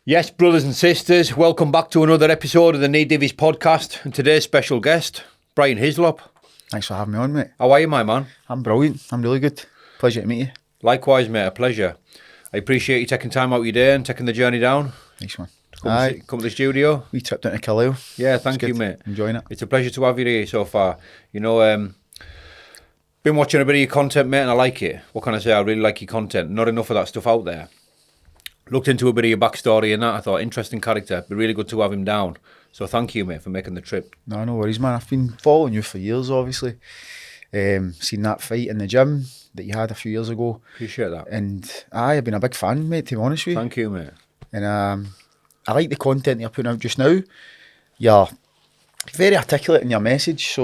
Yes, brothers and sisters, welcome back to another episode of the Knee Divvies podcast. And today's special guest, Brian Hyslop. Thanks for having me on, mate. How are you, my man? I'm brilliant. I'm really good. Pleasure to meet you. Likewise, mate, a pleasure. I appreciate you taking time out of your day and taking the journey down. Nice one. Come to the studio. We trip down to Carlisle. Yeah, thank you, mate. Enjoying it. It's a pleasure to have you here so far. You know, been watching a bit of your content, mate, and I like it. What can I say? I really like your content. Not enough of that stuff out there. Looked into a bit of your backstory and that. I thought, interesting character. It'd be really good to have him down. So thank you, mate, for making the trip. No worries, man. I've been following you for years, obviously. Seen that fight in the gym that you had a few years ago. Appreciate that. And I've been a big fan, mate, to be honest with you. Thank you, mate. And I like the content you're putting out just now. You're very articulate in your message,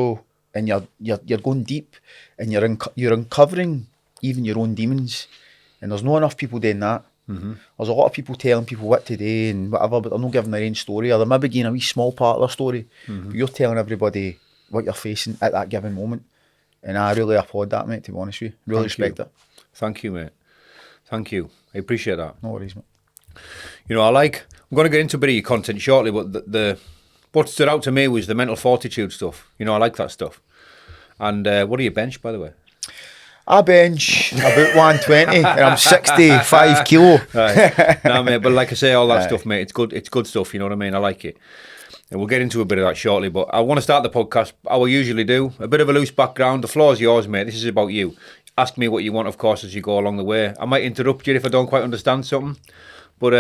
and you're going deep, and you're uncovering even your own demons. And there's not enough people doing that. Mm-hmm. There's a lot of people telling people what to do and whatever, but they're not giving their own story, or they're maybe giving a wee small part of their story. Mm-hmm. But you're telling everybody what you're facing at that given moment. And I really applaud that, mate, to be honest with you. Really respect it. Thank you, mate. Thank you. I appreciate that. No worries, mate. You know, I'm going to get into a bit of your content shortly, but what stood out to me was the mental fortitude stuff. You know, I like that stuff. And what do you bench, by the way? I bench about 120 and I'm 65 kilo. Right. No, mate, but like I say, all that stuff, mate, it's good stuff, you know what I mean? I like it. And we'll get into a bit of that shortly, but I want to start the podcast how I usually do. A bit of a loose background. The floor's yours, mate. This is about you. Ask me what you want, of course, as you go along the way. I might interrupt you if I don't quite understand something. But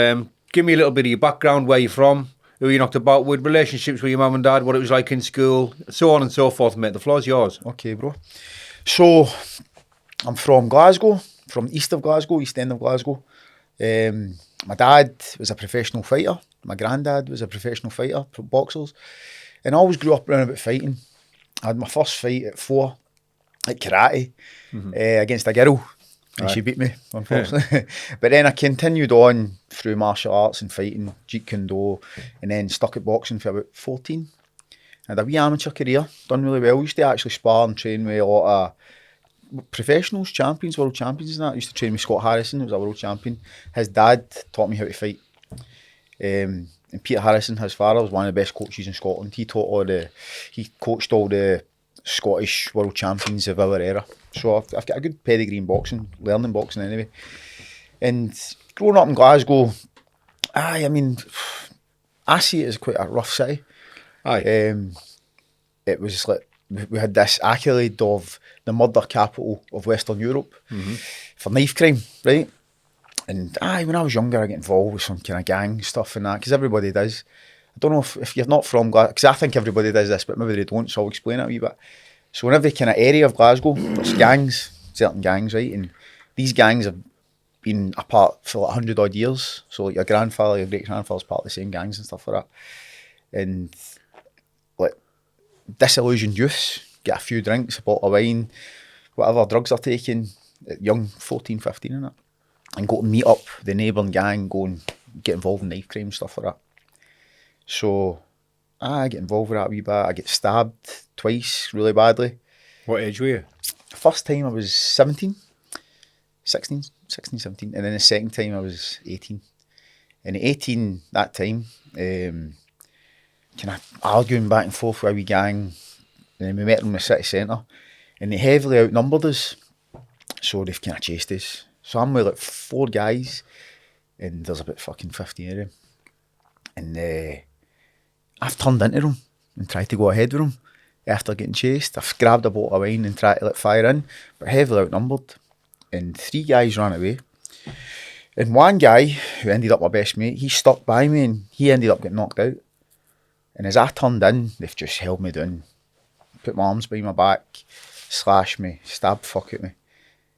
give me a little bit of your background, where you're from, who you knocked about with, relationships with your mum and dad, what it was like in school, so on and so forth, mate. The floor's yours. Okay, bro. So, I'm from Glasgow, from east of Glasgow, east end of Glasgow. My dad was a professional fighter. My granddad was a professional fighter, boxers. And I always grew up around about fighting. I had my first fight at 4 at karate against a girl. And she beat me, unfortunately. But then I continued on through martial arts and fighting, Jeet Kune Do, and then stuck at boxing for about 14. I had a wee amateur career, done really well. Used to actually spar and train with a lot of professionals, champions, world champions and that. I used to train with Scott Harrison, who was a world champion. His dad taught me how to fight. And Peter Harrison, his father, was one of the best coaches in Scotland. He coached all the Scottish world champions of our era. So I've got a good pedigree in boxing, learning boxing anyway. And growing up in Glasgow, I see it as quite a rough city. Aye. It was like, we had this accolade of the murder capital of Western Europe for knife crime, right? And when I was younger, I got involved with some kind of gang stuff and that, because everybody does. I don't know if you're not from Glasgow, because I think everybody does this, but maybe they don't, so I'll explain it a wee bit. So in every kind of area of Glasgow, there's gangs, certain gangs, right? And these gangs have been apart for like 100 odd years. So like your grandfather, your great-grandfather's part of the same gangs and stuff like that. And like disillusioned youths get a few drinks, a bottle of wine, whatever drugs they're taking, young 14, 15 and that, and go to meet up the neighbouring gang, go and get involved in knife crime, stuff like that. So I get involved with that a wee bit. I get stabbed twice really badly. What age were you? First time I was 16, 17, and then the second time I was 18. And at 18 that time, kind of arguing back and forth with a wee gang, and then we met them in the city centre, and they heavily outnumbered us, so they've kind of chased us. So I'm with like 4 guys, and there's about fucking 15 of them, and I've turned into them and tried to go ahead with them after getting chased. I've grabbed a bottle of wine and tried to let fire in, but heavily outnumbered, and 3 guys ran away. And one guy, who ended up my best mate, he stuck by me and he ended up getting knocked out. And as I turned in, they've just held me down, put my arms behind my back, slashed me, stabbed fuck at me.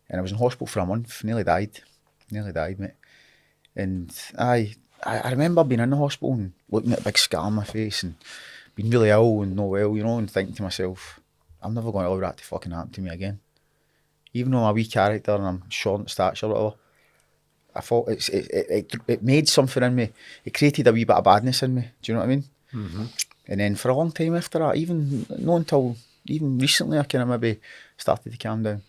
And I was in hospital for a month, nearly died, mate. And I remember being in the hospital and looking at a big scar on my face and being really ill and not well, you know, and thinking to myself, I'm never going to allow that to fucking happen to me again. Even though I'm a wee character and I'm short in stature or whatever, I thought it made something in me. It created a wee bit of badness in me. Do you know what I mean? Mm-hmm. And then for a long time after that, even not until even recently, I kind of maybe started to calm down.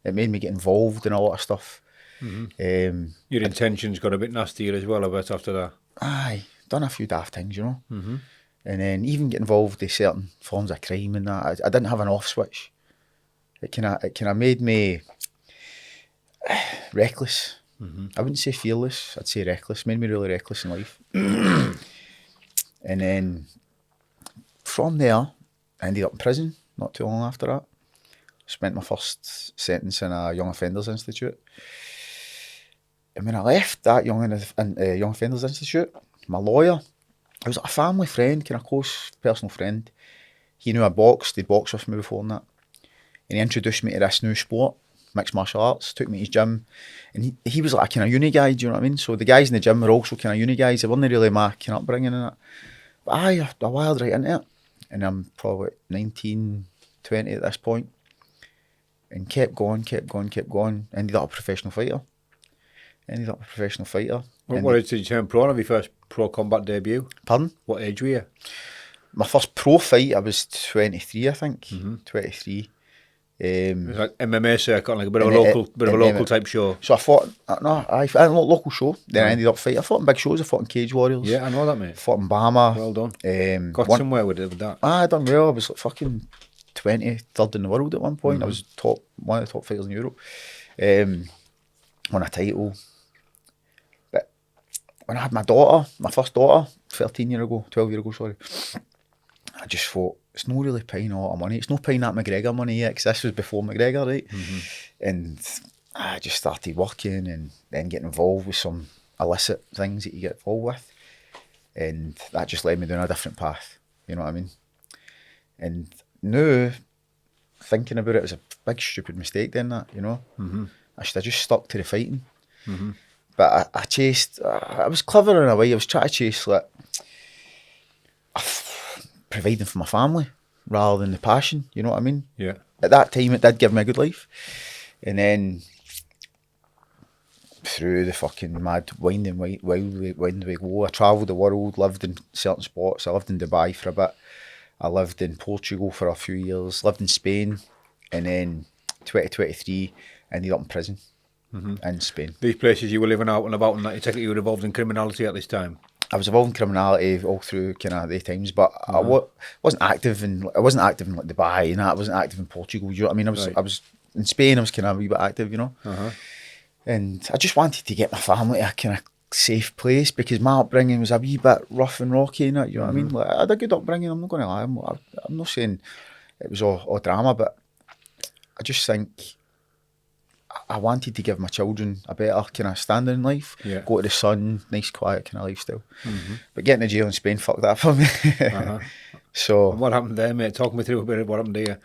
It made me get involved in a lot of stuff. Mm-hmm. Your intentions got a bit nastier as well a bit after that. done a few daft things, you know. Mm-hmm. And then even get involved in certain forms of crime and that. I didn't have an off switch. It kind of made me reckless. Mm-hmm. I wouldn't say fearless. I'd say reckless. Made me really reckless in life. And then from there, I ended up in prison not too long after that. Spent my first sentence in a Young Offenders Institute. And when I left that Young Offenders Institute, my lawyer, he was like a family friend, kind of close personal friend. He knew I boxed, he'd boxed with me before and that. And he introduced me to this new sport, mixed martial arts, took me to his gym. And he was like a kind of uni guy, do you know what I mean? So the guys in the gym were also kind of uni guys. They weren't really my kind of upbringing and that. But I wired right into it. And I'm probably 19, 20 at this point. And kept going. Ended up a professional fighter. What age did you turn pro on? Have you first pro combat debut? Pardon? What age were you? My first pro fight, I was 23, I think. Mm-hmm. 23. It was like MMA circuit, like a bit of a local type show. So I fought, I had a local show. Then I ended up fighting. I fought in big shows. I fought in Cage Warriors. Yeah, I know that, mate. Fought in Bama. Well done. Got somewhere with that. I done well. I was like fucking 23rd in the world at one point. Mm-hmm. I was one of the top fighters in Europe. Won a title. But when I had my first daughter, 12 years ago, sorry, I just thought, it's not really paying a lot of money. It's not paying that McGregor money yet, because this was before McGregor, right? Mm-hmm. And I just started working and then getting involved with some illicit things that you get involved with. And that just led me down a different path, you know what I mean? And now, thinking about it, it was a big stupid mistake then, that, you know? Mm-hmm. I should have just stuck to the fighting. Mm-hmm. But I was clever in a way. I was trying to chase, like, providing for my family rather than the passion, you know what I mean? Yeah. At that time, it did give me a good life. And then through the fucking mad winding we go, I travelled the world, lived in certain spots. I lived in Dubai for a bit. I lived in Portugal for a few years, lived in Spain, and then 2023 ended up in prison in Spain. These places you were living out and about, and that you take it you were involved in criminality at this time? I was involved in criminality all through kind of the times, but I wasn't active in like Dubai, and I wasn't active in Portugal. You know what I mean? I was in Spain. I was kind of a wee bit active, you know. And I just wanted to get my family to a kind of safe place, because my upbringing was a wee bit rough and rocky, and that, you know what I mean? Like, I had a good upbringing. I'm not going to lie. I'm not saying it was all drama, but I just think I wanted to give my children a better kind of standing in life. Yeah. Go to the sun, nice quiet kind of lifestyle. Mm-hmm. But getting to jail in Spain fucked that for me. So and what happened there, mate? Talk me through a bit of what happened to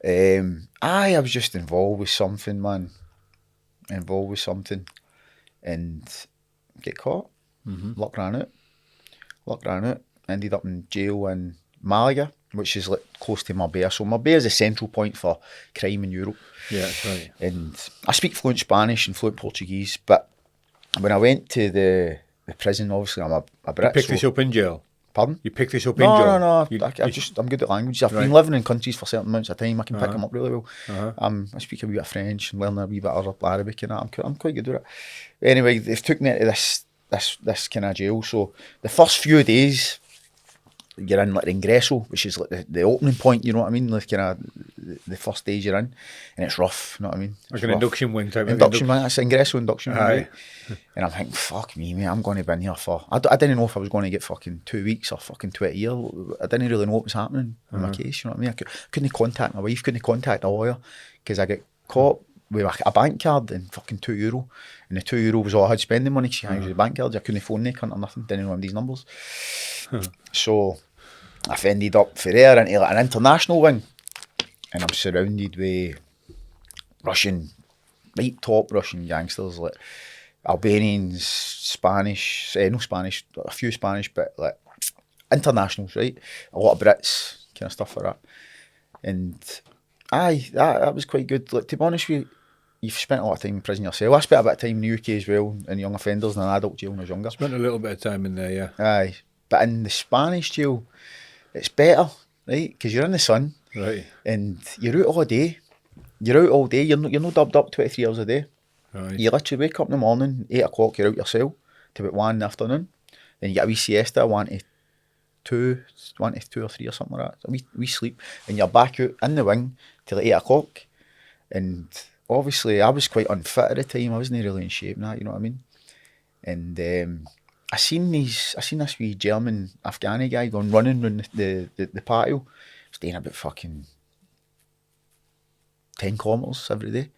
you. I was just involved with something, man. And get caught. Mm-hmm. Luck ran out. Ended up in jail in Malaga, which is like close to Marbella. So Marbella is a central point for crime in Europe. Yeah, that's right. And I speak fluent Spanish and fluent Portuguese, but when I went to the prison, obviously I'm a Brit. You picked this up in jail? Pardon? You picked this up in jail? No. I'm good at languages. I've been living in countries for certain amounts of time. I can pick them up really well. I speak a wee bit of French and learn a wee bit of Arabic and that. I'm quite good at it. Anyway, they've took me into this kind of jail. So the first few days, you're in like the ingreso, which is like the opening point, you know what I mean? Like kind of the first days you're in, and it's rough, you know what I mean? It's like an rough. induction wing type. Induction wing, that's ingreso induction wing. Right? And I'm thinking, fuck me, mate, I'm going to be in here for. I didn't know if I was going to get fucking 2 weeks or fucking 20 years. I didn't really know what was happening in my case, you know what I mean? I couldn't contact my wife, couldn't contact a lawyer, because I got caught with a bank card and fucking €2. And the €2 was all I had spending money, because I used the bank cards. I couldn't phone the cunt or nothing, didn't know these numbers. So I've ended up for there into like an international wing, and I'm surrounded with top Russian gangsters, like Albanians, Spanish, a few Spanish, but like internationals, right? A lot of Brits, kind of stuff like that. And that was quite good. Like, to be honest with you, you've spent a lot of time in prison yourself. I spent a bit of time in the UK as well, in young offenders and an adult jail when I was younger. Spent a little bit of time in there, yeah. Aye, but in the Spanish jail, it's better, right? Because you're in the sun, right, and you're out all day. You're not dubbed up 23 hours a day. Right. You literally wake up in the morning, 8 o'clock, you're out your cell to about 1 in the afternoon. and you get a wee siesta, 1 to 2 or 3 or something like that. A wee sleep, and you're back out in the wing till 8 o'clock. And obviously, I was quite unfit at the time. I wasn't really in shape and that, you know what I mean? And I seen this wee German Afghani guy going running round the patio. He's doing about fucking 10 kilometres every day.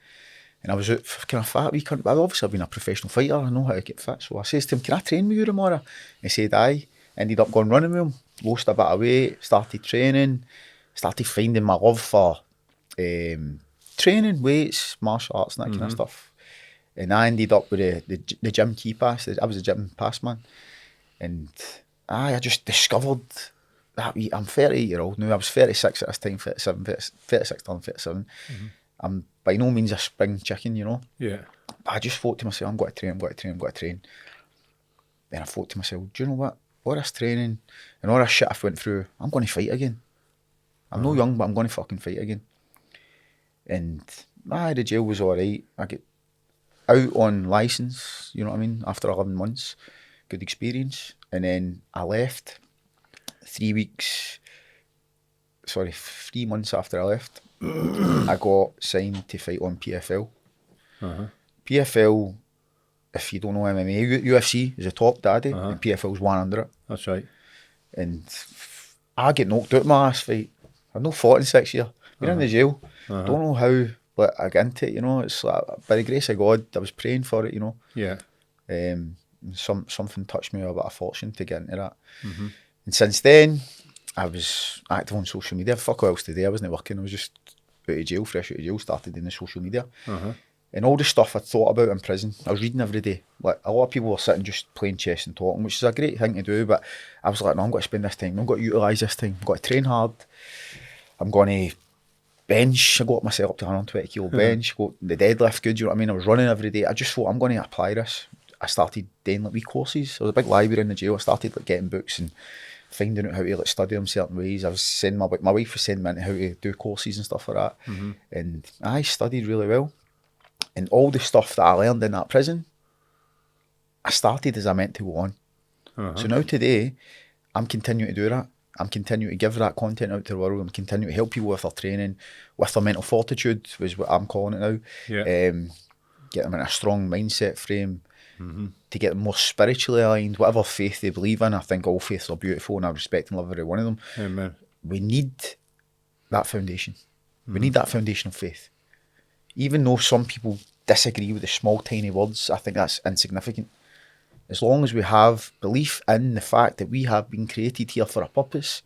And I was out kind of fat wee cunt, but obviously I've been a professional fighter, I know how to get fit. So I says to him, can I train with you tomorrow? He said aye. Ended up going running with him, lost a bit of weight, started training, started finding my love for training, weights, martial arts and that kind of stuff. And I ended up with the gym key pass. I was a gym pass man. And I just discovered that I'm 38-year-old now. I was 36 at this time, 36 turn 37. I'm by no means a spring chicken, you know. Yeah. But I just thought to myself, I'm going to train. Then I thought to myself, do you know what? All this training and all this shit I've went through, I'm going to fight again. I'm no young, but I'm going to fucking fight again. And the jail was alright. I get out on licence, you know what I mean, after 11 months. Good experience. And then I left 3 months after I left. I got signed to fight on PFL. PFL, if you don't know MMA, UFC is a top daddy, and PFL's one under it. That's right. And I get knocked out my last fight. I've not fought in 6 years. Been in the jail. Don't know how, but I get into it, you know. It's like, by the grace of God, I was praying for it, you know. Yeah. Something touched me with a bit of fortune to get into that. And since then, I was active on social media. Fuck all else to do. I wasn't working. I was just out of jail, fresh out of jail, started in the social media. And all the stuff I thought about in prison, I was reading every day. Like, a lot of people were sitting just playing chess and talking, which is a great thing to do, but I was like, no, I'm going to spend this time. I'm going to utilise this time. I'm going to train hard. I'm going to bench. I got myself up to 120 kilo bench. Got the deadlift good, you know what I mean? I was running every day. I just thought, I'm going to apply this. I started doing like wee courses. There was a big library in the jail. I started like getting books and finding out how to like study them certain ways. I was sending my wife was sending me into how to do courses and stuff like that. And I studied really well. And all the stuff that I learned in that prison, I started as I meant to go on. So now today, I'm continuing to do that. I'm continuing to give that content out to the world. I'm continuing to help people with their training, with their mental fortitude, is what I'm calling it now. Yeah. Get them in a strong mindset frame, to get them more spiritually aligned, whatever faith they believe in. I think all faiths are beautiful and I respect and love every one of them. Amen. We need that foundation. We need that foundation of faith. Even though some people disagree with the small, tiny words, I think that's insignificant. As long as we have belief in the fact that we have been created here for a purpose,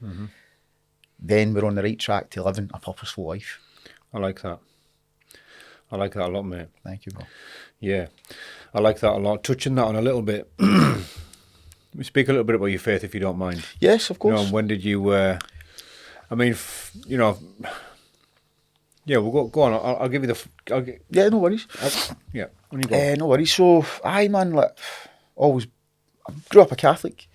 then we're on the right track to living a purposeful life. I like that. I like that a lot, mate. Thank you, bro. Yeah, I like that a lot. Touching that on a little bit, we speak a little bit about your faith, if you don't mind. Yes, of course. You know, when did you, I mean, you know, yeah, we'll go on. I'll give you the... Yeah, no worries. Yeah, when you go. No worries. So, man, like, always, I grew up a Catholic.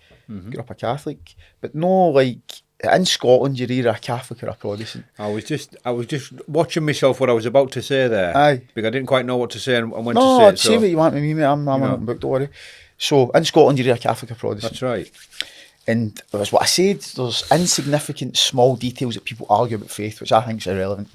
But no, like, in Scotland, you're either a Catholic or a Protestant. I was just watching myself what I was about to say there. Aye. Because I didn't quite know what to say and when No, to say it. I'd say what you want with me, mate. I'm an open book, don't worry. So, in Scotland, you're either a Catholic or Protestant. That's right. And that's what I said, there's insignificant small details that people argue about faith, which I think is irrelevant.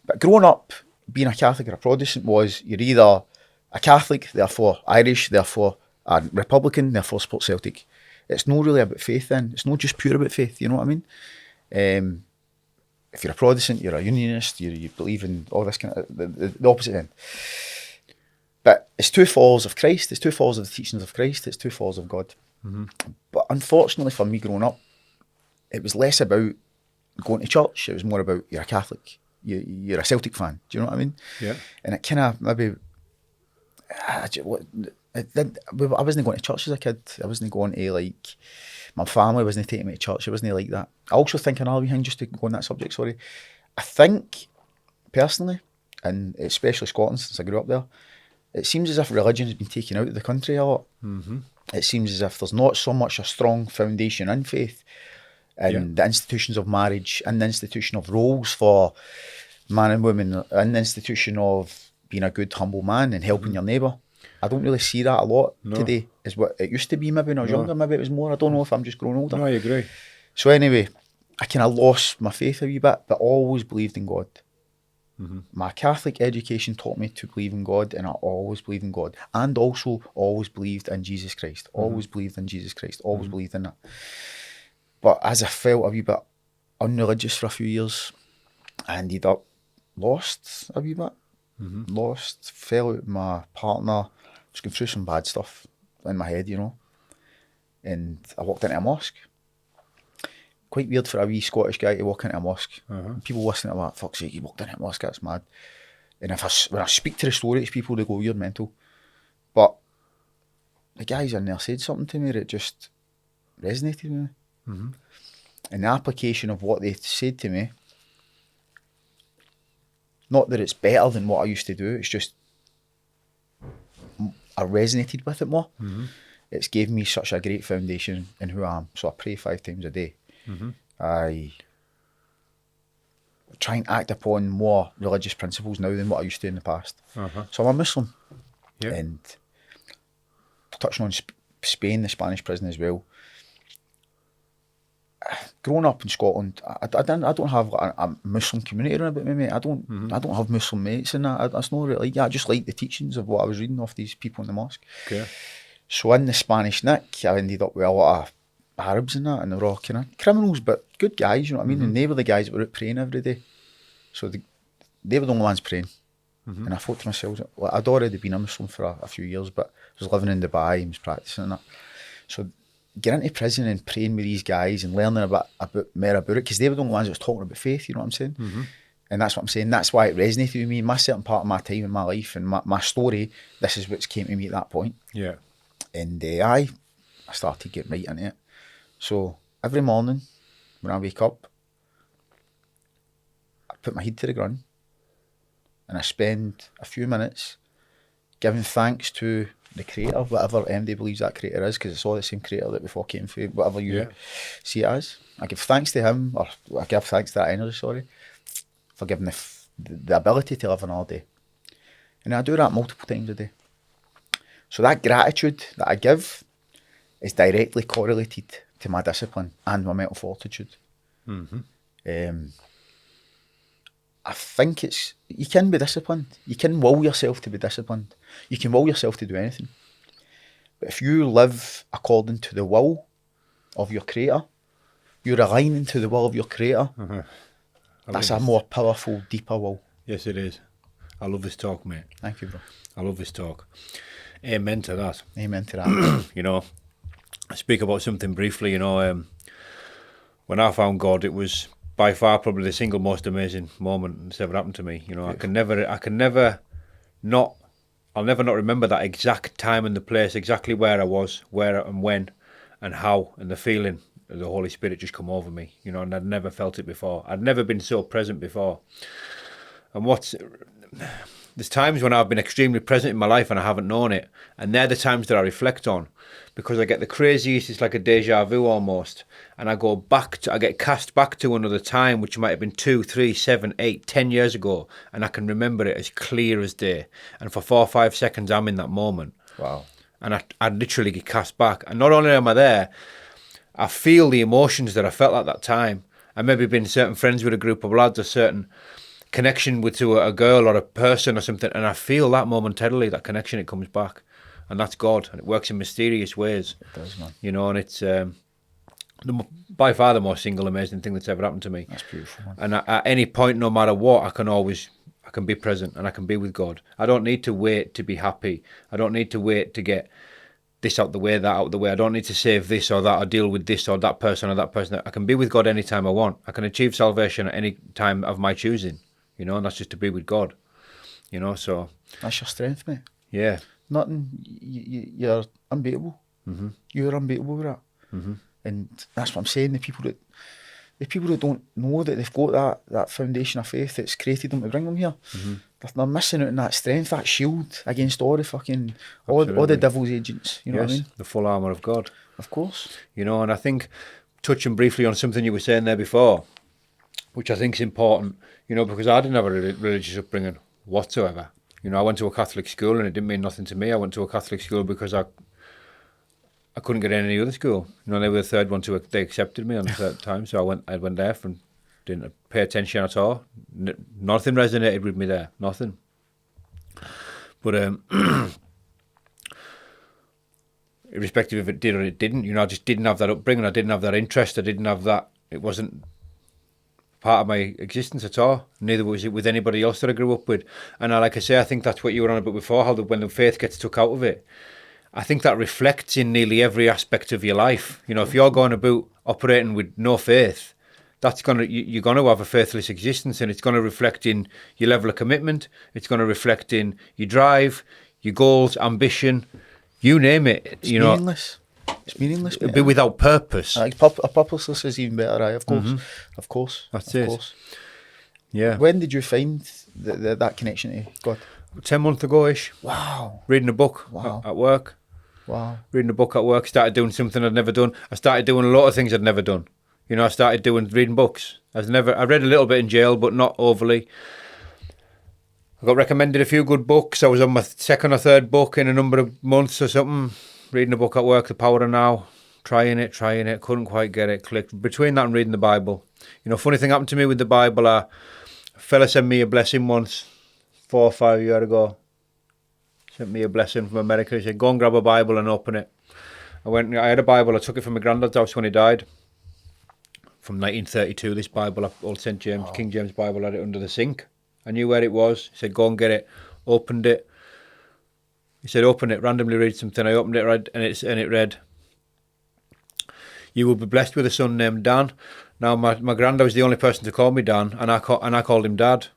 But growing up, being a Catholic or a Protestant was, you're either a Catholic, therefore Irish, therefore a Republican, therefore support Celtic. It's not really about faith then. It's not just pure about faith, you know what I mean? If you're a Protestant, you're a Unionist, you believe in all this kind of, the opposite end. But it's two followers of Christ, it's two followers of the teachings of Christ, it's two followers of God. But unfortunately for me growing up, it was less about going to church, it was more about you're a Catholic, you're a Celtic fan, do you know what I mean? Yeah. And it kind of maybe, I wasn't going to church as a kid, I wasn't going to like, my family wasn't taking me to church, it wasn't like that. I also think another wee thing, just to go on that subject, sorry, I think personally, and especially Scotland since I grew up there, it seems as if religion has been taken out of the country a lot. It seems as if there's not so much a strong foundation in faith and the institutions of marriage and the institution of roles for man and woman and the institution of being a good, humble man and helping your neighbour. I don't really see that a lot No. today, is what it used to be maybe when I was younger, maybe it was more. I don't know if I'm just growing older. No, I agree. So anyway, I kind of lost my faith a wee bit, but always believed in God. My Catholic education taught me to believe in God, and I always believed in God, and also always believed in Jesus Christ. Always believed in Jesus Christ. Always believed in that. But as I felt a wee bit unreligious for a few years, I ended up lost a wee bit. Lost, fell out with my partner, was going through some bad stuff in my head, you know. And I walked into a mosque. Quite weird for a wee Scottish guy to walk into a mosque. People listening to that, fuck's sake, you walked into a mosque, that's mad. And when I speak to the story to people, they go, you're mental. But the guys in there said something to me that just resonated with me. And the application of what they said to me, not that it's better than what I used to do, it's just I resonated with it more. It's gave me such a great foundation in who I am. So I pray 5 times a day. I try and act upon more religious principles now than what I used to in the past. So I'm a Muslim. And touching on Spain, the Spanish prison as well. Growing up in Scotland, I don't have like a Muslim community around about me, mate. I don't have Muslim mates and that. That's not really. I just like the teachings of what I was reading off these people in the mosque. Okay. So in the Spanish nick, I ended up with a lot of Arabs and that, and they were all kind of criminals, but good guys, you know what I mean? And they were the guys that were out praying every day. So they were the only ones praying. And I thought to myself, well, I'd already been a Muslim for a few years, but I was living in Dubai and was practicing and that. So getting into prison and praying with these guys and learning a bit more about it, because they were the only ones that was talking about faith, you know what I'm saying? And that's what I'm saying. That's why it resonated with me. In my certain part of my time in my life and my story, this is what's came to me at that point. Yeah. And I started getting right into it. So every morning when I wake up, I put my head to the ground and I spend a few minutes giving thanks to the creator, whatever MD believes that creator is, because it's all the same creator that we fucking came through, whatever you see it as. I give thanks to him, or I give thanks to that energy, for giving the ability to live another day. And I do that multiple times a day. So that gratitude that I give is directly correlated to my discipline and my mental fortitude. I think you can be disciplined. You can will yourself to be disciplined. You can will yourself to do anything. But if you live according to the will of your creator, you're aligning to the will of your creator. That's a more powerful, deeper will. Yes, it is. I love this talk, mate. Thank you, bro. I love this talk. Amen to that. Amen to that. You know, I speak about something briefly, you know, when I found God, it was by far probably the single most amazing moment that's ever happened to me. You know, I'll never not remember that exact time and the place, exactly where I was, where and when and how, and the feeling of the Holy Spirit just come over me, you know, and I'd never felt it before. I'd never been so present before. And there's times when I've been extremely present in my life and I haven't known it, and they're the times that I reflect on, because I get the craziest, it's like a deja vu almost, and I get cast back to another time which might have been 2, 3, 7, 8, 10 years ago, and I can remember it as clear as day, and for 4 or 5 seconds I'm in that moment. Wow. And I literally get cast back, and not only am I there, I feel the emotions that I felt at that time. I maybe been certain friends with a group of lads, a certain connection to a girl or a person or something, and I feel that momentarily, that connection, it comes back, and that's God, and it works in mysterious ways. It does, man. You know, and it's by far the most single amazing thing that's ever happened to me. That's beautiful, man. And at any point, no matter what, I can be present and I can be with God. I don't need to wait to be happy. I don't need to wait to get this out the way, that out the way. I don't need to save this or that or deal with this or that person or that person. I can be with God anytime I want. I can achieve salvation at any time of my choosing, you know, and that's just to be with God, you know, so. That's your strength, mate. Yeah. Nothing, you're unbeatable. You're unbeatable with that. And that's what I'm saying, the people that don't know that they've got that foundation of faith that's created them to bring them here, they're missing out on that strength, that shield against all the fucking, all the devil's agents, you know what I mean? The full armour of God. Of course. You know, and I think, touching briefly on something you were saying there before, which I think is important, you know, because I didn't have a religious upbringing whatsoever. You know, I went to a Catholic school and it didn't mean nothing to me. I went to a Catholic school because I couldn't get in any other school. You know, they were the third one they accepted me on the third time, so I went there and didn't pay attention at all. Nothing resonated with me there, nothing. But irrespective if it did or it didn't, you know, I just didn't have that upbringing. I didn't have that interest. I didn't have that. It wasn't part of my existence at all. Neither was it with anybody else that I grew up with. And like I say, I think that's what you were on about before, how when the faith gets took out of it, I think that reflects in nearly every aspect of your life. You know, if you're going about operating with no faith, you're going to have a faithless existence, and it's going to reflect in your level of commitment. It's going to reflect in your drive, your goals, ambition, you name it. It's meaningless. It's meaningless. It'll be without purpose. A purposeless is even better. Of course, of course. That's of it. Course. Yeah. When did you find that connection to God? 10 months ago-ish. Wow. Reading a book at work. Wow. Reading a book at work. Started doing something I'd never done. I started doing a lot of things I'd never done. You know, I started reading books. I read a little bit in jail, but not overly. I got recommended a few good books. I was on my second or third book in a number of months or something. Reading a book at work, The Power of Now. Trying it. Couldn't quite get it. Clicked. Between that and reading the Bible. You know, funny thing happened to me with the Bible. A fella sent me a blessing once, 4 or 5 years ago. Sent me a blessing from America. He said, go and grab a Bible and open it. I had a Bible. I took it from my granddad's house when he died. From 1932, this Bible, old St. James, King James Bible, I had it under the sink. I knew where it was. He said, go and get it. Opened it. He said, open it, randomly read something. I opened it, and it read, you will be blessed with a son named Dan. Now, my granddad was the only person to call me Dan, and I called him Dad.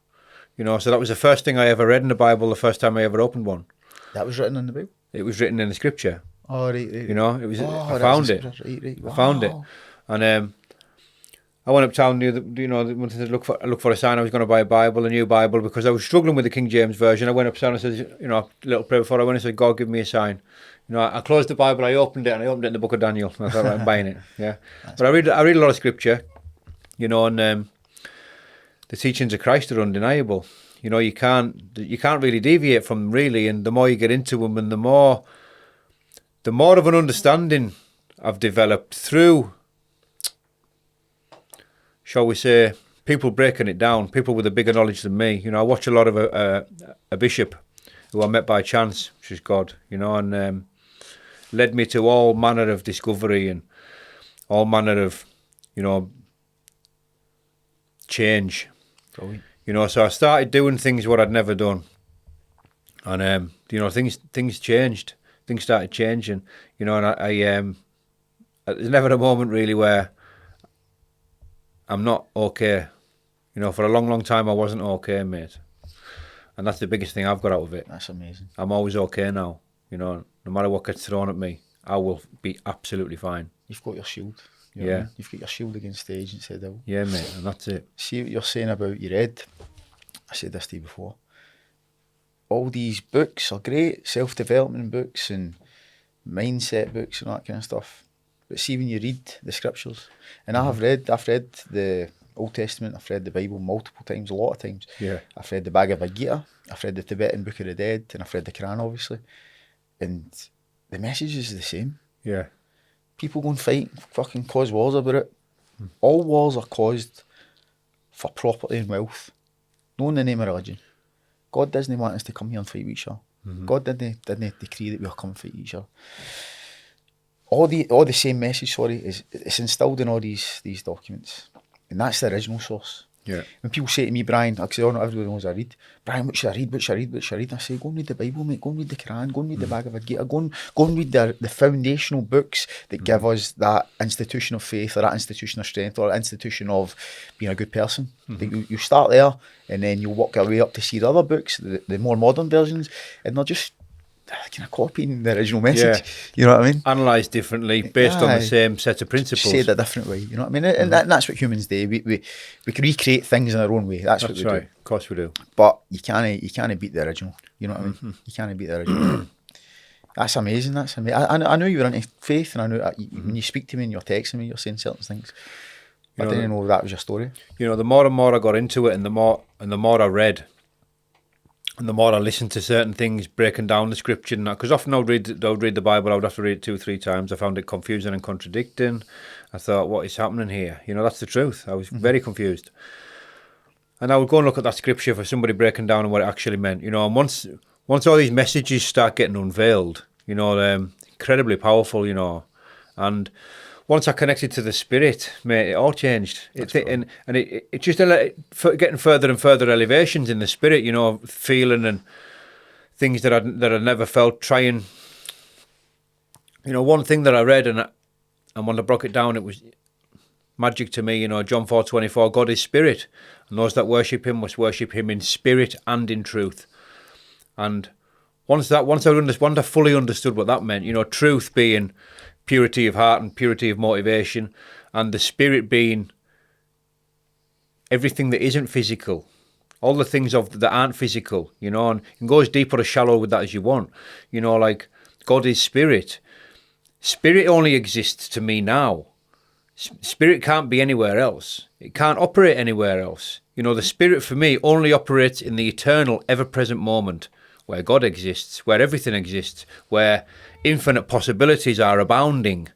You know, so that was the first thing I ever read in the Bible, the first time I ever opened one. That was written in the Bible? It was written in the scripture. Oh, right. You know, it was. I found it. Right. Wow. I found it. And I went uptown, wanted to look for a sign. I was going to buy a new Bible, because I was struggling with the King James version. I went uptown and said, you know, a little prayer before I went and said, God, give me a sign. You know, I closed the Bible, I opened it in the book of Daniel. And I thought, right, I'm buying it. Yeah. But I read a lot of scripture, you know, and the teachings of Christ are undeniable. You know, you can't really deviate from them, really. And the more you get into them, and the more of an understanding I've developed through, shall we say, people breaking it down, people with a bigger knowledge than me. You know, I watch a lot of a bishop who I met by chance, which is God, you know, and led me to all manner of discovery and all manner of, you know, change. Brilliant. You know, so I started doing things what I'd never done. And, you know, things changed. Things started changing, you know, and I there's never a moment really where I'm not okay. You know, for a long, long time I wasn't okay, mate. And that's the biggest thing I've got out of it. That's amazing. I'm always okay now. You know, no matter what gets thrown at me, I will be absolutely fine. You've got your shield. You know what I mean? You've got your shield against the agency of the devil. Yeah, mate, and that's it. See what you're saying about your head. I said this to you before. All these books are great, self-development books and mindset books and that kind of stuff. But see, when you read the scriptures, and I've read the Old Testament, I've read the Bible multiple times, a lot of times. Yeah. I've read the Bhagavad Gita, I've read the Tibetan Book of the Dead, and I've read the Quran, obviously. And the message is the same. Yeah. People go and fight, fucking cause wars about it. All wars are caused for property and wealth, not in the name of religion. God doesn't want us to come here and fight with each other. God didn't decree that we will come and fight each other. All the same message, it's instilled in all these documents. And that's the original source. Yeah. When people say to me, Brian, because not everybody knows I read, Brian, what should I read? I say, go and read the Bible, mate, go and read the Quran, go and read the Bhagavad Gita, go and read the foundational books that give us that institution of faith, or that institution of strength, or that institution of being a good person. You start there, and then you work your way up to see the other books, the more modern versions, and they're just kind of copying the original message. Yeah. You know what I mean? Analysed differently, based on the same set of principles. Say it a different way. You know what I mean? And that's what humans do. We can recreate things in our own way. That's what we do. Of course we do. But you can't beat the original. You know what I mean? You can't beat the original. That's amazing. I know you were into faith, and I know when you speak to me and you're texting me, you're saying certain things. I didn't know that was your story. You know, the more and more I got into it, and the more I read, And the more I listened to certain things, breaking down the scripture, because often I would read the Bible, I would have to read it 2 or 3 times. I found it confusing and contradicting. I thought, what is happening here? That's the truth. I was very confused. And I would go and look at that scripture for somebody breaking down what it actually meant. And once all these messages start getting unveiled, they're incredibly powerful, And once I connected to the Spirit, mate, it all changed. And it just getting further and further elevations in the Spirit, feeling and things that I'd never felt. Trying, one thing that I read and when I broke it down, it was magic to me. John 4:24, God is Spirit, and those that worship Him must worship Him in spirit and in truth. And once I fully understood what that meant, truth being purity of heart and purity of motivation, and the Spirit being everything that isn't physical, all the things that aren't physical, and you can go as deep or as shallow with that as you want. Like God is Spirit. Spirit only exists to me now. Spirit can't be anywhere else. It can't operate anywhere else. The Spirit for me only operates in the eternal, ever-present moment where God exists, where everything exists, where infinite possibilities are abounding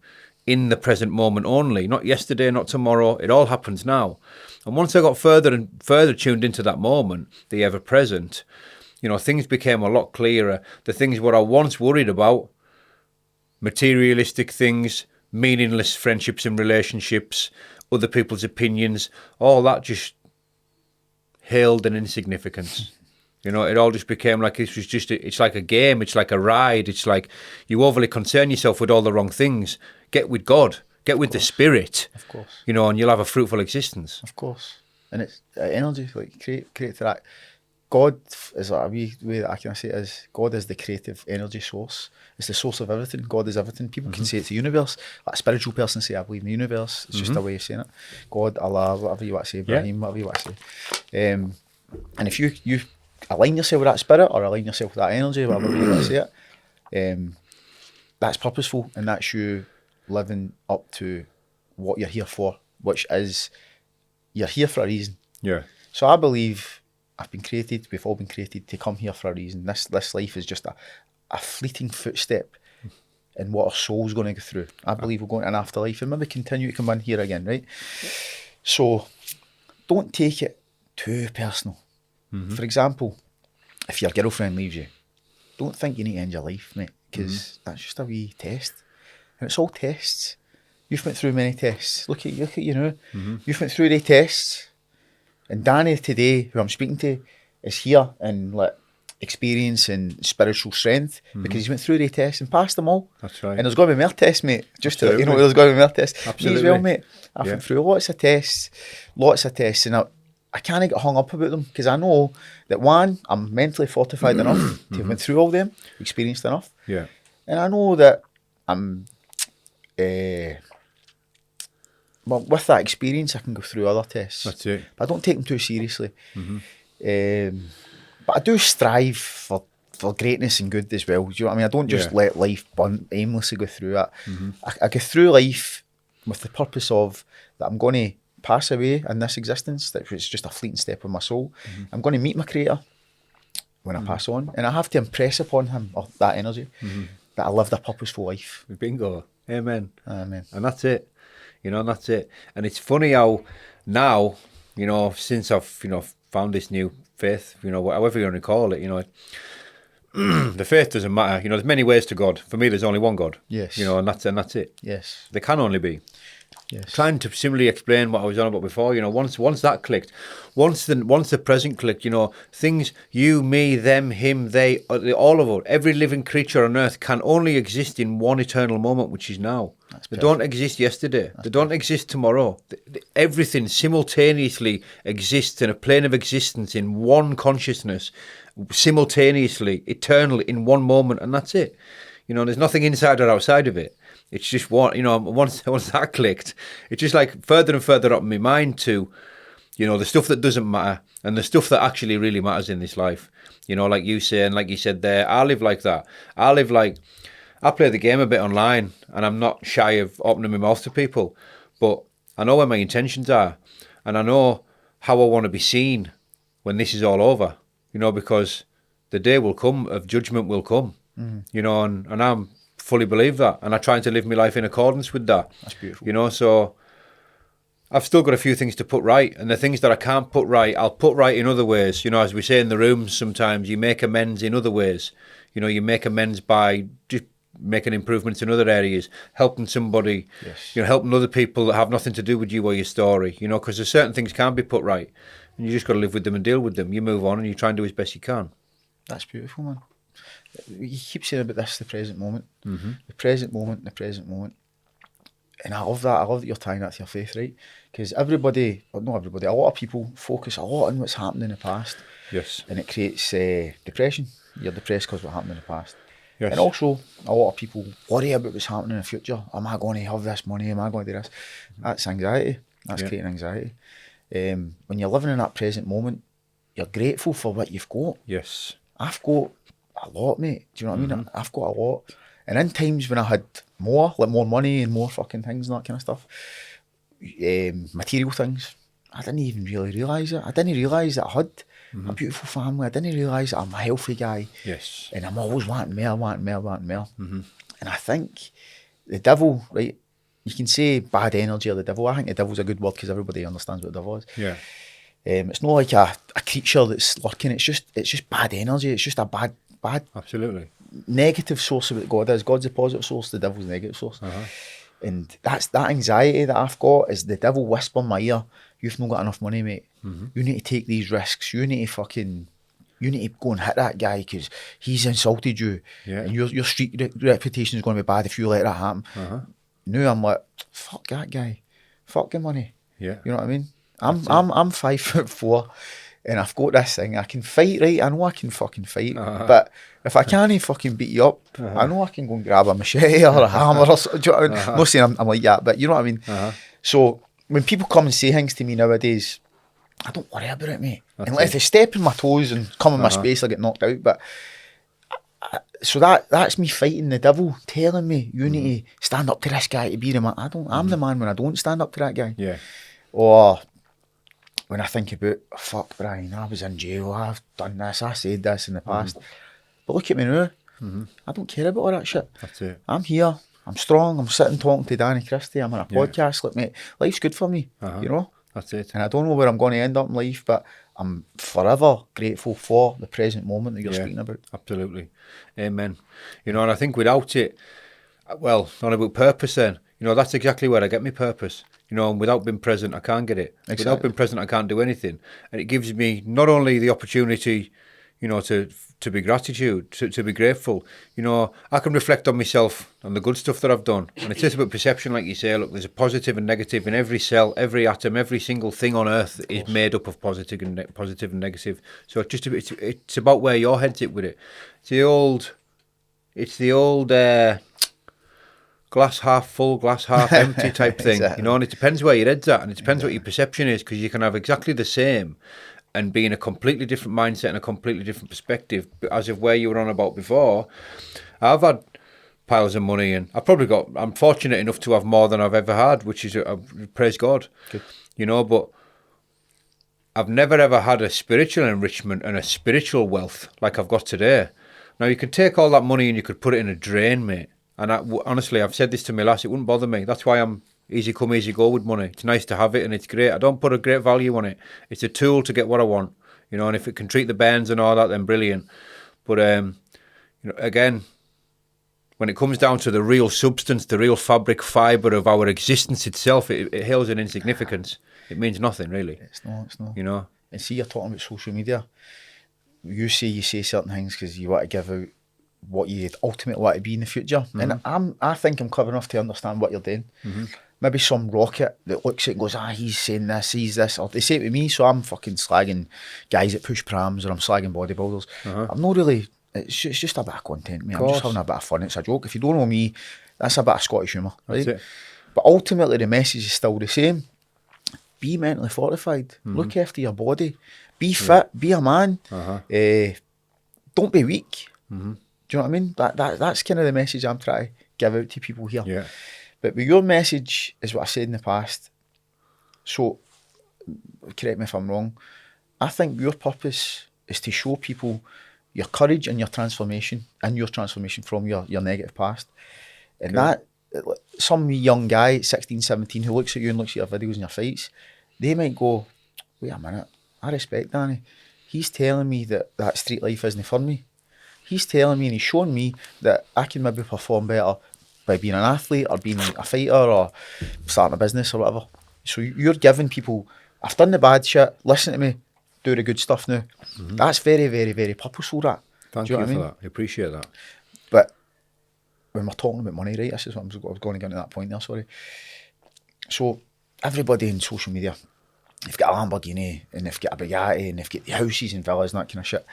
in the present moment only, not yesterday, not tomorrow. It all happens now. And once I got further and further tuned into that moment, the ever-present, things became a lot clearer. The things what I once worried about, materialistic things, meaningless friendships and relationships, other people's opinions, all that just hailed in insignificance. It all just became like it's like a game, it's like a ride, it's like you overly concern yourself with all the wrong things. Get with God, get with the Spirit, of course, and you'll have a fruitful existence. Of course. And it's energy, like create that. God is like a wee way that I can say it is, God is the creative energy source. It's the source of everything. God is everything. People can say it's the universe. Like a spiritual person say, I believe in the universe. It's just a way of saying it. God, Allah, whatever you want to say, Ibrahim, whatever you want to say. And if you align yourself with that spirit or align yourself with that energy, whatever you want to say it, that's purposeful, and that's you living up to what you're here for, which is you're here for a reason. Yeah. So I believe I've been created, we've all been created to come here for a reason. This life is just a fleeting footstep in what our soul's going to go through. I believe we're going to an afterlife and maybe continue to come in here again, right? So don't take it too personal. For example, if your girlfriend leaves you, don't think you need to end your life, mate, because that's just a wee test. And it's all tests. You've went through many tests. Look at you now. You've went through the tests. And Danny today, who I'm speaking to, is here in like experience and spiritual strength because he's went through the tests and passed them all. That's right. And there's going to be more tests, mate. Just Absolutely. to, there's going to be more tests. Absolutely. Me as well, mate. I've went through lots of tests, and I can't get hung up about them because I know that one, I'm mentally fortified enough to have went through all them, experienced enough. Yeah. And I know that I'm, well, with that experience, I can go through other tests. That's it. But I don't take them too seriously. But I do strive for greatness and good as well. Do you know what I mean? I don't just let life aimlessly go through it. I go through life with the purpose of that I'm going to pass away in this existence, that it's just a fleeting step of my soul. I'm going to meet my Creator when I pass on, and I have to impress upon Him or that energy that I lived a purposeful life. Bingo. Amen. Amen. And that's it. That's it. And it's funny how now, since I've, found this new faith, however you want to call it, the faith doesn't matter. There's many ways to God. For me, there's only one God. Yes. And that's it. Yes. There can only be. Yes. Trying to simply explain what I was on about before, once that clicked, once the present clicked, things, you, me, them, him, they, all of us, every living creature on earth can only exist in one eternal moment, which is now. They don't exist yesterday. They don't exist tomorrow. Everything simultaneously exists in a plane of existence in one consciousness, simultaneously, eternally, in one moment, and that's it. There's nothing inside or outside of it. It's just one, once that clicked, it's just like further and further up in my mind to, the stuff that doesn't matter and the stuff that actually really matters in this life. Like you say, and like you said there, I live like that. I play the game a bit online and I'm not shy of opening my mouth to people, but I know where my intentions are and I know how I want to be seen when this is all over, because the day will come of judgment will come, you know, and I'm fully believe that, and I try to live my life in accordance with that. That's beautiful. You know, so I've still got a few things to put right, and the things that I can't put right, I'll put right in other ways. You know, as we say in the rooms, sometimes you make amends in other ways. You know, you make amends by just making improvements in other areas, helping somebody, Yes. you know, helping other people that have nothing to do with you or your story. You know, because there's certain things can't be put right, and you just got to live with them and deal with them. You move on and you try and do as best you can. That's beautiful, man. You keep saying about this, the present moment, the present moment, the present moment. And I love that. I love that you're tying that to your faith, right? Because everybody, or not everybody, a lot of people focus a lot on what's happened in the past. Yes. And it creates depression. You're depressed because what happened in the past. Yes. And also, a lot of people worry about what's happening in the future. Am I going to have this money? Am I going to do this? That's anxiety. That's creating anxiety. When you're living in that present moment, you're grateful for what you've got. Yes. I've got a lot, mate. Do you know what I mean? I've got a lot. And in times when I had more, like more money and more fucking things and that kind of stuff, material things, I didn't even really realise it. I didn't realise that I had a beautiful family. I didn't realise that I'm a healthy guy. Yes. And I'm always wanting more. And I think the devil, right, you can say bad energy or the devil. I think the devil's a good word because everybody understands what the devil is. Yeah. It's not like a creature that's lurking. It's just bad energy. It's just a bad Absolutely. negative source of what God is. God's the positive source, the devil's the negative source. And that's that anxiety that I've got is the devil whisper in my ear, you've not got enough money, mate. You need to take these risks. You need to go and hit that guy because he's insulted you. Yeah. And your street reputation is going to be bad if you let that happen. Now I'm like, fuck that guy. Fuck the money. Yeah. You know what I mean? I'm 5'4", and I've got this thing. I can fight, right? I know I can fucking fight. But if I can't fucking beat you up, I know I can go and grab a machete or a hammer or something. Do you know what I mean? I'm not saying I'm like that, but you know what I mean? So when people come and say things to me nowadays, I don't worry about it, mate. Unless if they step in my toes and come in my space, I get knocked out. But so that's me fighting the devil, telling me you need to stand up to this guy to be the man. I'm the man when I don't stand up to that guy. Yeah. Or when I think about, fuck Brian, I was in jail, I've done this, I said this in the past. But look at me now. I don't care about all that shit. That's it. I'm here, I'm strong, I'm sitting talking to Danny Christie, I'm on a podcast. Look, mate, life's good for me, you know? That's it. And I don't know where I'm going to end up in life, but I'm forever grateful for the present moment that you're speaking about. Absolutely. Amen. You know, and I think without it, well, not about purpose then, you know, that's exactly where I get my purpose. You know, and without being present, I can't get it. Exactly. Without being present, I can't do anything. And it gives me not only the opportunity, you know, to be gratitude, to be grateful. You know, I can reflect on myself and the good stuff that I've done. And it's just about perception, like you say. Look, there's a positive and negative in every cell, every atom, every single thing on earth is made up of positive and negative. So it's about where your head's at with it. It's the old glass half full, glass half empty type thing, Exactly. you know, and it depends where your head's at, and it depends what your perception is, because you can have exactly the same and be in a completely different mindset and a completely different perspective. But as of where you were on about before, I've had piles of money, and I'm fortunate enough to have more than I've ever had, which is, praise God. Good. You know, but I've never ever had a spiritual enrichment and a spiritual wealth like I've got today. Now, you could take all that money and you could put it in a drain, mate. And honestly, I've said this to my lass, it wouldn't bother me. That's why I'm easy come, easy go with money. It's nice to have it and it's great. I don't put a great value on it. It's a tool to get what I want, you know, and if it can treat the bairns and all that, then brilliant. But, you know, again, when it comes down to the real substance, the real fabric fibre of our existence itself, it hails an insignificance. It means nothing, really. It's not. You know? And see, you're talking about social media. You say certain things because you want to give out what you ultimately want to be in the future. And I think I'm clever enough to understand what you're doing. Maybe some rocket that looks at it and goes, he's saying this, he's this. Or they say it to me, so I'm fucking slagging guys that push prams, or I'm slagging bodybuilders. I'm not really, it's just a bit of content, mate. I'm just having a bit of fun. It's a joke. If you don't know me, that's a bit of Scottish humour, right? That's it. But ultimately the message is still the same. Be mentally fortified. Look after your body. Be fit. Be a man. Don't be weak. Do you know what I mean? That's kind of the message I'm trying to give out to people here. Yeah. But your message is what I said in the past. So, correct me if I'm wrong. I think your purpose is to show people your courage and your transformation from your negative past. And that, some young guy, 16, 17, who looks at you and looks at your videos and your fights, they might go, wait a minute, I respect Danny. He's telling me that street life isn't for me. He's telling me and he's showing me that I can maybe perform better by being an athlete or being a fighter or starting a business or whatever. So you're giving people, I've done the bad shit, listen to me, do the good stuff now. That's very, very, very purposeful, that. Thank you for that. I appreciate that. But when we're talking about money, right, this is what I was going to get to that point there, sorry. So everybody in social media, they've got a Lamborghini and they've got a Bugatti and they've got the houses and villas and that kind of shit.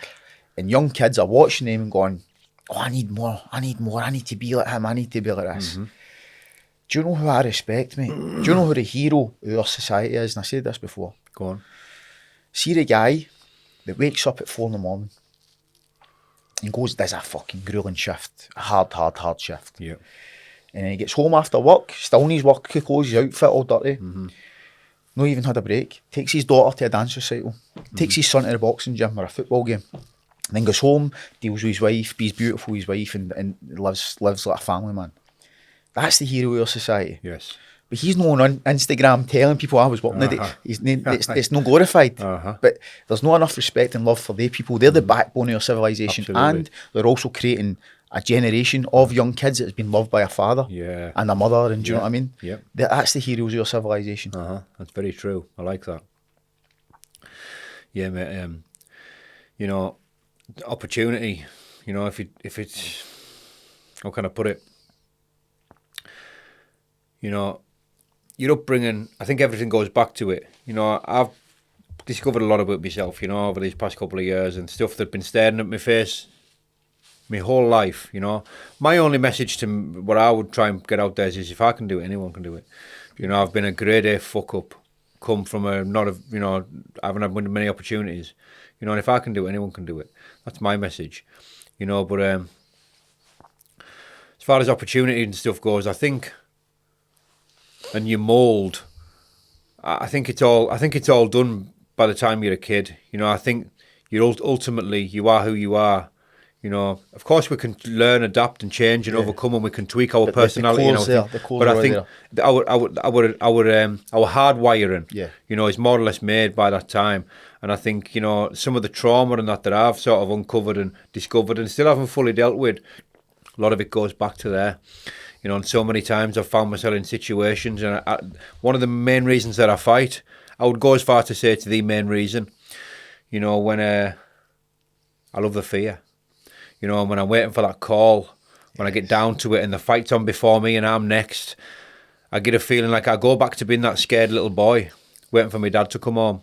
And young kids are watching them and going, oh, I need more, I need to be like him, I need to be like this. Do you know who I respect, mate? Do you know who the hero of our society is? And I said this before. Go on. See the guy that wakes up at 4 a.m. and goes, does a fucking grueling shift, a hard shift. Yeah. And then he gets home after work, still in his work clothes, his outfit all dirty. Not even had a break. Takes his daughter to a dance recital. Takes his son to the boxing gym or a football game. And then goes home, deals with his wife, be's beautiful with his wife, and lives like a family man. That's the hero of our society. Yes. But he's not on Instagram telling people I was working the day. It's not glorified. But there's not enough respect and love for they people. They're the backbone of our civilization. Absolutely. And they're also creating a generation of young kids that has been loved by a father and a mother. And do you know what I mean? Yeah. That's the heroes of our civilization. That's very true. I like that. Yeah, mate. You know, opportunity. You know, if it's, how can I put it? You know, your upbringing, I think everything goes back to it. You know, I've discovered a lot about myself, you know, over these past couple of years, and stuff that's been staring at my face my whole life, you know. My only message to what I would try and get out there is if I can do it, anyone can do it. You know, I've been a grade A fuck up, come from I haven't had many opportunities. You know, and if I can do it, anyone can do it. That's my message. You know, but as far as opportunity and stuff goes, I think, and you mould, I think it's all done by the time you're a kid. You know, I think ultimately you are who you are. You know, of course we can learn, adapt, and change and overcome, and we can tweak our personality. But I think our hardwiring, you know, is more or less made by that time. And I think, you know, some of the trauma and that I've sort of uncovered and discovered and still haven't fully dealt with, a lot of it goes back to there. You know, and so many times I've found myself in situations, and one of the main reasons that I fight, I would go as far to say it's the main reason. You know, when I love the fear. You know, when I'm waiting for that call, when I get down to it and the fight's on before me and I'm next, I get a feeling like I go back to being that scared little boy, waiting for my dad to come home.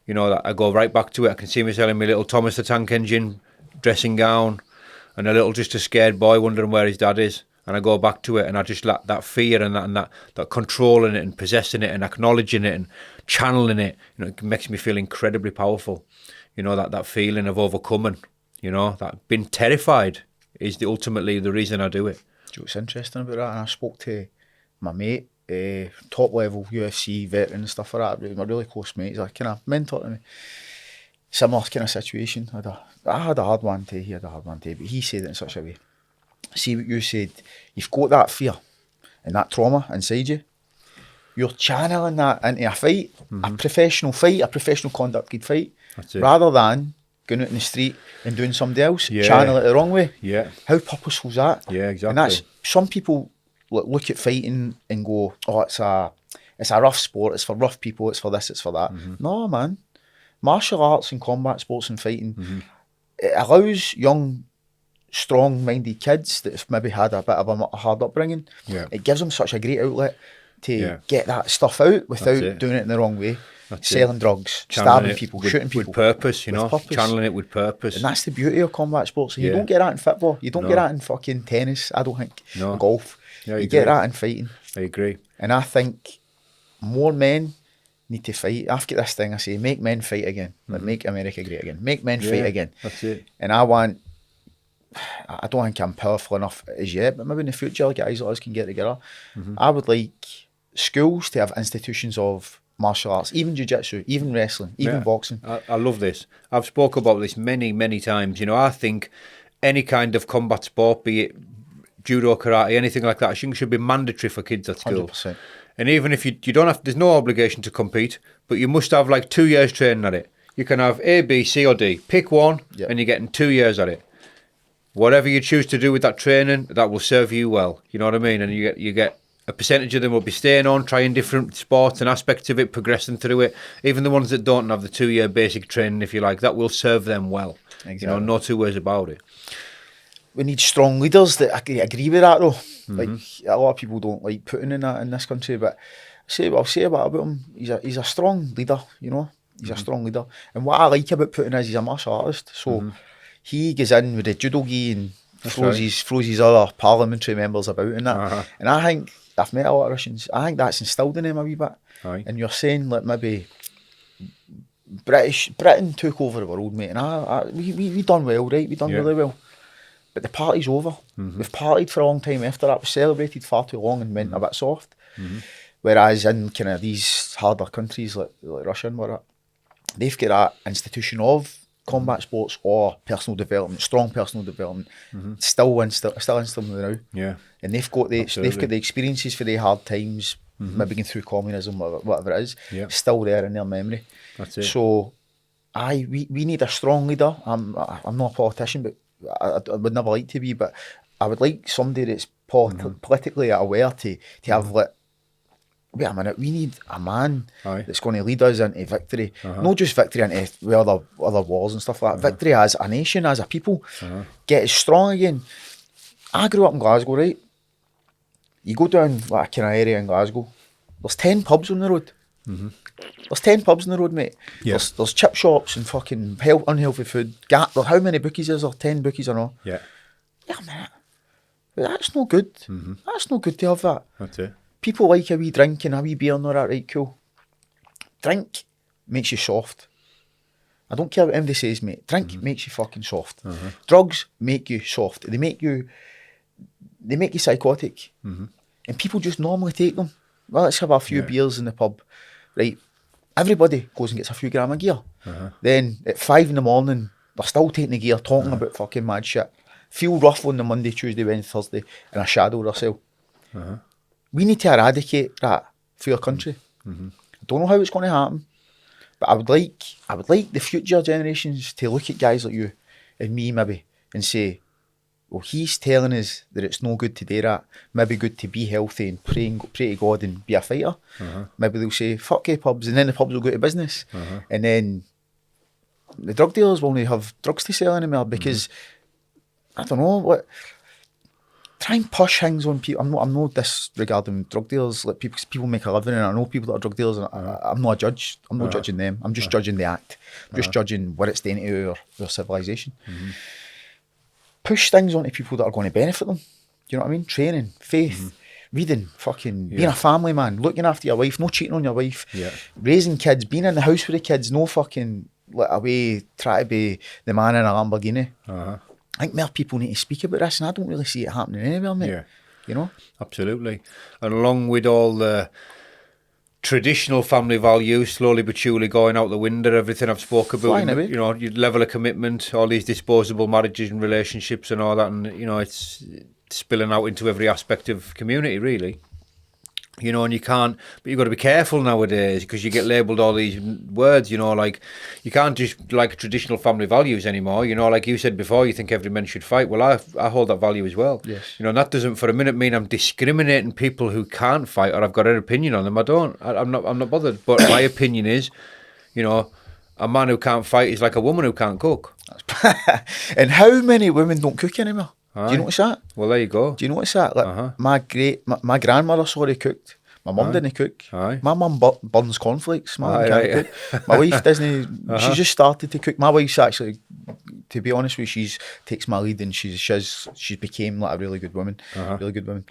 You know, I go right back to it. I can see myself in my little Thomas the Tank Engine dressing gown and just a scared boy wondering where his dad is. And I go back to it and I just like that fear and that controlling it and possessing it and acknowledging it and channeling it. You know, it makes me feel incredibly powerful. You know, that feeling of overcoming. You know, that being terrified is ultimately the reason I do it. Do you know what's interesting about that? And I spoke to my mate, top level UFC veteran and stuff like that. My really close mate, he's like kind of mentor to me. Similar kind of situation. I had a hard one too, he had a hard one too, but he said it in such a way. See what you said, you've got that fear and that trauma inside you. You're channeling that into a fight, a professional fight, a professional conducted fight, rather than going out in the street and doing somebody else, channel it the wrong way. Yeah. How purposeful is that? Yeah, exactly. And that's, some people look at fighting and go, oh, it's a rough sport, it's for rough people, it's for this, it's for that. No, man. Martial arts and combat sports and fighting, it allows young, strong-minded kids that have maybe had a bit of a hard upbringing, it gives them such a great outlet to get that stuff out without doing it in the wrong way. Selling drugs, stabbing people, shooting people. With purpose, you know, channeling it with purpose. And that's the beauty of combat sports. And you don't get that in football. You don't get that in fucking tennis, I don't think. No. Golf. Yeah, you get that in fighting. I agree. And I think more men need to fight. I've got this thing I say, make men fight again. Like, make America great again. Make men fight again. That's it. And I don't think I'm powerful enough as yet, but maybe in the future guys like us can get together. I would like schools to have institutions of martial arts, even jiu-jitsu, even wrestling, even boxing. I love this. I've spoke about this many, many times. You know, I think any kind of combat sport, be it judo, karate, anything like that, I think should be mandatory for kids at school. 100%. And even if you don't have, there's no obligation to compete, but you must have like 2 years training at it. You can have A, B, C or D. Pick one, and you're getting 2 years at it. Whatever you choose to do with that training, that will serve you well. You know what I mean? And you get a percentage of them will be staying on, trying different sports and aspects of it, progressing through it. Even the ones that don't have the 2 year basic training, if you like, that will serve them well. Exactly. You know, no two ways about it. We need strong leaders that agree with that though. Like a lot of people don't like Putin in that in this country, but I'll say about him. He's a strong leader, you know. He's a strong leader. And what I like about Putin is he's a martial artist. So he goes in with the judo gi and throws his other parliamentary members about and that. And I think I've met a lot of Russians. I think that's instilled in them a wee bit. And you're saying like maybe Britain took over the world, mate, and we done well, right? We done really well. But the party's over. We've partied for a long time after that. We celebrated far too long and went a bit soft. Whereas in kind of these harder countries like Russia and whatnot, they've got that institution of combat sports or personal development, strong personal development, still instilled now. Yeah. And they've got the experiences for the hard times, maybe going through communism, whatever it is, still there in their memory. That's it. So, we need a strong leader. I'm not a politician, but I would never like to be. But I would like somebody that's politically aware to have like, wait a minute, we need a man that's going to lead us into victory. Not just victory into other wars and stuff like that. Victory as a nation, as a people. Get us strong again. I grew up in Glasgow, right? You go down like a kind of area in Glasgow, there's 10 pubs on the road. There's 10 pubs on the road, mate. There's chip shops and fucking unhealthy food. How many bookies is there? 10 bookies or no? Yeah, man. That's no good. That's no good to have that. That's it. People like a wee drink and a wee beer and all that, right? Cool. Drink makes you soft. I don't care what anybody says, mate. Drink makes you fucking soft. Drugs make you soft. They make you psychotic. And people just normally take them. Well, let's have a few beers in the pub. Right. Everybody goes and gets a few gram of gear. Then at 5 a.m, they're still taking the gear, talking about fucking mad shit. Feel rough on the Monday, Tuesday, Wednesday, Thursday, and a shadow themselves. We need to eradicate that for your country. I don't know how it's going to happen, but I would like the future generations to look at guys like you and me maybe and say, well, he's telling us that it's no good to do that. Maybe good to be healthy and pray to God and be a fighter. Maybe they'll say, fuck you pubs, and then the pubs will go to business. And then the drug dealers will only have drugs to sell anymore because, I don't know, what... Try and push things on people. I'm not disregarding drug dealers. Like people make a living, and I know people that are drug dealers. And I'm not a judge. I'm not judging them. I'm just judging the act. I'm just judging what it's doing to our civilization. Push things onto people that are going to benefit them. Do you know what I mean? Training, faith, reading, fucking being a family man, looking after your wife, no cheating on your wife, raising kids, being in the house with the kids, no fucking let away try to be the man in a Lamborghini. I think more people need to speak about this, and I don't really see it happening anywhere, mate. Yeah. You know? Absolutely. And along with all the traditional family values slowly but surely going out the window, everything I've spoke about, you know, your level of commitment, all these disposable marriages and relationships and all that, and, you know, it's spilling out into every aspect of community, really. You know, and you can't, but you've got to be careful nowadays because you get labelled all these words, you know, like you can't just like traditional family values anymore. You know, like you said before, you think every man should fight. Well, I hold that value as well. Yes. You know, and that doesn't for a minute mean I'm discriminating people who can't fight or I've got an opinion on them. I don't. I'm not bothered. But my opinion is, you know, a man who can't fight is like a woman who can't cook. And how many women don't cook anymore? Aye. Do you notice that? Well, there you go. Do you notice that? Like my grandmother, cooked. My mum didn't cook. Aye. My mum burns cornflakes. My mum can't cook. My wife doesn't. She just started to cook. My wife's actually, to be honest with you, she takes my lead and she's became like a really good woman. Really good woman.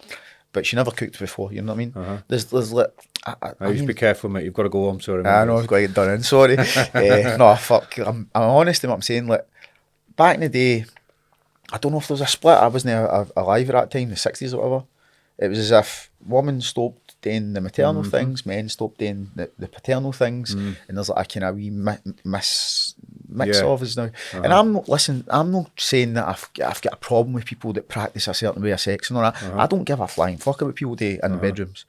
But she never cooked before. You know what I mean? There's like. I mean, be careful, mate. You've got to go home. Sorry. I know I've got to get done in. Sorry. No, fuck. I'm honest in what I'm saying. Like back in the day. I don't know if there was a split. I wasn't alive at that time, the 60s or whatever. It was as if women stopped doing the maternal things, men stop doing the paternal things, and there's like a kind of wee mix of us now. And I'm not saying that I've got a problem with people that practice a certain way of sex and all that. I don't give a flying fuck about people do in the bedrooms.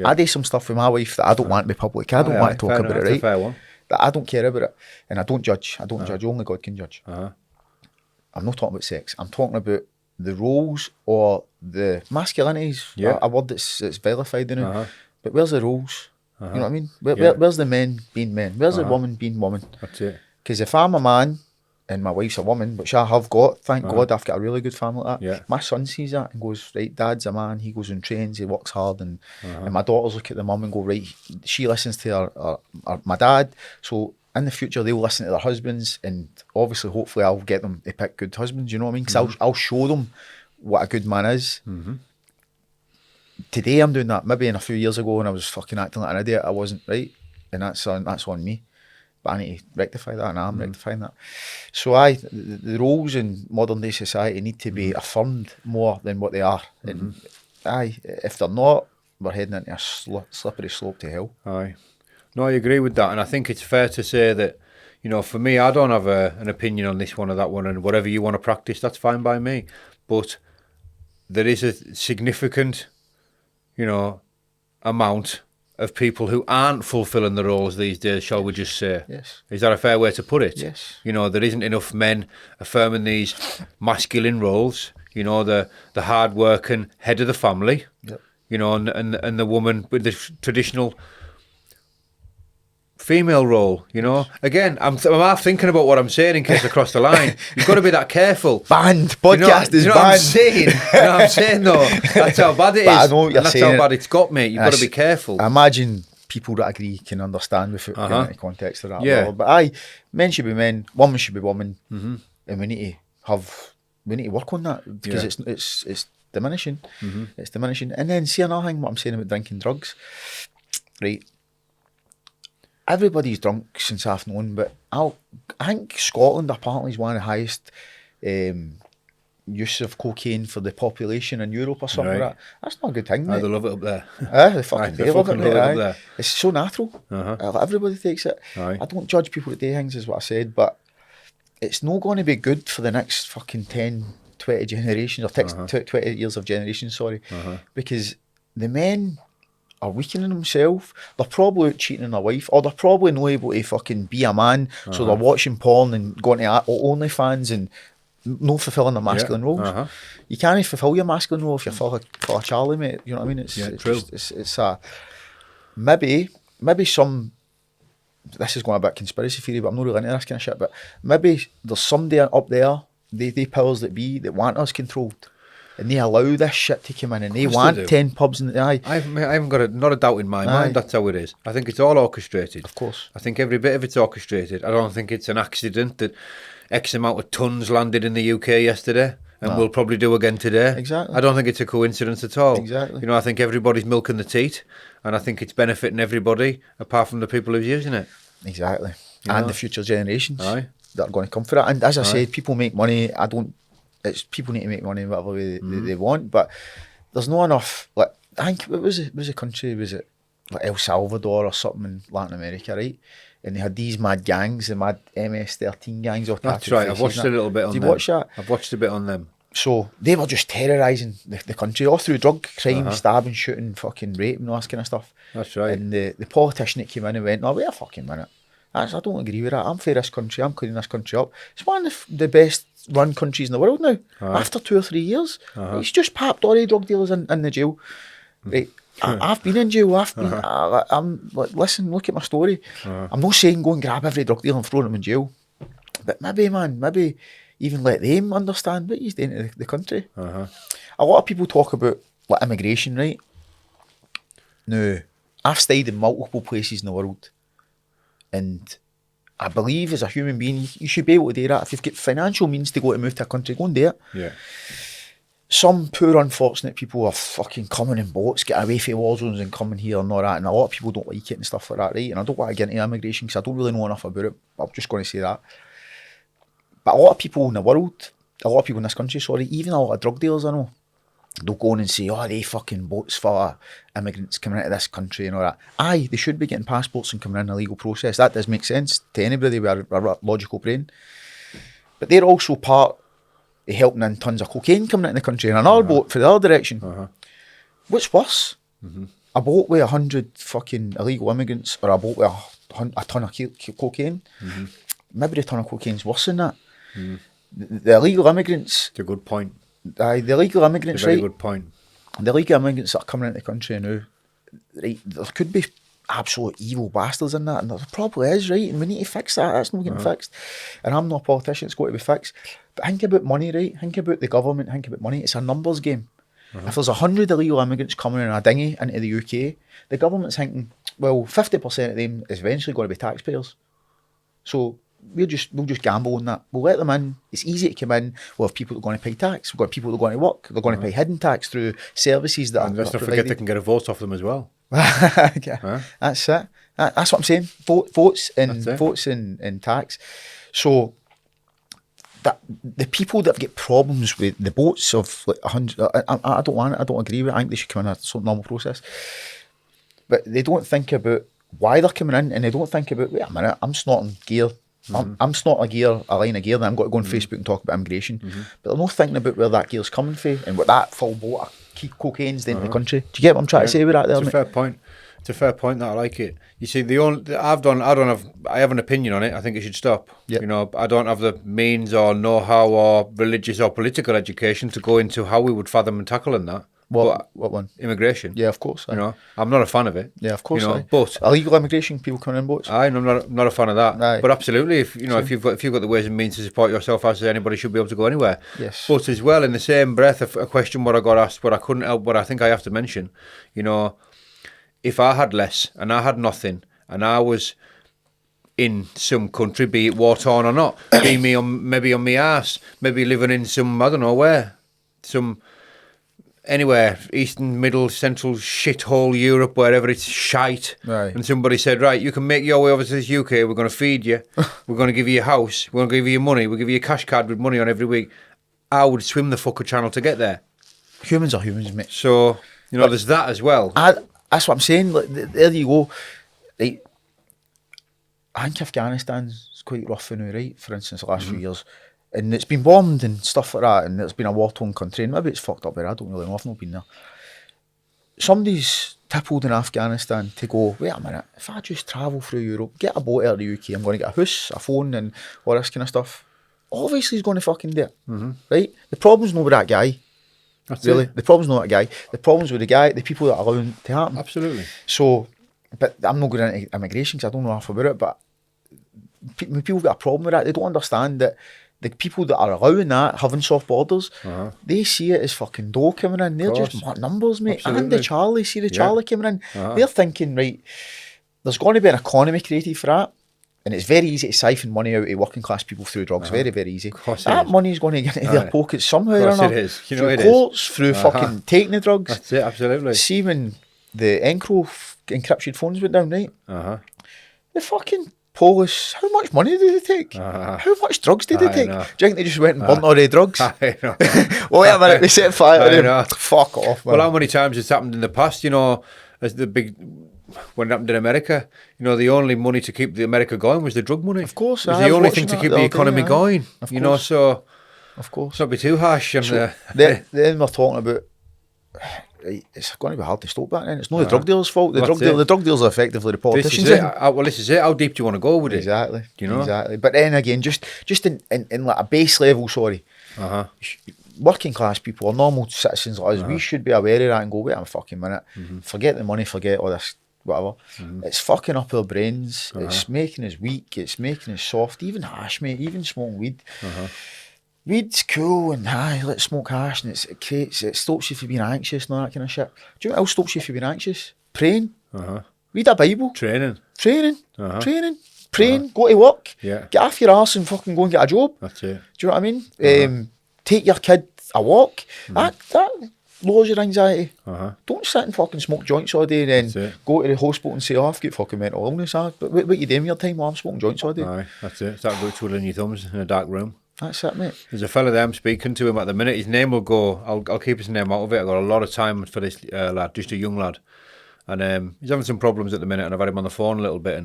I do some stuff with my wife that I don't want to be public. I don't want to talk about it, right? Fair one. That I don't care about it, and I don't judge. I don't judge. Only God can judge. I'm not talking about sex. I'm talking about the roles or the masculinities. A word that's vilified in it. But where's the roles? You know what I mean? Where's the men being men? Where's the woman being woman? That's it. Because if I'm a man and my wife's a woman, which I have got, thank God I've got a really good family like that. Yeah. My son sees that and goes, right, Dad's a man, he goes and trains, he works hard, and my daughters look at the mum and go, right, she listens to my dad, so in the future they'll listen to their husbands, and obviously hopefully I'll get them to pick good husbands, you know what I mean? Because I'll show them what a good man is. Today I'm doing that. Maybe in a few years ago when I was fucking acting like an idiot, I wasn't, right? And that's on me. But I need to rectify that, and I'm rectifying that. So the roles in modern day society need to be affirmed more than what they are. And if they're not, we're heading into a slippery slope to hell. Aye. No, I agree with that, and I think it's fair to say that, you know, for me, I don't have an opinion on this one or that one, and whatever you want to practice, that's fine by me. But there is a significant, you know, amount of people who aren't fulfilling the roles these days, shall we just say? Yes. Is that a fair way to put it? Yes. You know, there isn't enough men affirming these masculine roles, you know, the hard-working head of the family, you know, and the woman with the traditional female role, you know. Again, I'm half thinking about what I'm saying in case I cross the line. You've got to be that careful. Banned. Podcast is banned. banned. I'm saying? You know what I'm saying, though? That's how bad it is. I know what you're and that's saying. how bad it's got, mate. You've got to be careful. I imagine people that agree can understand without getting into context of that. Yeah. But men should be men, women should be women, and we need to work on that because it's diminishing. It's diminishing. And then see another thing, what I'm saying about drinking drugs, right? Everybody's drunk since I've known, but I think Scotland apparently is one of the highest use of cocaine for the population in Europe or something like that. That's not a good thing, mate. They love it up there. They fucking love it up there. It's so natural. Everybody takes it. I don't judge people that do things, is what I said, but it's not going to be good for the next fucking 10, 20 generations, or 20 years of generations, because the men are weakening themselves. They're probably out cheating on their wife, or they're probably not able to fucking be a man, so they're watching porn and going to OnlyFans and not fulfilling their masculine roles. You can't fulfill your masculine role if you're full of Charlie, mate. You know what I mean? It's true. It's a maybe some. This is going a bit conspiracy theory, but I'm not really into this kind of shit. But maybe there's somebody up there, they powers that be, that want us controlled. And they allow this shit to come in, and they want 10 pubs in the eye. I haven't got not a doubt in my mind that's how it is. I think it's all orchestrated. Of course. I think every bit of it's orchestrated. I don't think it's an accident that X amount of tons landed in the UK yesterday and will probably do again today. Exactly. I don't think it's a coincidence at all. Exactly. You know, I think everybody's milking the teat, and I think it's benefiting everybody apart from the people who's using it. Exactly. And the future generations that are going to come for it. And as I said, people make money. It's people need to make money in whatever way they want, but there's not enough. Like, I think it was a country, was it like El Salvador or something in Latin America, right? And they had these mad gangs, the mad MS-13 gangs. That's right. I've watched a little bit on them. Did you watch that? I've watched a bit on them. So they were just terrorising the country, all through drug crime, stabbing, shooting, fucking rape and all this kind of stuff. That's right. And the politician that came in and went, "No, wait a fucking minute. I don't agree with that. I'm for this country. I'm cleaning this country up. It's one of the best run countries in the world now. After 2 or 3 years, he's just papped all the drug dealers in the jail. Right? I've been in jail. I'm like, listen, look at my story. I'm not saying go and grab every drug dealer and throw them in jail, but maybe even let them understand what he's doing to the country. A lot of people talk about like immigration, right? Now, I've stayed in multiple places in the world. And I believe as a human being, you should be able to do that. If you've got financial means to go to move to a country, go and do it. Yeah. Some poor unfortunate people are fucking coming in boats, get away from war zones and coming here and all that. And a lot of people don't like it and stuff like that, right? And I don't want to get into immigration because I don't really know enough about it. I'm just going to say that. But a lot of people in the world, a lot of people in this country, sorry, even a lot of drug dealers I know, they'll go on and say, oh, they fucking boats full of immigrants coming into this country and all that. Aye, they should be getting passports and coming in a legal process. That does make sense to anybody with a logical brain. But they're also part of helping in tons of cocaine coming into the country and another boat for the other direction. What's worse? A boat with 100 fucking illegal immigrants or a boat with a ton of cocaine? Maybe the ton of cocaine's worse than that. The illegal immigrants... It's a good point. The illegal immigrants, It's a very right? good point. The illegal immigrants that are coming into the country now, right, there could be absolute evil bastards in that, and there probably is, right? And we need to fix that. That's not getting fixed. And I'm not a politician, it's got to be fixed. But think about money, right? Think about the government, think about money. It's a numbers game. If there's 100 illegal immigrants coming in a dinghy into the UK, the government's thinking, well, 50% of them is eventually going to be taxpayers. So we'll just gamble on that. We'll let them in. It's easy to come in. We'll have people that are going to pay tax. We've got people that are going to work. They're going to pay hidden tax through services that And let's are not forget they can get a vote off them as well. That's it. That's what I'm saying. Votes and tax. So that the people that get problems with the boats of like 100, I don't want it. I don't agree with it. I think they should come in a normal process. But they don't think about why they're coming in, and they don't think about, wait a minute, I'm snorting gear. I'm snorting a line of gear, and I'm going to go on Facebook and talk about immigration. But they're not thinking about where that gear's coming from and what that full boat of cocaine's into the country. Do you get what I'm trying to say with that there, It's a fair point. It's a fair point that I like it. You see, I have an opinion on it. I think it should stop. Yep. You know, I don't have the means or know-how or religious or political education to go into how we would fathom and tackle in that. What one? Immigration. Yeah, of course. You know, I'm not a fan of it. Yeah, of course. You know, but illegal immigration, people coming in boats. I'm not a fan of that. Aye. But absolutely, if you've got the ways and means to support yourself, as anybody should be able to go anywhere. Yes. But as well, in the same breath, a question what I got asked, what I couldn't help, what I think I have to mention, you know, if I had less and I had nothing and I was in some country, be it war torn or not, maybe on my arse, maybe living in some, I don't know where, anywhere, Eastern, Middle, Central shithole Europe, wherever it's shite. Right. And somebody said, right, you can make your way over to this UK, we're going to feed you, we're going to give you a house, we're going to give you your money, we'll give you a cash card with money on every week. I would swim the fucker channel to get there. Humans are humans, mate. So, you know, there's that as well. That's what I'm saying. Like, there you go. Right. I think Afghanistan's quite rough now, right? For instance, the last few years. And it's been bombed and stuff like that, and it's been a war-torn country, and maybe it's fucked up there, I don't really know, I've not been there. Somebody's tippled in Afghanistan to go, wait a minute, if I just travel through Europe, get a boat out of the UK, I'm going to get a house, a phone, and all this kind of stuff. Obviously he's going to fucking do it, right? The problem's not with that guy. That's really. it. The problem's not with that guy. The problem's with the people that are allowing it to happen. Absolutely. So, but I'm not going into immigration because I don't know enough about it, but when people got a problem with that, they don't understand that the people that are allowing that, having soft borders, they see it as fucking dough coming in. They're just numbers, mate. Absolutely. And the Charlie, see the Charlie coming in. They're thinking, right, there's going to be an economy created for that. And it's very easy to siphon money out of working class people through drugs. Very, very easy. That money is going to get into their pockets somehow or another. It is. You know through it courts, through fucking taking the drugs. That's it, absolutely. See when the encrypted phones went down, right? The fucking Polish, how much money did they take? How much drugs did they take? Do you think they just went and burnt all their drugs? I know. Well, wait a minute, they set fire to them. Fuck off, man. Well, how many times it's happened in the past, you know, as when it happened in America, you know, the only money to keep the America going was the drug money. Of course. It was the only thing to keep the economy going. You know, so of course. Not be too harsh. So then we're talking about, it's going to be hard to stop that then. It's not the drug dealer's fault. The drug dealers are effectively the politicians. This is it. How deep do you want to go with it? Exactly. You know? Exactly. But then again, just in like a base level, working class people or normal citizens like us, we should be aware of that and go, wait a fucking minute, forget the money, forget all this, whatever. It's fucking up our brains. It's making us weak. It's making us soft. Even hash, mate. Even smoking weed. Weed's cool and let's smoke hash and it stops you from being anxious and all that kind of shit. Do you know what else stops you from being anxious? Praying. Read a Bible. Training. Praying. Go to work. Yeah. Get off your arse and fucking go and get a job. That's it. Do you know what I mean? Take your kid a walk. That lowers your anxiety. Don't sit and fucking smoke joints all day and then go to the hospital and say, I've got fucking mental illness. But what you doing with your time while I'm smoking joints all day? Aye, that's it. Start twiddling your thumbs in a dark room. That's it, mate. There's a fella there I'm speaking to him at the minute. His name will go. I'll keep his name out of it. I've got a lot of time for this lad, just a young lad, and he's having some problems at the minute. And I've had him on the phone a little bit,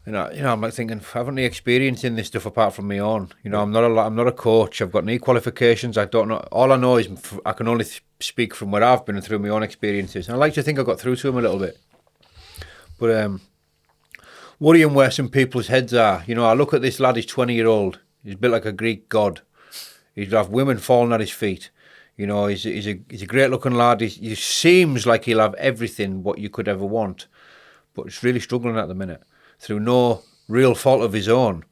and I'm like thinking, I haven't any experience in this stuff apart from my own. I'm not a coach. I've got no qualifications. I don't know. All I know is I can only speak from where I've been and through my own experiences. And I like to think I got through to him a little bit, but worrying where some people's heads are. I look at this lad. He's 20-year-old. He's built like a Greek god. He'd have women falling at his feet. He's a great looking lad. He seems like he'll have everything what you could ever want, but he's really struggling at the minute through no real fault of his own.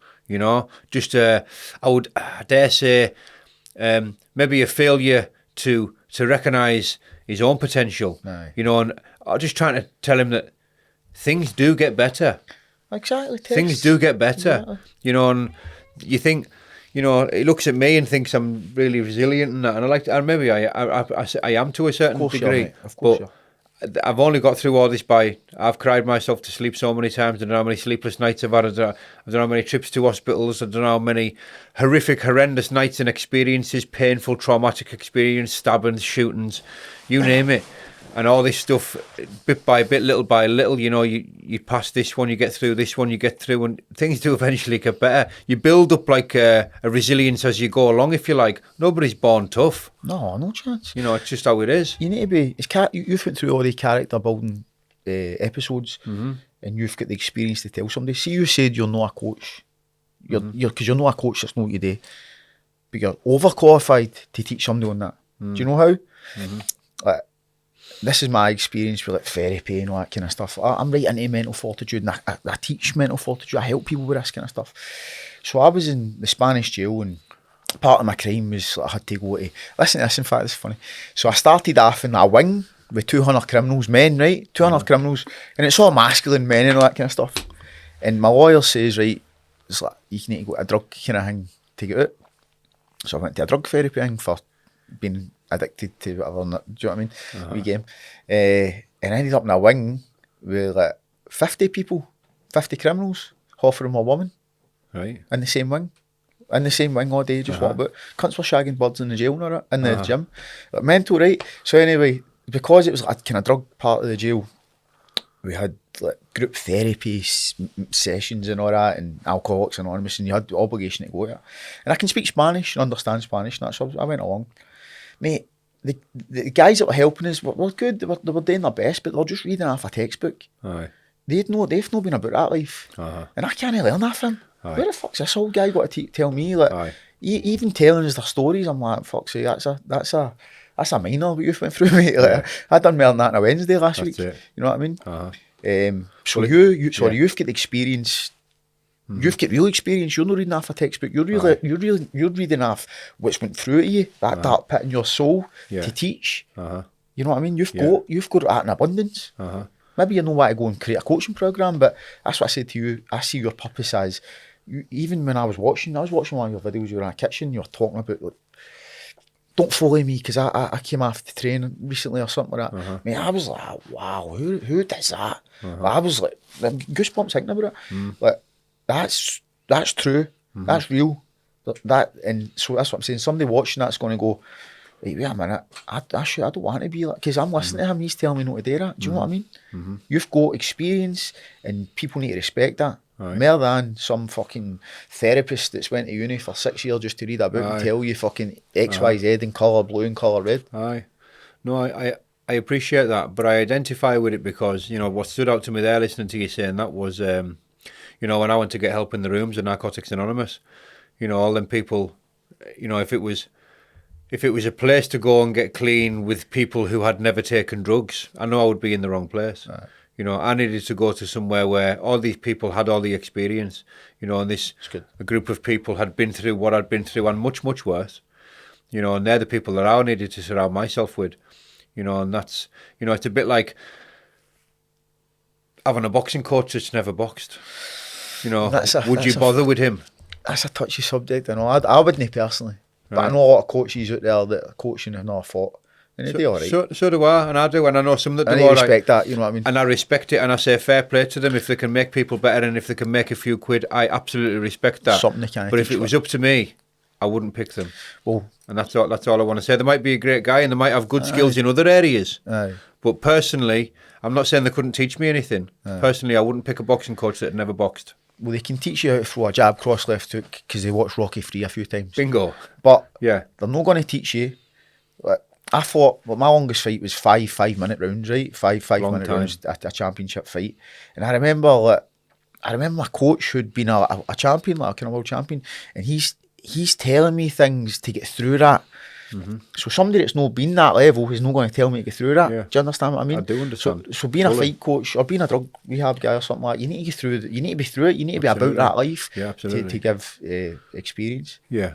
Just I dare say maybe a failure to recognise his own potential. Aye. And I'm just trying to tell him that things do get better. Exactly. Things do get better. Yeah. And you think. He looks at me and thinks I'm really resilient and that, and maybe I am to a certain degree. Of course, but I've only got through all this I've cried myself to sleep so many times. I don't know how many sleepless nights I've had. I don't know how many trips to hospitals. I don't know how many horrendous nights and experiences, painful, traumatic experience, stabbings, shootings, you name it. And all this stuff, bit by bit, little by little, you pass this one, you get through this one, you get through, and things do eventually get better. You build up like a resilience as you go along, if you like. Nobody's born tough. No chance. It's just how it is. You need to be, you've went through all the character building episodes, and you've got the experience to tell somebody. See, you said you're not a coach, because you're not a coach, that's not what you do, but you're overqualified to teach somebody on that. Do you know how? Like, this is my experience with like therapy and all that kind of stuff. I'm right into mental fortitude, and I teach mental fortitude. I help people with this kind of stuff. So I was in the Spanish jail, and part of my crime was I had to go to... Listen to this, in fact, it's funny. So I started off in a wing with 200 criminals, men, right? 200 criminals, and it's all masculine men and all that kind of stuff. And my lawyer says, right, it's like, you need to go to a drug kind of thing to get out. So I went to a drug therapy thing for being addicted to whatever, do you know what I mean? Wee game. And I ended up in a wing with like 50 people, 50 criminals, half of them were women. Right. In the same wing. In the same wing all day, just walk about. Cunts were shagging birds in the jail and all that, in the gym. Like, mental, right? So anyway, because it was like a kind of drug part of the jail, we had like group therapy sessions and all that, and Alcoholics Anonymous, and you had the obligation to go to it. And I can speak Spanish and understand Spanish, and that, so I went along. Mate, the guys that were helping us were good. They were doing their best, but they were just reading off a textbook. Aye. They've not been about that life, and I can't learn that from him. Aye. Where the fuck's this old guy got to tell me? Like, even telling us their stories, I'm like, fuck's sake, that's a minor what you've went through, mate. Like, I done more than that on a Wednesday last week. You know what I mean? So you've got experience. You've got real experience. You're not reading off a textbook. You're reading off what's went through to you, that dark pit in your soul to teach. You know what I mean? You've got that in abundance. Maybe you know why to go and create a coaching program, but that's what I said to you. I see your purpose as even when I was watching one of your videos. You were in a kitchen. You were talking about like, don't follow me because I came off the train recently or something like that. Mate, I was like, wow, who does that? I was like, goosebumps thinking about it. Like, that's true. That's real. And so that's what I'm saying. Somebody watching that's going to go, wait a minute, I don't want to be like, because I'm listening to him, he's telling me not to do that. Do you know what I mean? You've got experience, and people need to respect that. More than some fucking therapist that's went to uni for 6 years just to read a book and tell you fucking X, Y, Z in colour blue and colour red. No, I appreciate that, but I identify with it because, what stood out to me there listening to you saying that was, when I went to get help in the rooms at Narcotics Anonymous, all them people, if it was a place to go and get clean with people who had never taken drugs, I know I would be in the wrong place. I needed to go to somewhere where all these people had all the experience, and a group of people had been through what I'd been through and much, much worse, and they're the people that I needed to surround myself with, and that's, it's a bit like having a boxing coach that's never boxed. Would you bother with him? That's a touchy subject. I know. I wouldn't personally, but I know a lot of coaches out there that are coaching and not fought, and they do all right. So do I, and I do, and I know some that do and all right. I respect that. You know what I mean? And I respect it, and I say fair play to them if they can make people better, and if they can make a few quid, I absolutely respect that. Something they can't. But if it was up to me, I wouldn't pick them. Well, And that's all I want to say. They might be a great guy and they might have good skills in other areas. aye. But personally, I'm not saying they couldn't teach me anything. Personally, I wouldn't pick a boxing coach that had never boxed. Well, they can teach you how to throw a jab, cross, left hook, because they watched Rocky 3 a few times. Bingo. But Yeah. they're not going to teach you. Like, I thought, well, my longest fight was 5-minute rounds, right? Five Long minute time. rounds, a championship fight. And I remember my coach who'd been a champion, like a kind of world champion, and he's telling me things to get through that. So somebody that's not been that level is not going to tell me to get through that. Yeah. Do you understand what I mean? I do understand. So being a fight coach or being a drug rehab guy or something like that, you need to get through it. You need to be through it. You need to be about that life to give experience. Yeah.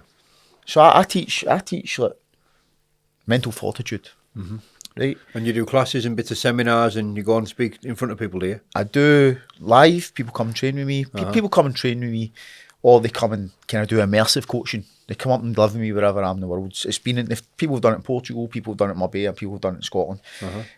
So I teach like mental fortitude, right? And you do classes and bits of seminars and you go and speak in front of people, do you? I do live. People come and train with me. People come and train with me, or they come and kind of do immersive coaching. They come up and live with me wherever I am in the world. It's been people have done it in Portugal, people have done it in Marbella, people have done it in Scotland.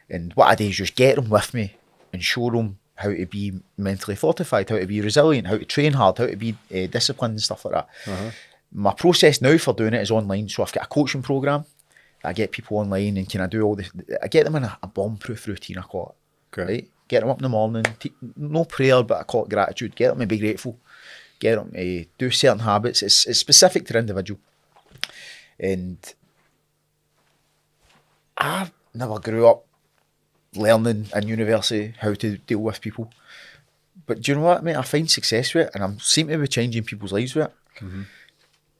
And what I do is just get them with me and show them how to be mentally fortified, how to be resilient, how to train hard, how to be disciplined and stuff like that. My process now for doing it is online. So I've got a coaching program. I get people online and can I do all this? I get them in a bomb-proof routine, I call it. Okay. Right? Get them up in the morning, no prayer, but I call it gratitude. Get them to be grateful. Get them to do certain habits. It's specific to the individual. And I never grew up learning in university how to deal with people. But do you know what, mate? I find success with it, and I seem to be changing people's lives with it.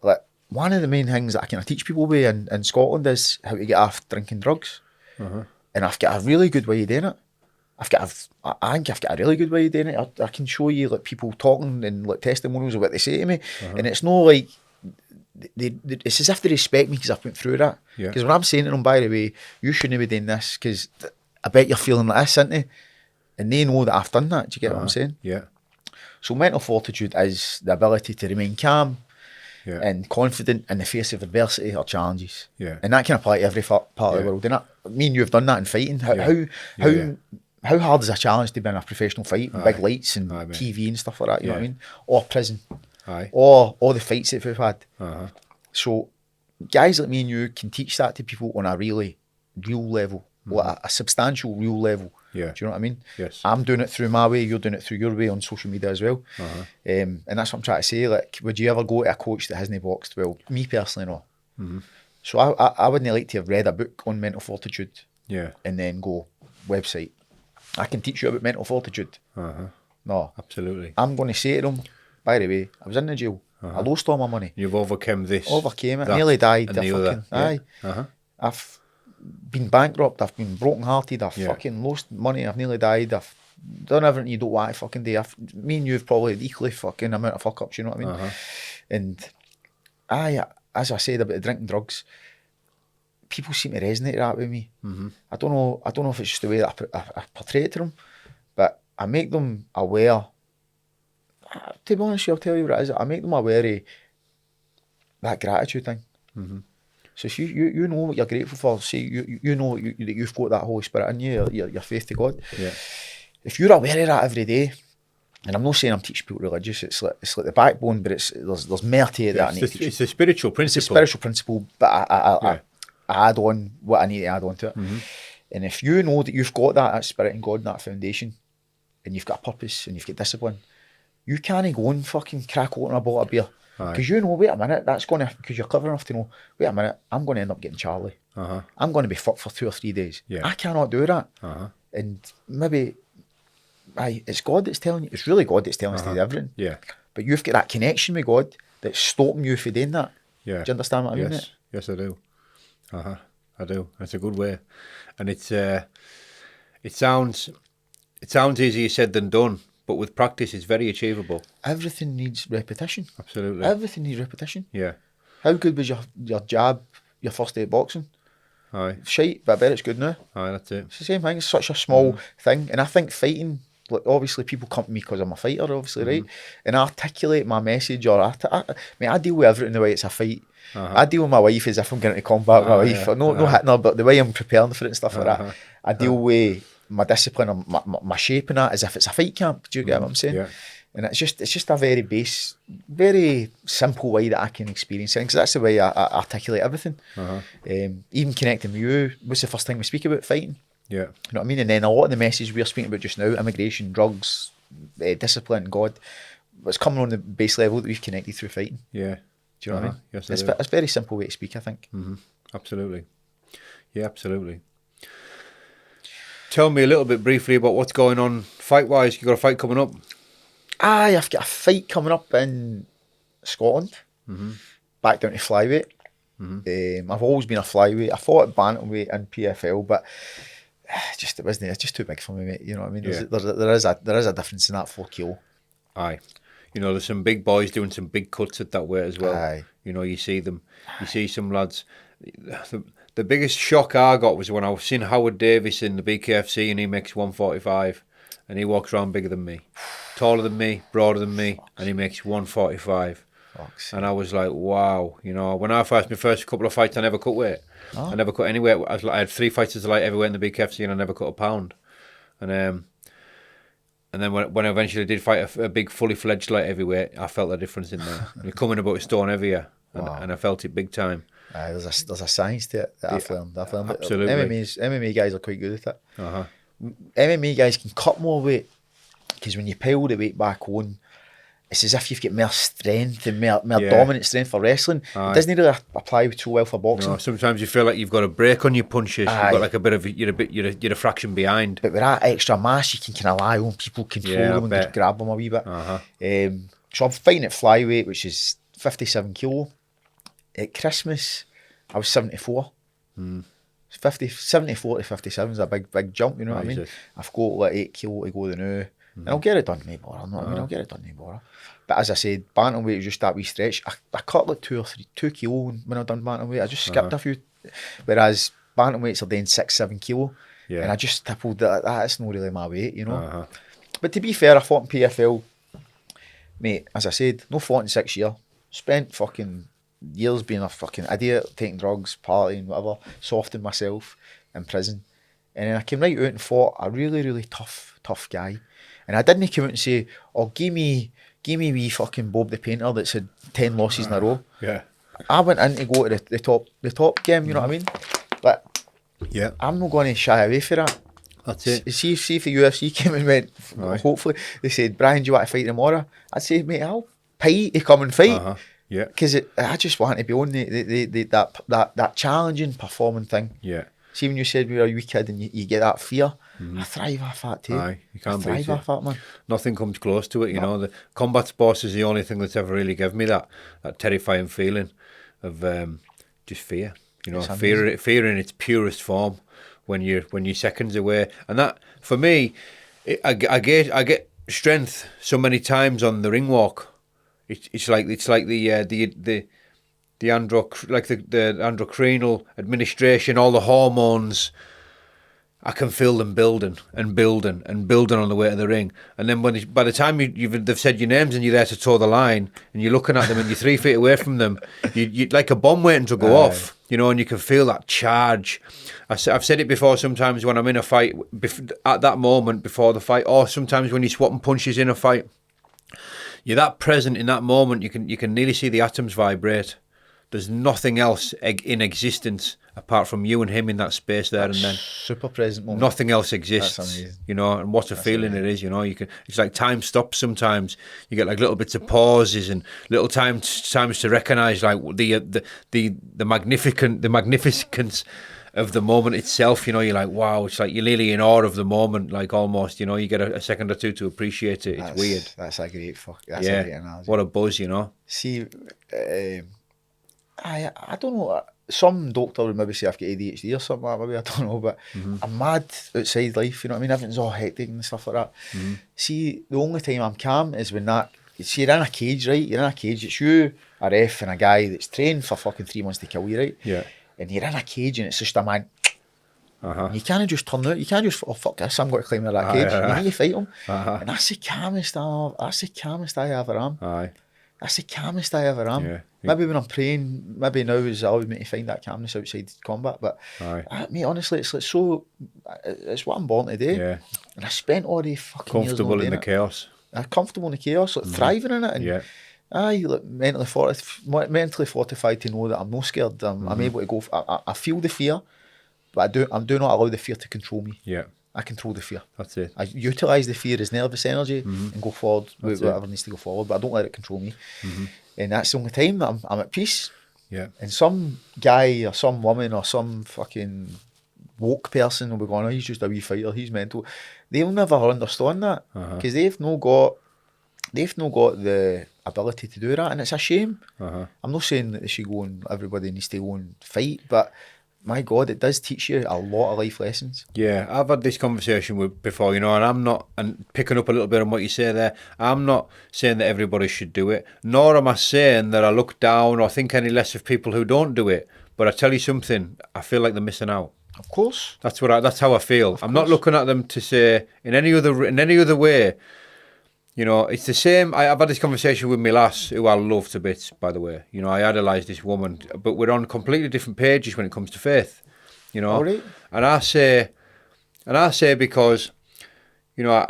Like, one of the main things that I kind of teach people with in Scotland is how to get off drinking drugs. And I've got a really good way of doing it. I think I've got a really good way of doing it. I can show you like people talking and like testimonials of what they say to me, and it's not like it's as if they respect me because I've went through that. Because when I'm saying to them, by the way, you shouldn't be doing this because I bet you're feeling like this, aren't you? And they know that I've done that. Do you get what I'm saying? Yeah. So mental fortitude is the ability to remain calm and confident in the face of adversity or challenges. Yeah. And that can apply to every part of the world. And me and you have done that in fighting. How hard is a challenge to be in a professional fight with big lights and TV and stuff like that, you know what I mean? Or prison. Or the fights that we've had. So guys like me and you can teach that to people on a really real level, like a substantial real level. Yeah. Do you know what I mean? Yes. I'm doing it through my way, you're doing it through your way on social media as well. And that's what I'm trying to say. Like, would you ever go to a coach that hasn't boxed? Well, me personally, no. So I wouldn't like to have read a book on mental fortitude and then go, website, I can teach you about mental fortitude. No. Absolutely. I'm going to say to them, by the way, I was in the jail. I lost all my money. You've overcome this. Overcame it. Nearly died. And the other. I've been bankrupt. I've been broken-hearted. I've fucking lost money. I've nearly died. I've done everything you don't want to fucking do. Me and you have probably equally fucking amount of fuck-ups, you know what I mean? And as I said about the drinking drugs, people seem to resonate that with me. I don't know if it's just the way that I portray it to them, but I make them aware. To be honest, I'll tell you what it is. I make them aware of that gratitude thing. So if you know what you're grateful for, say you know that you've got that Holy Spirit in you, your faith to God. If you're aware of that every day, and I'm not saying I'm teaching people religious, it's like the backbone, but there's more to it that I need to teach. It's a spiritual principle. It's a spiritual principle, but I add on what I need to add on to it. And if you know that you've got that spirit in God and that foundation, and you've got a purpose and you've got discipline, you can't go and fucking crack open a bottle of beer. Because you know, wait a minute, that's going to, because you're clever enough to know, wait a minute, I'm going to end up getting Charlie. I'm going to be fucked for 2 or 3 days. I cannot do that. And maybe, it's God that's telling you, it's really God that's telling us to do everything. But you've got that connection with God that's stopping you from doing that. Do you understand what I mean? Yes, I do. I do. That's a good way. And it sounds easier said than done. But with practice, it's very achievable. Everything needs repetition. Absolutely. Everything needs repetition. Yeah. How good was your jab, your first day of boxing? Shite, but I bet it's good now. That's it. It's the same thing. It's such a small thing. And I think fighting, like, obviously people come to me because I'm a fighter, obviously, right? And I articulate my message, or I deal with everything the way it's a fight. I deal with my wife as if I'm getting into combat with my wife. No hitting her, but the way I'm preparing for it and stuff like that. I deal with my discipline and my shape and that as if it's a fight camp. Do you get what I'm saying? And it's just a very simple way that I can experience things. That's the way I articulate everything. Even connecting with you, what's the first thing we speak about? Fighting. Yeah. You know what I mean? And then a lot of the messages we're speaking about just now, immigration, drugs, discipline, God, it's coming on the base level that we've connected through fighting. Yeah. Do you know what I mean? Yes, it's a very simple way to speak, I think. Absolutely. Yeah, absolutely. Tell me a little bit briefly about what's going on fight-wise. You got a fight coming up? Aye, I've got a fight coming up in Scotland, back down to flyweight. I've always been a flyweight. I fought at bantamweight in PFL, but it's just too big for me, mate. You know what I mean? Yeah. There is a difference in that 4 kilo. Aye. You know, there's some big boys doing some big cuts at that weight as well. Aye. You know, you see them. You see some lads. The biggest shock I got was when I was seeing Howard Davis in the BKFC and he makes 145 and he walks around bigger than me. Taller than me, broader than me, and he makes 145. And I was like, wow. You know, when I my first couple of fights, I never cut weight. I never cut any weight. I had 3 fights as a light heavyweight in the BKFC and I never cut a pound. And then when I eventually did fight a big fully fledged light heavyweight, I felt the difference in there. You're coming about a stone heavier, and I felt it big time. There's a science to it that I've learned. Absolutely. MMA guys are quite good at it. MMA guys can cut more weight because when you pile the weight back on, it's as if you've got more strength and more dominant strength for wrestling. It doesn't really apply too well for boxing. No, sometimes you feel like you've got a break on your punches. You've got like a bit of you're a fraction behind. But with that extra mass, you can kind of lie on people, control them, and grab them a wee bit. So I'm fighting at flyweight, which is 57 kilo. At Christmas, I was 74. 74 to 57 is a big jump, you know what I mean? I've got like 8 kilo to go now. And I'll get it done, mate, bother. I'll get it done, mate, bother. But as I said, bantamweight was just that wee stretch. I cut like 2 kilo when I done bantamweight. I just skipped a few. Whereas bantamweights are doing 6-7 kilo. And I just stippled that's not really my weight, you know. But to be fair, I fought in PFL. Mate, as I said, no fought in 6 years. Spent fucking years being a fucking idiot, taking drugs, partying, whatever, softening myself in prison. And then I came right out and fought a really, really tough guy. And I didn't come out and say, oh, give me wee fucking Bob the Painter that's had 10 losses in a row. Yeah. I went in to go to the top game, you know what I mean? But I'm not going to shy away for that. That's it. See if the UFC came and went, hopefully, they said, Brian, do you want to fight tomorrow? I'd say, mate, I'll pay to come and fight. Yeah. Because I just want to be on that challenging performing thing. Yeah. See, when you said we were a wee kid and you get that fear, I thrive off that too. Aye, you can't beat it. I thrive off that, man. Nothing comes close to it, you know. The combat sports is the only thing that's ever really given me that terrifying feeling of just fear. You know, fear in its purest form when you're seconds away. And that, for me, I get strength so many times on the ring walk. It's like the endocrinal administration, all the hormones. I can feel them building on the way to the ring, and then by the time they've said your names and you're there to toe the line, and you're looking at them and you're 3 feet away from them, you're like a bomb waiting to go off, you know, and you can feel that charge. I've said it before. Sometimes when I'm in a fight, at that moment before the fight, or sometimes when you're swapping punches in a fight, you're that present in that moment. You can nearly see the atoms vibrate. There's nothing else in existence apart from you and him in that space there. That's and then super present moment. Nothing else exists, you know. And what a feeling it is, you know. It's like time stops sometimes. You get like little bits of pauses and little times to recognise like the magnificence of the moment itself. You know, you're like, wow. It's like you're really in awe of the moment, like almost. You know, you get a second or two to appreciate it. It's weird. That's a great a great analogy. What a buzz, you know. See. I don't know. Some doctor would maybe say I've got ADHD or something like that, maybe, I don't know, but I'm mad outside life, you know what I mean? Everything's all hectic and stuff like that. See, the only time I'm calm is when see, you're in a cage, right? You're in a cage, it's you, a ref, and a guy that's trained for fucking 3 months to kill you, right? Yeah. And you're in a cage and it's just a man. You can't just turn out, you can't just, oh fuck this, I'm going to climb out of that cage. You need to fight him. And that's the calmest I ever am. That's the calmest I ever am. Yeah. Maybe when I'm praying, maybe now is always me to find that calmness outside combat. But mate, honestly, it's like it's what I'm born to do. Yeah. And I spent all the fucking comfortable years in the chaos. comfortable in the chaos, like thriving in it, and look, mentally fortified to know that I'm not scared. I'm able to go. I feel the fear, but I do not allow the fear to control me. Yeah. I control the fear. That's it. I utilise the fear as nervous energy and go forward with whatever needs to go forward, but I don't let it control me. And that's the only time that I'm at peace. Yeah. And some guy or some woman or some fucking woke person will be going, oh, he's just a wee fighter, he's mental. They'll never understand that because they've not got the ability to do that, and it's a shame. I'm not saying that they should go and everybody needs to go and fight, but my God, it does teach you a lot of life lessons. Yeah, I've had this conversation with before, and I'm not, and picking up a little bit on what you say there, I'm not saying that everybody should do it, nor am I saying that I look down or think any less of people who don't do it. But I tell you something, I feel like they're missing out. Of course. That's how I feel. I'm not looking at them to say in any other way. It's the same. I've had this conversation with my lass, who I love to bits, by the way. I idolise this woman, but we're on completely different pages when it comes to faith. All right. And I say because, I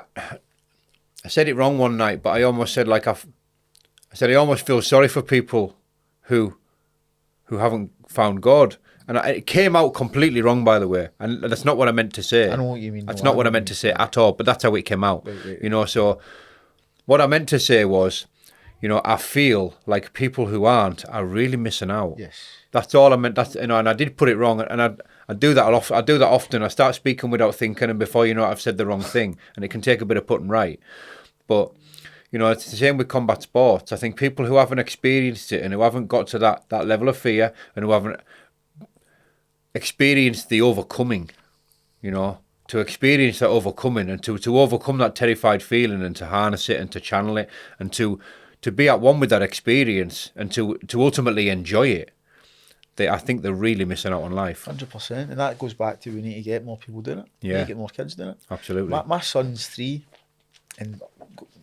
said it wrong one night, but I almost said I almost feel sorry for people who haven't found God. And it came out completely wrong, by the way. And that's not what I meant to say. I know what you mean. That's not what I meant to say at all, but that's how it came out. Right. So what I meant to say was, I feel like people who aren't are really missing out. Yes. That's all I meant. And I did put it wrong, and I do that often. I start speaking without thinking, and before you know it, I've said the wrong thing, and it can take a bit of putting right. But it's the same with combat sports. I think people who haven't experienced it and who haven't got to that level of fear and who haven't experienced the overcoming, to experience that overcoming and to overcome that terrified feeling and to harness it and to channel it and to be at one with that experience and to ultimately enjoy it, I think they're really missing out on life. 100%. And that goes back to we need to get more people doing it. Yeah. We need to get more kids doing it. Absolutely. My son's 3, and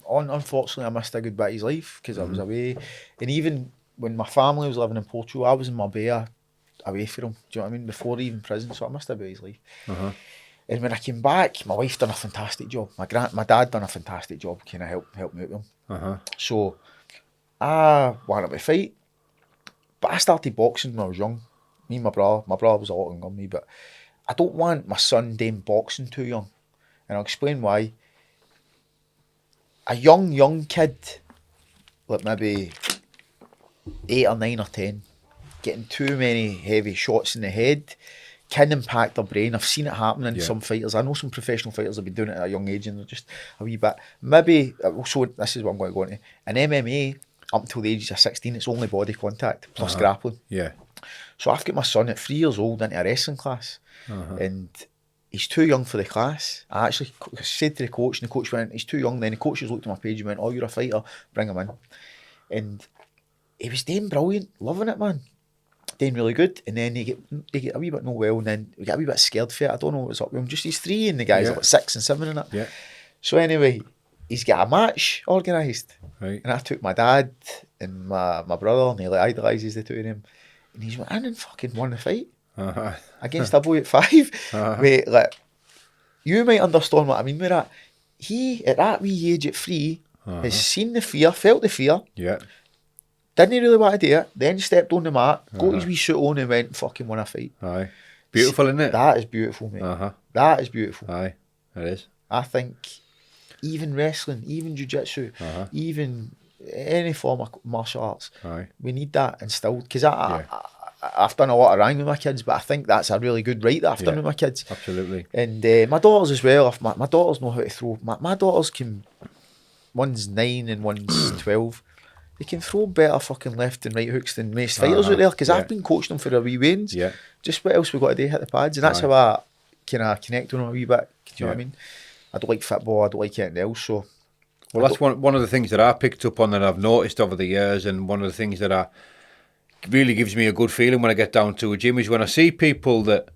unfortunately I missed a good bit of his life because I was away. And even when my family was living in Portugal, I was in Marbella away from him, do you know what I mean, before even prison, so I missed a bit of his life. And when I came back, my wife done a fantastic job. My dad done a fantastic job, kind of help me out with him. So I wanted to fight, but I started boxing when I was young. Me and my brother was a lot younger than me, but I don't want my son doing boxing too young, and I'll explain why. A young kid, like maybe 8 or 9 or 10, getting too many heavy shots in the head can impact their brain. I've seen it happen in some fighters. I know some professional fighters have been doing it at a young age and they're just a wee bit. Maybe, so this is what I'm going to go into. In MMA, up until the ages of 16, it's only body contact plus grappling. Yeah. So I've got my son at 3 years old into a wrestling class and he's too young for the class. I actually said to the coach, and the coach went, he's too young. Then the coach just looked at my page and went, oh, you're a fighter, bring him in. And he was doing brilliant, loving it, man. Doing really good, and then they get a wee bit no well, and then we get a wee bit scared for it. I don't know what's up with him. Just he's 3, and the guys are like 6 and 7 and that. Yeah. So anyway, he's got a match organised, right? And I took my dad and my brother, and he like idolises the two of them, and he's went in and fucking won the fight against a boy at 5. Wait, like you might understand what I mean with that. He at that wee age at 3 has seen the fear, felt the fear. Yeah. Didn't really want to do it, then stepped on the mat, got his wee suit on and went and fucking won a fight. Aye. Beautiful, isn't it? That is beautiful, mate. That is beautiful. Aye, it is. I think even wrestling, even jiu-jitsu, even any form of martial arts, we need that instilled. Because I've done a lot of wrong with my kids, but I think that's a really good right that I've done with my kids. Absolutely. And my daughters as well, if my daughters know how to throw. My daughters can, one's 9 and one's 12. They can throw better fucking left and right hooks than most fighters out there, because I've been coaching them for a wee wains. Yeah. Just what else we got to do, hit the pads, and that's how I kind of connect with them a wee bit. Do you know what I mean? I don't like football, I don't like anything else. So, well, that's one of the things that I picked up on that I've noticed over the years, and one of the things that really gives me a good feeling when I get down to a gym is when I see people that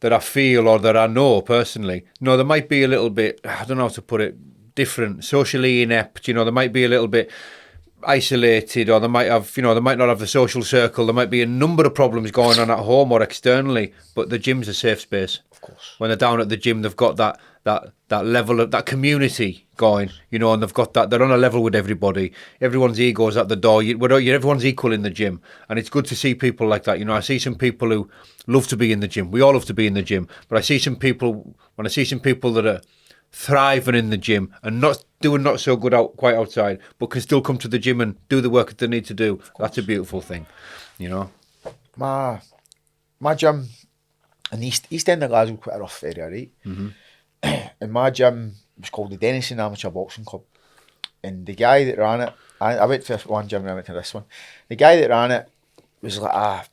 I feel or that I know personally. There might be a little bit, I don't know how to put it, different, socially inept. They might be a little bit isolated, or they might have, they might not have the social circle. There might be a number of problems going on at home or externally, but the gym's a safe space. Of course. When they're down at the gym, they've got that level of that community going, you know, and they've got that, they're on a level with everybody. Everyone's ego's at the door. Everyone's equal in the gym. And it's good to see people like that. You know, I see some people who love to be in the gym. We all love to be in the gym. But I see some people, when I see some people that are thriving in the gym and not so good quite outside, but can still come to the gym and do the work that they need to do, that's a beautiful thing, you know. My gym in East End of Glasgow, quite a rough area, right? Mm-hmm. And my gym was called the Denison Amateur Boxing Club. And the guy that ran it, I went to one gym and I went to this one. The guy that ran it was like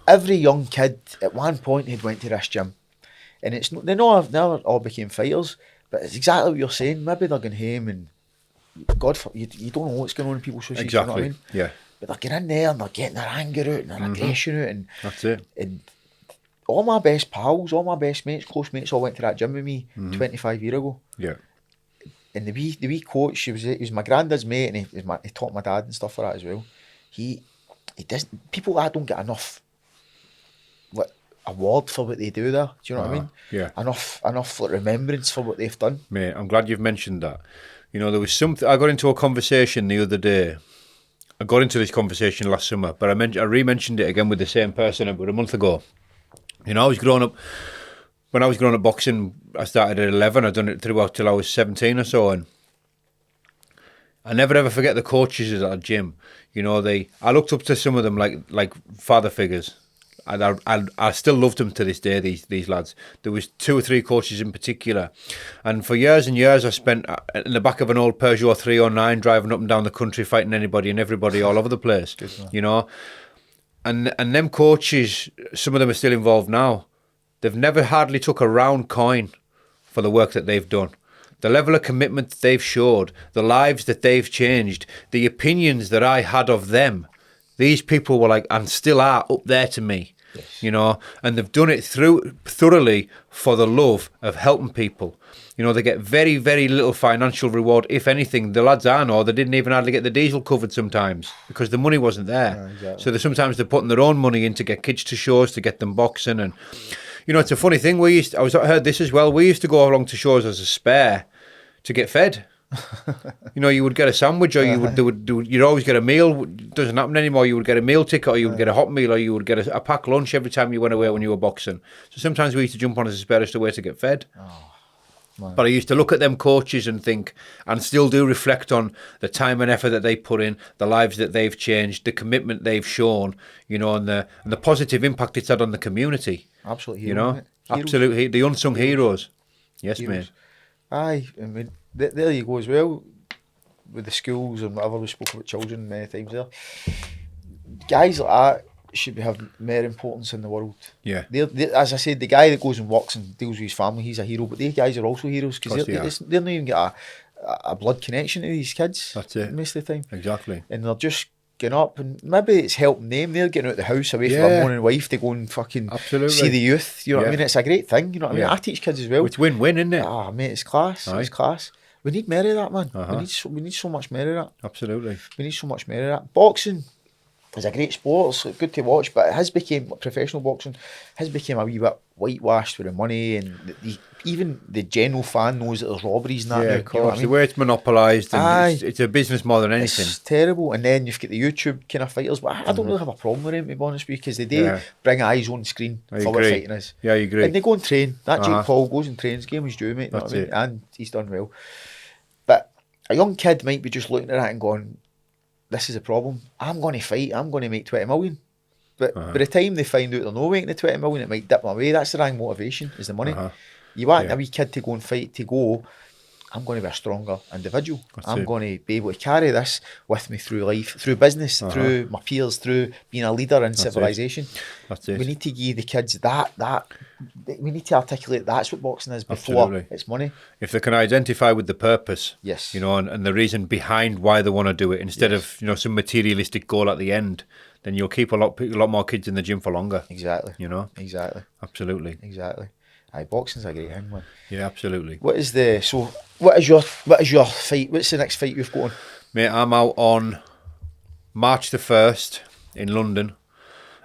every young kid at one point had went to this gym. And they never all became fighters, but it's exactly what you're saying. Maybe they're going home and you don't know what's going on in people's society. Exactly. You know what I mean? Yeah. But they're getting in there and they're getting their anger out and their aggression out, and that's it. And all my best pals, all my best mates, close mates, all went to that gym with me 25 years ago. Yeah. And the wee coach, he was my granddad's mate, and he taught my dad and stuff for that as well. He doesn't. People that don't get enough award for what they do there. Do you know what I mean? Yeah. Enough like remembrance for what they've done. Mate, I'm glad you've mentioned that. You know, there was something. I got into a conversation the other day. I got into this conversation last summer, but I re-mentioned it again with the same person about a month ago. You know, when I was growing up boxing, I started at 11. I'd done it throughout till I was 17 or so, and I never ever forget the coaches at that gym. You know, I looked up to some of them like father figures. And I still loved them to this day, these lads. There was 2 or 3 coaches in particular. And for years and years, I spent in the back of an old Peugeot 309 driving up and down the country, fighting anybody and everybody all over the place. Good, you know. And them coaches, some of them are still involved now. They've never hardly took a round coin for the work that they've done. The level of commitment that they've showed, the lives that they've changed, the opinions that I had of them. These people were like, and still are, up there to me. Yes. You know, and they've done it thoroughly for the love of helping people. You know, they get very, very little financial reward, if anything. The lads I know, they didn't even hardly get the diesel covered sometimes because the money wasn't there. Yeah, exactly. So sometimes they're putting their own money in to get kids to shows, to get them boxing. And, you know, it's a funny thing. I heard this as well. We used to go along to shows as a spare to get fed. You know, you would get a sandwich, or you'd always get a meal. It doesn't happen anymore. You would get a meal ticket, or you would get a hot meal, or you would get a packed lunch every time you went away when you were boxing. So sometimes we used to jump on as a spare just a way to get fed. But I used to look at them coaches and think, and still do reflect on the time and effort that they put in, the lives that they've changed, the commitment they've shown, you know, and the positive impact it's had on the community. Absolutely, you know, absolutely, the unsung heroes. Yes, mate. Aye, I mean, there you go as well, with the schools and whatever. We spoke about children many times there. Guys like that should have more importance in the world. Yeah. They're, as I said, the guy that goes and works and deals with his family, he's a hero, but these guys are also heroes because they're not even got a blood connection to these kids. That's it. Most of the time. Exactly. And they're just getting up, and maybe it's helping them. They're getting out the house away from their morning wife to go and fucking see the youth. You know what I mean? It's a great thing. You know what I mean? I teach kids as well. It's win-win, isn't it? Ah, mate, it's class. Aye. It's class. We need more of that, man. We need so much more of that. Absolutely. We need so much more of that. Boxing is a great sport. It's good to watch, but it has become, professional boxing has become a wee bit whitewashed with the money, and even the general fan knows that there's robberies and that. Yeah, now, of course. You know what I mean? The way it's monopolised, and it's a business more than anything. It's terrible. And then you've got the YouTube kind of fighters, but I don't really have a problem with them, to be honest with you, because they do bring eyes on screen for what fighting is. Yeah, I agree. And they go and train. That Jake Paul goes and trains, game is due, mate. You know what I mean? And he's done well. But a young kid might be just looking at that and going, this is a problem. I'm going to fight. I'm going to make 20 million. But by the time they find out they're not making the 20 million, it might dip them away. That's the wrong motivation, is the money. You want a wee kid to go and fight, to go, I'm going to be a stronger individual. I'm going to be able to carry this with me through life, through business, through my peers, through being a leader in civilization. That's it. We need to give the kids that. We need to articulate that's what boxing is before it's money. If they can identify with the purpose, yes, you know, and the reason behind why they want to do it, instead of, you know, some materialistic goal at the end, then you'll keep a lot more kids in the gym for longer. Exactly. You know. Exactly. Absolutely. Exactly. Aye, boxing's a great thing, man. Yeah, absolutely. What is your fight? What's the next fight you've got on? Mate, I'm out on March the 1st in London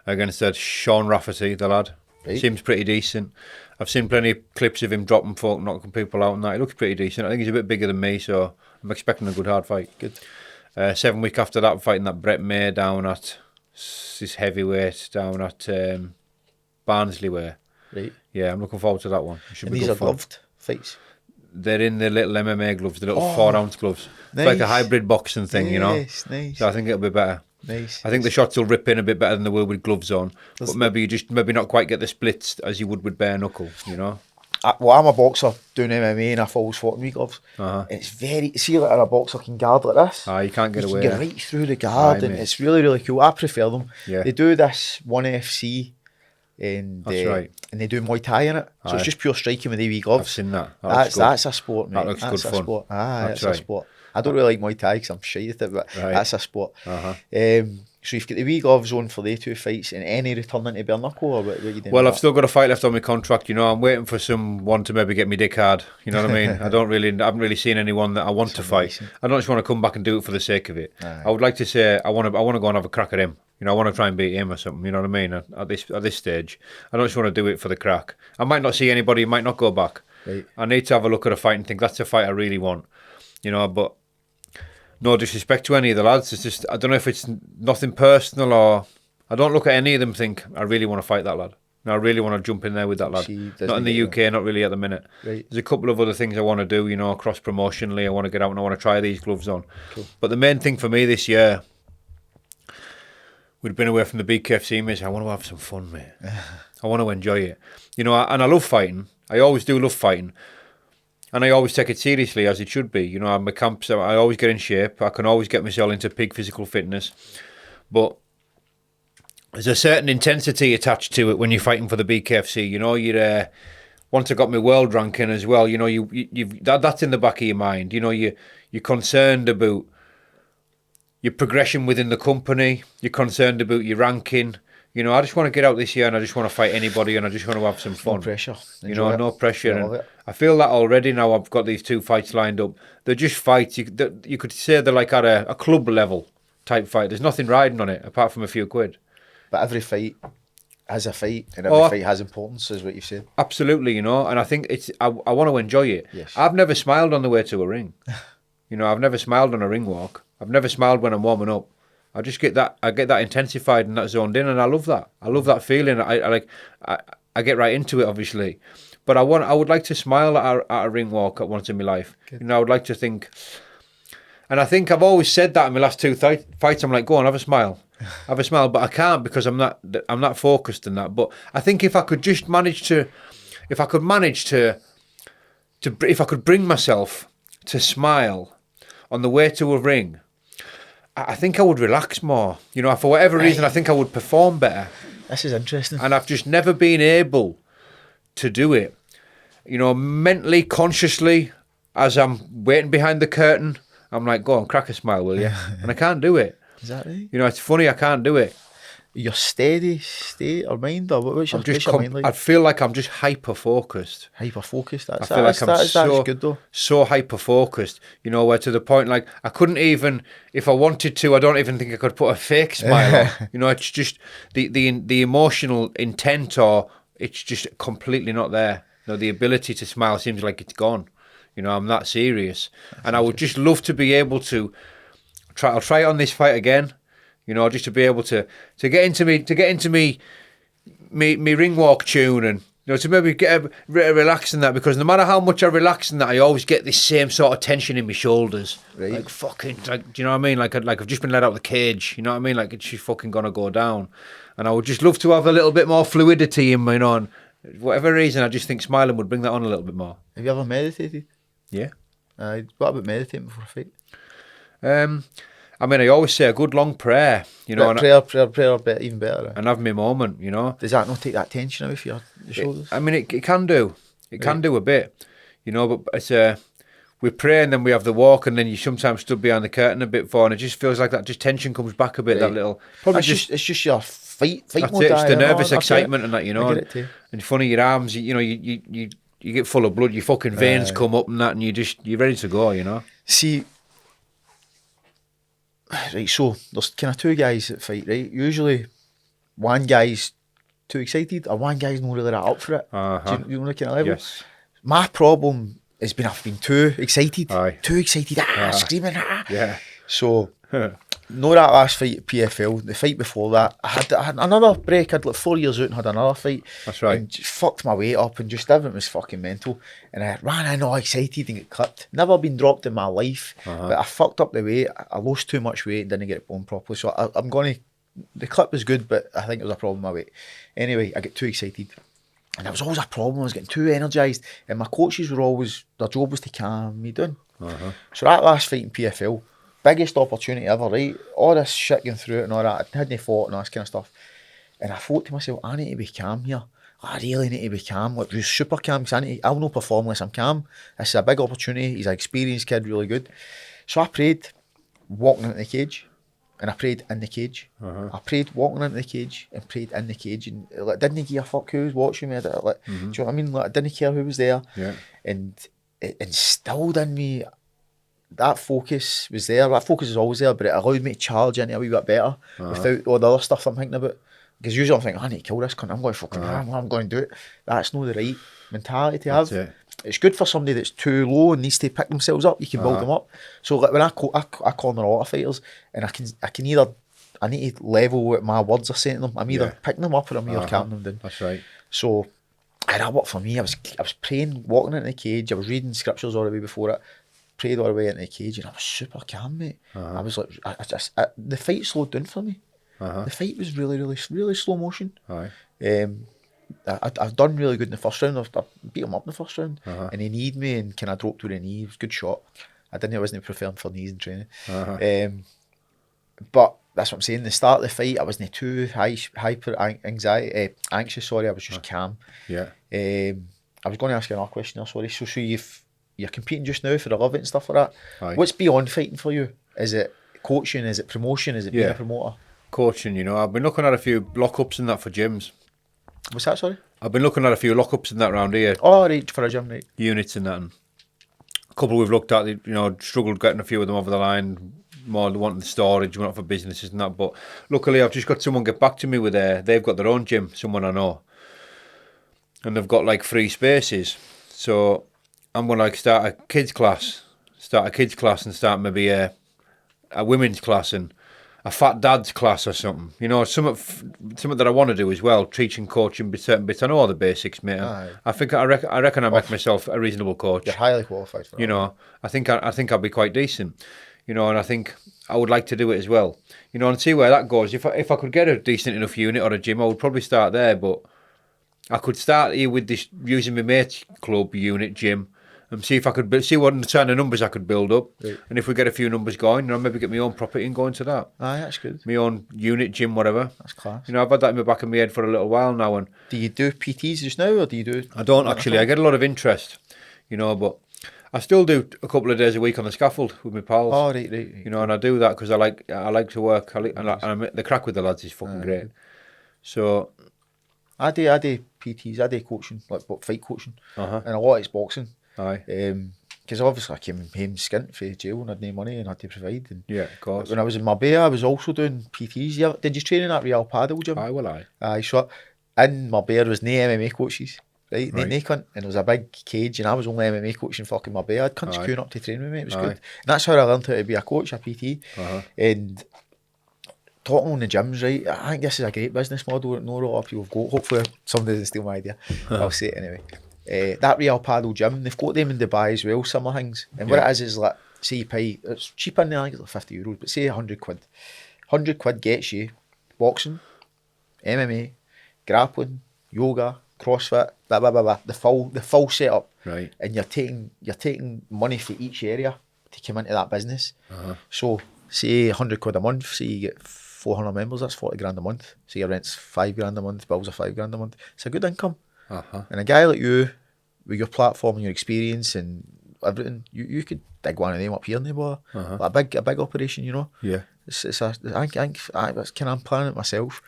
against Sean Rafferty, the lad. Right. Seems pretty decent. I've seen plenty of clips of him dropping folk, knocking people out and that. He looks pretty decent. I think he's a bit bigger than me, so I'm expecting a good hard fight. Good. 7 weeks after that, fighting that Brett May down at this heavyweight down at Barnsley way. Right. Yeah, I'm looking forward to that one. It should And be these good are fun. gloved fights. They're in the little MMA gloves, the little Oh, 4-ounce gloves. nice. It's like a hybrid boxing thing, you know. Nice. So I think it'll be better. Nice. I think the shots will rip in a bit better than they will with gloves on, but maybe you just maybe not quite get the splits as you would with bare knuckle, you know. Well, I'm a boxer doing MMA and I've always fought in wee gloves. And it's very, see, like a boxer can guard like this. You can't get you away. can get right through the guard, and mate. it's really, really cool. I prefer them. Yeah. They do this 1FC, and That's right. and they do Muay Thai in it. So it's just pure striking with the wee gloves. I've seen that. That's That's a sport, mate. That looks that's good a fun. sport. That's That's right. a sport. I don't really like Muay Thai because I'm shy at it, but that's a sport. So you've got the wee gloves on for the 2 fights, and any return into bare knuckle, or what you doing? Well, with I've that? still got a fight left on my contract, you know. I'm waiting for someone to maybe get me dick hard. You know what I mean? I haven't really seen anyone that I want to fight. I don't just want to come back and do it for the sake of it. I would like to say I want to go and have a crack at him. You know, I want to try and beat him or something. You know what I mean? At this stage, I don't just want to do it for the crack. I might not see anybody. Might not go back. Right. I need to have a look at a fight and think that's a fight I really want. You know, but no disrespect to any of the lads. It's just I don't know if it's nothing personal or I don't look at any of them and think I really want to fight that lad. No, I really want to jump in there with that lad. Not in the UK, not really at the minute. Right. There's a couple of other things I want to do, you know, cross promotionally. I want to get out and I want to try these gloves on. Cool. But the main thing for me this year, we'd been away from the BKFC, mate. I want to have some fun, mate. I want to enjoy it. You know, and I love fighting. I always do love fighting. And I always take it seriously, as it should be. You know, I'm a camp, so I always get in shape. I can always get myself into peak physical fitness. But there's a certain intensity attached to it when you're fighting for the BKFC. You know, you're once I got my world ranking as well. You know, that's in the back of your mind. You know, you're concerned about your progression within the company. You're concerned about your ranking. You know, I just want to get out this year and I just want to fight anybody and I just want to have some fun. No pressure. You know, no pressure. I love And it. I feel that already now. I've got these 2 fights lined up. They're just fights. You could say they're like at a club level type fight. There's nothing riding on it apart from a few quid. But every fight has a fight, and every fight has importance, is what you've said. Absolutely, you know. And I think I want to enjoy it. Yes. I've never smiled on the way to a ring. You know, I've never smiled on a ring walk. I've never smiled when I'm warming up. I just get that. I get that intensified and that zoned in, and I love that. I love that feeling. I get right into it, obviously, but I would like to smile at a ring walk at once in my life. Good. You know, I would like to think, and I think I've always said that in my last 2 fights. I'm like, go on, have a smile, but I can't because I'm not focused in that. But I think if I could bring myself to smile on the way to a ring, I think I would relax more. You know, for whatever reason, I think I would perform better. This is interesting. And I've just never been able to do it. You know, mentally, consciously, as I'm waiting behind the curtain, I'm like, go on, crack a smile, will you? And I can't do it. Is that right? You know, it's funny, I can't do it. Your steady state or mind, or what's your mind like? I feel like I'm just hyper-focused. Hyper-focused. I feel like I'm that's good though. so hyper-focused, you know, where to the point, like, I couldn't even, if I wanted to, I don't even think I could put a fake smile on. You know, it's just the emotional intent, or it's just completely not there. You know, the ability to smile seems like it's gone. You know, I'm that serious. And I would just love to be able to I'll try it on this fight again. You know, just to be able to get into me ring walk tune, and you know, to maybe get a bit of relax in that, because no matter how much I relax in that, I always get this same sort of tension in my shoulders. Right. Like fucking, like, do you know what I mean? Like I've just been let out of the cage. You know what I mean? Like it's just fucking gonna go down. And I would just love to have a little bit more fluidity in my on. Whatever reason, I just think smiling would bring that on a little bit more. Have you ever meditated? Yeah. What about meditating before a fight? I mean, I always say a good long prayer, you know, prayer, even better. and have my moment, you know. Does that not take that tension away from your shoulders? I mean, it can do. It can do a bit, you know, but it's we pray and then we have the walk, and then you sometimes stood behind the curtain a bit for, and it just feels like that just tension comes back a bit, that little. Probably it's just your fight that's mode. it, it's the nervous I excitement and that, you know. I get it too. And funny, your arms, you know, you get full of blood, your fucking veins come up and that, and you're ready to go, you know. See, right, so there's kind of 2 guys that fight, right? Usually one guy's too excited, or one guy's not really that up for it. Do you know the kind of level? Yes. My problem has been I've been too excited. Aye. Too excited, screaming, Yeah. So, no, that last fight at PFL, the fight before that, I had another break. I'd like 4 years out and had another fight. That's right. And just fucked my weight up and just everything was fucking mental. And I ran in all excited and got clipped. Never been dropped in my life, but I fucked up the weight. I lost too much weight and didn't get it born properly. So I'm going to, the clip was good, but I think it was a problem with my weight. Anyway, I get too excited. And there was always a problem. I was getting too energised. And my coaches were always, their job was to calm me down. So that last fight in PFL, biggest opportunity ever, right? All this shit going through it and all that. I hadn't fought and all this kind of stuff. And I thought to myself, I need to be calm here. I really need to be calm. Like, just super calm, because I'll not perform unless I'm calm. This is a big opportunity. He's an experienced kid, really good. So I prayed walking into the cage. And I prayed in the cage. I prayed walking into the cage and prayed in the cage. And like, didn't give a fuck who was watching me. Do you know what I mean? Like, I didn't care who was there. Yeah. And it instilled in me, that focus was there. That focus is always there, but it allowed me to charge into a wee bit better without all the other stuff I'm thinking about. Because usually I'm thinking, I need to kill this cunt. I'm going to fucking, I'm going to do it. That's not the right mentality to have. It's good for somebody that's too low and needs to pick themselves up. You can build them up. So like when I corner a lot of fighters, and I can either, I need to level what my words are saying to them. I'm either picking them up or I'm either calming them down. That's right. So, and that worked for me. I was praying, walking into the cage. I was reading scriptures all the way before it. Prayed all the way into the cage, and I was super calm, mate. I was like, the fight slowed down for me. The fight was really, really, really slow motion. I've done really good in the first round. I beat him up in the first round, and he kneed me and kind of dropped to the knee. It was a good shot. I wasn't preparing for knees in training. But that's what I'm saying. The start of the fight, I wasn't too hyper anxious. Sorry, I was just calm. Yeah. I was going to ask you another question there. Sorry. So you're competing just now for the love it and stuff like that. Aye. What's beyond fighting for you? Is it coaching? Is it promotion? Is it being a promoter? Coaching, you know. I've been looking at a few lockups and that for gyms. What's that, sorry? I've been looking at a few lockups and that round here. Oh, right, for a gym, right. Units and that. And a couple we've looked at, you know, struggled getting a few of them over the line. More wanting the storage, not for businesses and that. But luckily, I've just got someone get back to me with they've got their own gym, someone I know. And they've got like free spaces. So I'm going to like start a kids class and start maybe a women's class and a fat dad's class or something. You know, something that I want to do as well, teaching, coaching, certain bits. I know all the basics, mate. I reckon I make myself a reasonable coach. You're highly qualified for that. You know, I think I'll be quite decent. You know, and I think I would like to do it as well. You know, and see where that goes. If I could get a decent enough unit or a gym, I would probably start there. But I could start here with this, using my mate's club unit gym, and see if I could see what kind of numbers I could build up. Right. And if we get a few numbers going, you know, maybe get my own property and go into that. Aye, that's good. My own unit gym, whatever. That's class. You know, I've had that in the back of my head for a little while now. And do you do PTs just now, or do you do? I don't actually. I get a lot of interest, you know, but I still do a couple of days a week on the scaffold with my pals. Oh, right. You know, and I do that because I like to work. The crack with the lads is fucking great. So I do PTs. I do coaching, like fight coaching, and a lot of it's boxing. Aye. Because obviously I came home skint from jail and had no money and had to provide. And yeah, of course. When I was in Marbella, I was also doing PTs. Did you train in that Real Paddle gym? Aye. So in Marbella, there was no MMA coaches. Right. No cunt, and there was a big cage, and I was only MMA coaching fucking Marbella. I had cunts queuing up to train with me. It was good, and that's how I learned how to be a coach, a PT. And talking on the gyms, right? I think this is a great business model that no lot of people have got. Hopefully, somebody doesn't steal my idea. I'll say it anyway. That Real Paddle gym, they've got them in Dubai as well. Summer things, and what it is like, say you pay, it's cheap in there. I think it's like €50, but say £100. £100 gets you boxing, MMA, grappling, yoga, CrossFit, blah blah blah blah, the full setup, right? And you're taking money for each area to come into that business. So say £100 a month, say you get 400 members, that's 40 grand a month. So your rent's 5 grand a month, bills are 5 grand a month. It's a good income. And a guy like you, with your platform and your experience and everything, you could dig one of them up here, neighbour. Like a big operation, you know. Yeah. I think that's kind of, I'm planning it myself.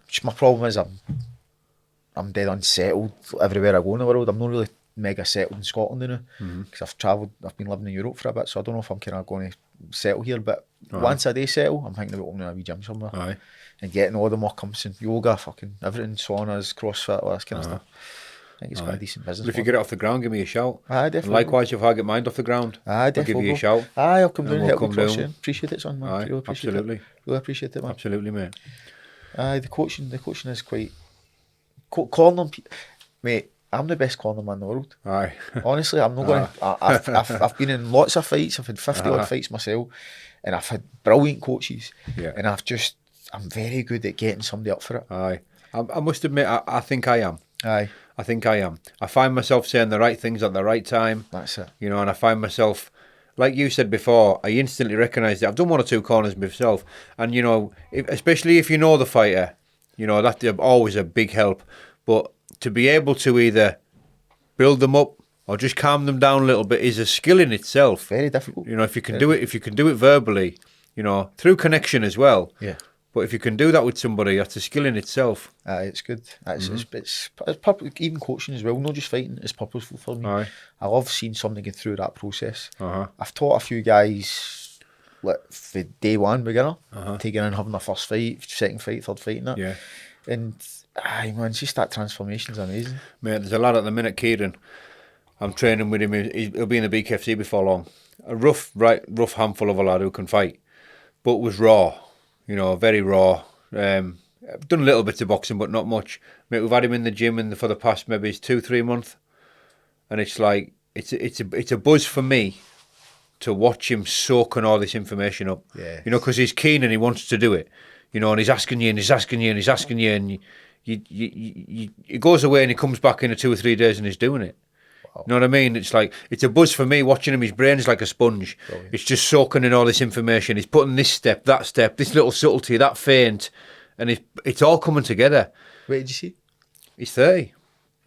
Which my problem is I'm dead unsettled everywhere I go in the world. I'm not really mega settled in Scotland now because I've been living in Europe for a bit, so I don't know if I'm kind of going to settle here. But once I do settle, I'm thinking about opening a wee gym somewhere. and getting all the more encompassing yoga, fucking everything, saunas, CrossFit, all this kind of stuff. I think it's quite a decent business. But if you get it off the ground, give me a shout. Aye, definitely. And likewise, if I get mine off the ground, I'll give you a shout. Aye, I'll come down and we'll help you come cross down. in. Appreciate it, son, man. Aye, Really appreciate absolutely. it. Really appreciate it, man. Absolutely, mate. Aye, the coaching is quite... Corner, mate, I'm the best corner man in the world. Aye. Honestly, I'm not going to... I've been in lots of fights. I've had 50 odd fights myself, and I've had brilliant coaches. Yeah. And I'm very good at getting somebody up for it. Aye. I must admit, I think I am. Aye. I think I am. I find myself saying the right things at the right time. That's it. You know, and I find myself, like you said before, I instantly recognise that I've done 1 or 2 corners myself. And, you know, especially if you know the fighter, you know, that's always a big help. But to be able to either build them up or just calm them down a little bit is a skill in itself. Very difficult. You know, if you can do it verbally, you know, through connection as well. Yeah. But if you can do that with somebody, that's a skill in itself. It's good. It's even coaching as well, not just fighting. It's purposeful for me. Aye. I love seeing somebody get through that process. Uh-huh. I've taught a few guys, like for day one beginner, taking in having their first fight, second fight, third fight, and that. Yeah. And aye, man, just that transformation's amazing. Mate, there's a lad at the minute, Kieran. I'm training with him. He'll be in the BKFC before long. A rough handful of a lad who can fight, but was raw. You know, very raw. I've done a little bit of boxing, but not much. Mate, we've had him in the gym for the past maybe 2-3 months, and it's like it's a buzz for me to watch him soaking all this information up. Yeah. You know, because he's keen and he wants to do it. You know, and he's asking you and he's asking you and he's asking you, and he goes away and he comes back in 2 or 3 days and he's doing it. Wow. You know what I mean? It's like, it's a buzz for me watching him. His brain is like a sponge. Brilliant. It's just soaking in all this information. He's putting this step, this little subtlety, that feint, and it's all coming together. Where did you see? He's 30.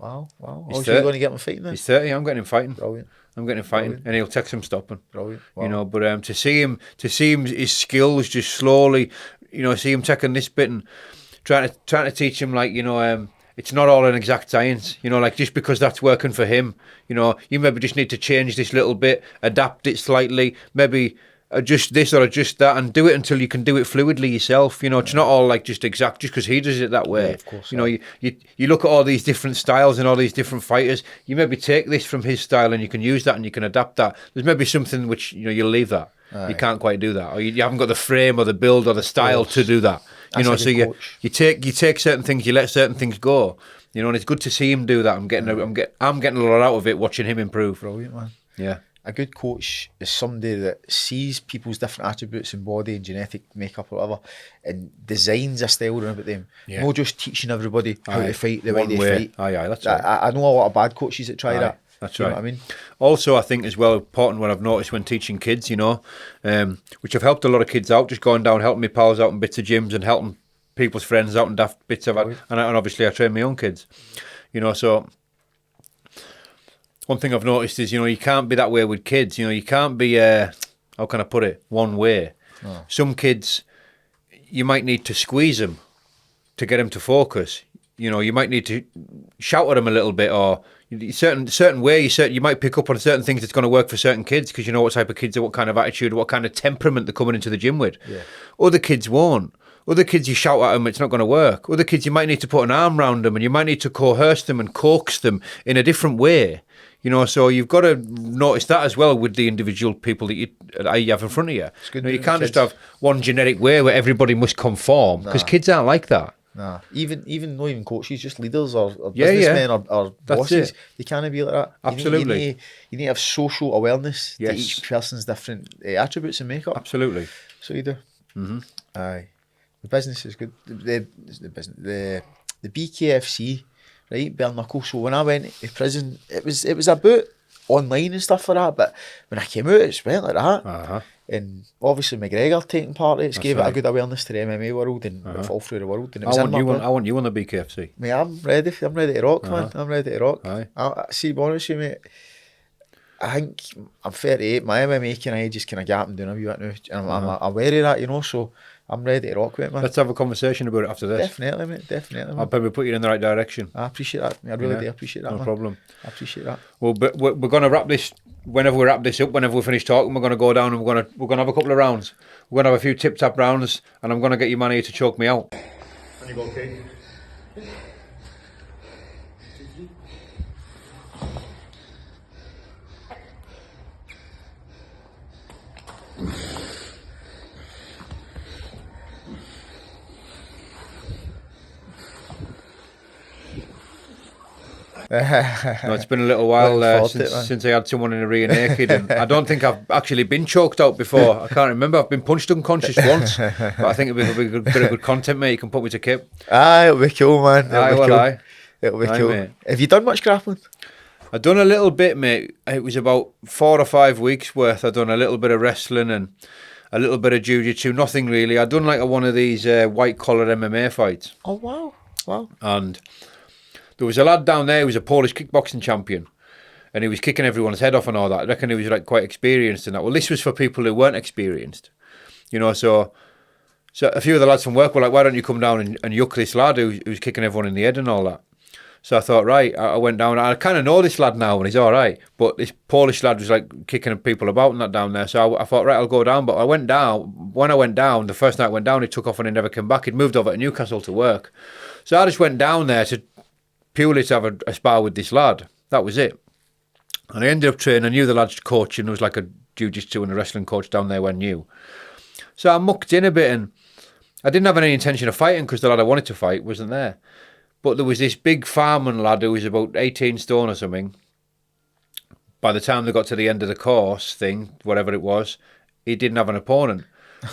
Wow. He's So you're going to get him fighting then? He's 30. I'm getting him fighting. Brilliant. I'm getting him fighting. Brilliant. And he'll take some stopping. Brilliant. Wow. You know, but to see him, his skills just slowly, you know, see him taking this bit and trying to teach him, like, you know, it's not all an exact science, you know, like just because that's working for him, you know, you maybe just need to change this little bit, adapt it slightly, maybe adjust this or adjust that, and do it until you can do it fluidly yourself. You know, it's not all like just exact just because he does it that way. Yeah, of course. You know, you look at all these different styles and all these different fighters, you maybe take this from his style and you can use that and you can adapt that. There's maybe something which, you know, you'll leave that. Aye. You can't quite do that, or you haven't got the frame or the build or the style to do that. You know, so you take certain things, you let certain things go. You know, and it's good to see him do that. I'm getting a lot out of it watching him improve. Brilliant, man. Yeah. A good coach is somebody that sees people's different attributes in body and genetic makeup or whatever, and designs a style around about them. Yeah. Not just teaching everybody how to fight the way they fight. Aye, that's right. I know a lot of bad coaches that try that. That's right. You know what I mean? Also, I think as well, important what I've noticed when teaching kids, you know, which have helped a lot of kids out, just going down, helping my pals out in bits of gyms and helping people's friends out and daft bits of it. And obviously I train my own kids, you know, so one thing I've noticed is, you know, you can't be that way with kids. You know, you can't be, how can I put it, one way. Oh. Some kids, you might need to squeeze them to get them to focus. You know, you might need to shout at them a little bit, or certain way. You might pick up on certain things that's going to work for certain kids because you know what type of kids, what kind of attitude, what kind of temperament they're coming into the gym with. Yeah. Other kids won't. Other kids, you shout at them, it's not going to work. Other kids, you might need to put an arm around them and you might need to coerce them and coax them in a different way. You know, so you've got to notice that as well with the individual people that you have in front of you. You know, you can't just have one generic way where everybody must conform, because kids aren't like that. Nah, even not even coaches, just leaders or businessmen or bosses, they can't be like that. Absolutely. You need to have social awareness to each person's different attributes and makeup. Absolutely. So you do. Mm-hmm. Aye. The business is good. The BKFC, right, bare knuckle. So when I went to prison, it was about online and stuff like that, but when I came out, it went like that. Uh-huh. And obviously McGregor taking part, it's gave it a good awareness to the MMA world and all through the world. And it was I want you on the BKFC. Mate, I'm ready to rock, man. I'm ready to rock. I see, be honest with you, mate, I think I'm 38, my MMA kind of age is kind of gapping down a wee bit now, and I'm aware of that, you know, so I'm ready to rock with it, man. Let's have a conversation about it after this. Definitely, mate. Definitely, man. I'll probably put you in the right direction. I appreciate that. I really do appreciate that, No man. problem. I appreciate that. Well, but we're going to wrap this. Whenever we wrap this up, whenever we finish talking, we're going to go down and we're going to have a couple of rounds. We're going to have a few tip-tap rounds, and I'm going to get your man here to choke me out. And you go, okay? No, it's been a little while since I had someone in a rear naked, and I don't think I've actually been choked out before. I can't remember. I've been punched unconscious once, but I think it'll be a bit of good content, mate. You can put me to kip. Aye, it'll be cool, man. It'll be cool. Mate. Have you done much grappling? I've done a little bit, mate. It was about 4 or 5 weeks worth. I've done a little bit of wrestling and a little bit of jiu-jitsu. Nothing really. I've done like one of these white-collar MMA fights. Oh, wow. Wow. And there was a lad down there who was a Polish kickboxing champion, and he was kicking everyone's head off and all that. I reckon he was like quite experienced in that. Well, this was for people who weren't experienced, you know. So a few of the lads from work were like, "Why don't you come down and yuck this lad who's kicking everyone in the head and all that?" So I thought, right, I went down. I kind of know this lad now, and he's all right. But this Polish lad was like kicking people about and that down there. So I thought, right, I'll go down. But I went down. When I went down, the first night I went down, he took off and he never came back. He'd moved over to Newcastle to work. So I just went down there to purely to have a spar with this lad. That was it. And I ended up training. I knew the lad's coach, and there was like a jiu-jitsu and a wrestling coach down there when new. So I mucked in a bit, and I didn't have any intention of fighting because the lad I wanted to fight wasn't there. But there was this big farming lad who was about 18 stone or something. By the time they got to the end of the course thing, whatever it was, he didn't have an opponent.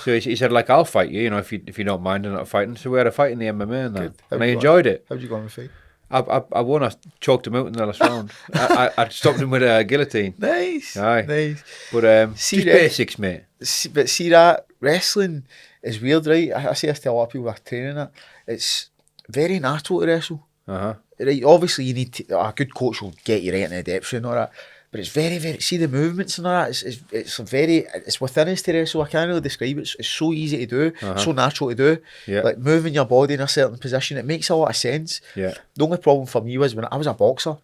So he said, like, I'll fight you, you know, if you don't mind and not fighting. So we had a fight in the MMA and that. And I enjoyed it. How'd you go on the fight? I won. I choked him out in the last round. I stopped him with a guillotine. Nice. Aye. Nice. But just basics, mate. But see that wrestling is weird, right? I say this to a lot of people who are training it. It's very natural to wrestle. Right, obviously you need a good coach will get you right into the depths and all that. But it's very, very, see the movements and all that, it's within us to wrestle. I can't really describe it. It's so easy to do, so natural to do. Yeah. Like moving your body in a certain position, it makes a lot of sense. Yeah. The only problem for me was when I was a boxer,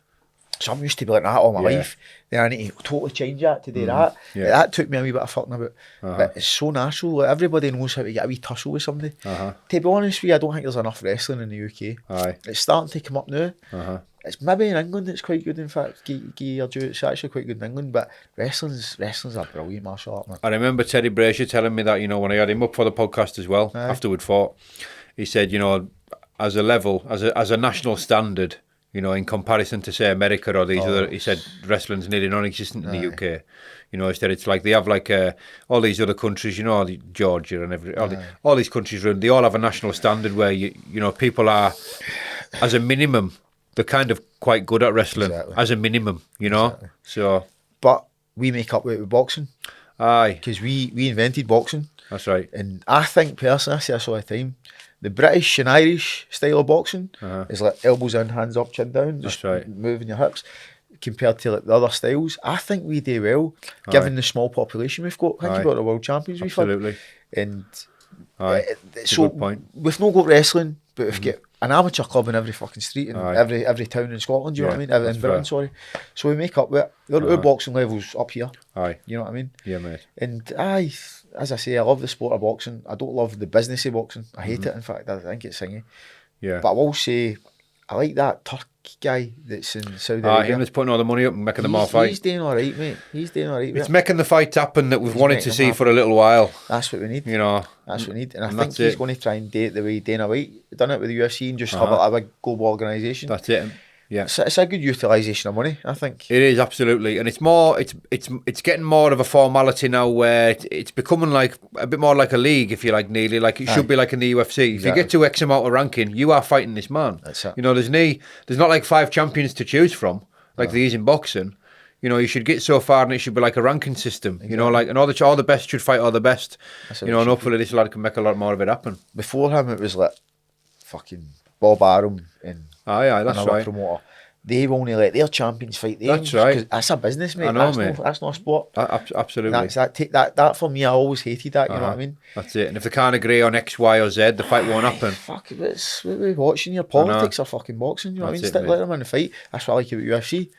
so I'm used to be like that all my life. Then I need to totally change that to do that. Yeah. Like, that took me a wee bit of fucking about. But it's so natural. Like, everybody knows how to get a wee tussle with somebody. To be honest with you, I don't think there's enough wrestling in the UK. Aye. It's starting to come up now. It's maybe in England it's quite good, in fact. It's actually quite good in England, but wrestling's a brilliant martial art, man. I remember Teddy Brazier telling me that, you know, when I had him up for the podcast as well, after we'd fought, he said, you know, as a level, as a national standard, you know, in comparison to, say, America or these other, he said wrestling's nearly non-existent in the UK. You know, instead it's like they have like all these other countries, you know, Georgia and all these countries around, they all have a national standard where, you know, people are, as a minimum, they're kind of quite good at wrestling, as a minimum, you know. So, but we make up with boxing. Aye. Because we invented boxing. That's right. And I think, personally, I say this all the time, the British and Irish style of boxing is like elbows in, hands up, chin down, just moving your hips, compared to like the other styles. I think we do well, given the small population we've got. Think about the world champions we've had. Absolutely. And so, a good point. We've not got wrestling, but we've got an amateur club in every fucking street in every town in Scotland, you know what I mean? In Britain, sorry. So we make up with it. Our boxing level's up here. You know what I mean? Yeah, mate. And as I say, I love the sport of boxing. I don't love the business of boxing. I hate it, in fact. I think it's thingy. Yeah. But I will say, I like that Turk guy that's in Saudi Arabia. Him that's putting all the money up and making them all fight. He's doing all right, mate. He's doing all right. It's making the fight happen that we've wanted to see for a little while. That's what we need. You know. That's what we need. And I think he's going to try and do it the way Dana White done it with the UFC and just have a big global organisation. That's it. Yeah, it's a good utilisation of money, I think. It is, absolutely, and it's more. It's getting more of a formality now, where it's becoming like a bit more like a league, if you like, nearly like it should be like in the UFC. If you get to X amount of ranking, you are fighting this man. That's it. You know, there's not like 5 champions to choose from, like there is in boxing. You know, you should get so far, and it should be like a ranking system. Exactly. You know, like, and all the best should fight all the best. You know, and hopefully this lad can make a lot more of it happen. Before him, it was like fucking Bob Arum and that's right. Promoter. They've only let their champions fight them. That's right. 'Cause that's a business, mate. I know, That's mate. that's not a sport. Absolutely. That for me, I always hated that. You know what I mean? That's it. And if they can't agree on X, Y, or Z, the fight won't happen. Fuck, what we're watching here. Politics or fucking boxing. You know what I mean? Stick, let them in the fight. That's what I like about UFC.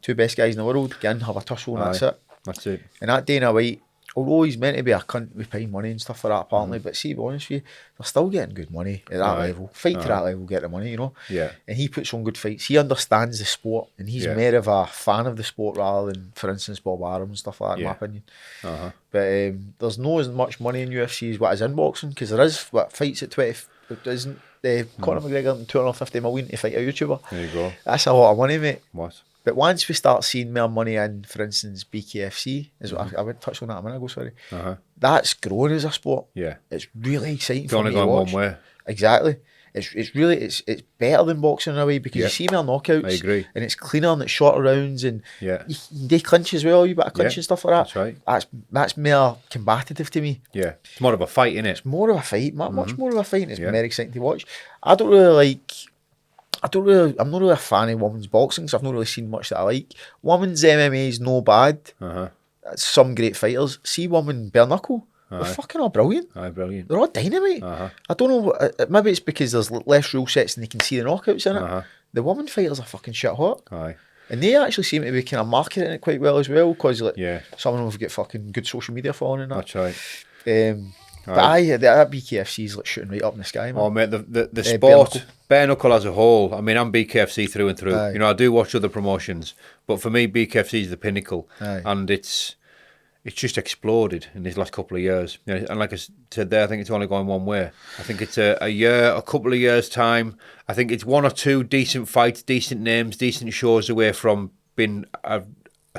Two best guys in the world. Get in, have a tussle, and that's it. That's it. And that Dana White, although he's meant to be a cunt with paying money and stuff for that, apparently, but see, to be honest with you, they're still getting good money at that level. Fight to that level, get the money, you know? Yeah. And he puts on good fights. He understands the sport, and he's more of a fan of the sport rather than, for instance, Bob Arum and stuff like that, in my opinion. But there's no as much money in UFC as what is in boxing, because there is, fights at 20, isn't Conor McGregor and 250 million to fight a YouTuber? There you go. That's a lot of money, mate. What? But once we start seeing more money in, for instance, BKFC, is what I would touch on that a minute ago, sorry. That's growing as a sport. Yeah. It's really exciting It's for only me to going watch. one way. Exactly. It's really it's better than boxing in a way, because you see more knockouts. I agree. And it's cleaner and it's shorter rounds, and Yeah. they clinch as well, you bit of clinch and stuff like that. That's right. That's more combative to me. Yeah. It's more of a fight, innit? It's more of a fight, much more of a fight, and it's more exciting to watch. I'm not really a fan of women's boxing, because I've not really seen much that I like. Women's MMA is no bad. Some great fighters. See women bare knuckle. They're fucking all brilliant. Brilliant. They're all dynamite. I don't know, maybe it's because there's less rule sets and they can see the knockouts in it. The women fighters are fucking shit hot. And they actually seem to be kind of marketing it quite well as well, because some of them have got fucking good social media following and that. That's right. But that BKFC is like shooting right up in the sky, man. Oh, mate, the sport, bare knuckle as a whole, I mean, I'm BKFC through and through. You know, I do watch other promotions, but for me, BKFC is the pinnacle. And it's just exploded in these last couple of years. You know, and like I said there, I think it's only going one way. I think it's a couple of years' time. I think it's one or two decent fights, decent names, decent shows away from being a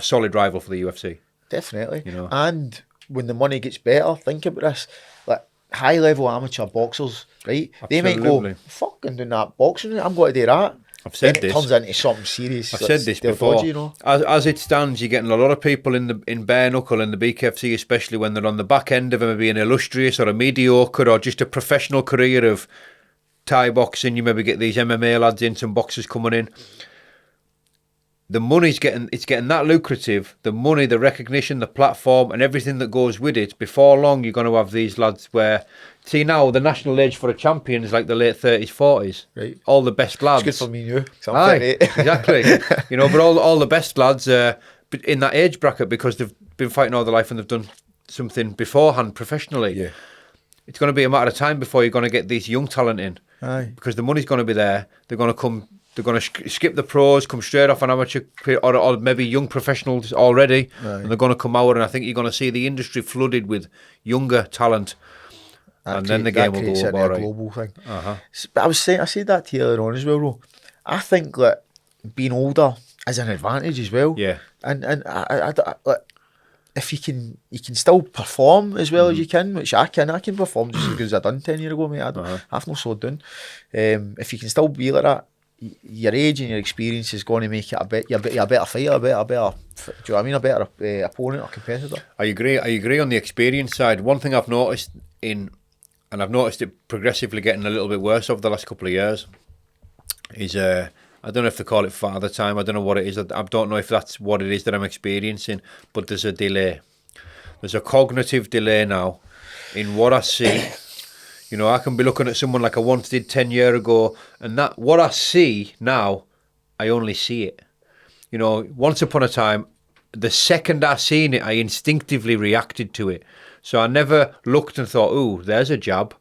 solid rival for the UFC. Definitely. You know? And when the money gets better, think about this. Like high-level amateur boxers, right? Absolutely. They might go, fucking doing that boxing, I'm going to do that. I've said then this. It turns into something serious. I've said this before. Dodgy, you know? As it stands, you're getting a lot of people in bare knuckle in the BKFC, especially when they're on the back end of maybe an illustrious or a mediocre or just a professional career of Thai boxing. You maybe get these MMA lads in, some boxers coming in. The money's getting that lucrative. The money, the recognition, the platform, and everything that goes with it. Before long, you're going to have these lads where, see now, the national age for a champion is like the late 30s, 40s. Right. All the best lads. It's good for me and you. Aye, exactly. You know, but all the best lads are in that age bracket because they've been fighting all their life and they've done something beforehand professionally. Yeah. It's going to be a matter of time before you're going to get these young talent in. Aye. Because the money's going to be there. They're going to come. They're going to skip the pros, come straight off an amateur, or maybe young professionals already, and they're going to come out. And I think you're going to see the industry flooded with younger talent, and then the game will go up all right. Global thing. But I said that to you earlier on as well, bro. I think that being older is an advantage as well. Yeah. And I like, if you can still perform as well as you can, which I can perform just as good as I done 10 years ago, mate. I've no so done. If you can still be like that, your age and your experience is going to make it you're a better fighter, do you know what I mean? A better opponent or competitor. I agree on the experience side. One thing I've noticed and I've noticed it progressively getting a little bit worse over the last couple of years, is I don't know if they call it father time. I don't know what it is. I don't know if that's what it is that I'm experiencing, but there's a delay. There's a cognitive delay now in what I see. You know, I can be looking at someone like I once did 10 years ago, and that what I see now, I only see it. You know, once upon a time, the second I seen it, I instinctively reacted to it. So I never looked and thought, "Ooh, there's a jab."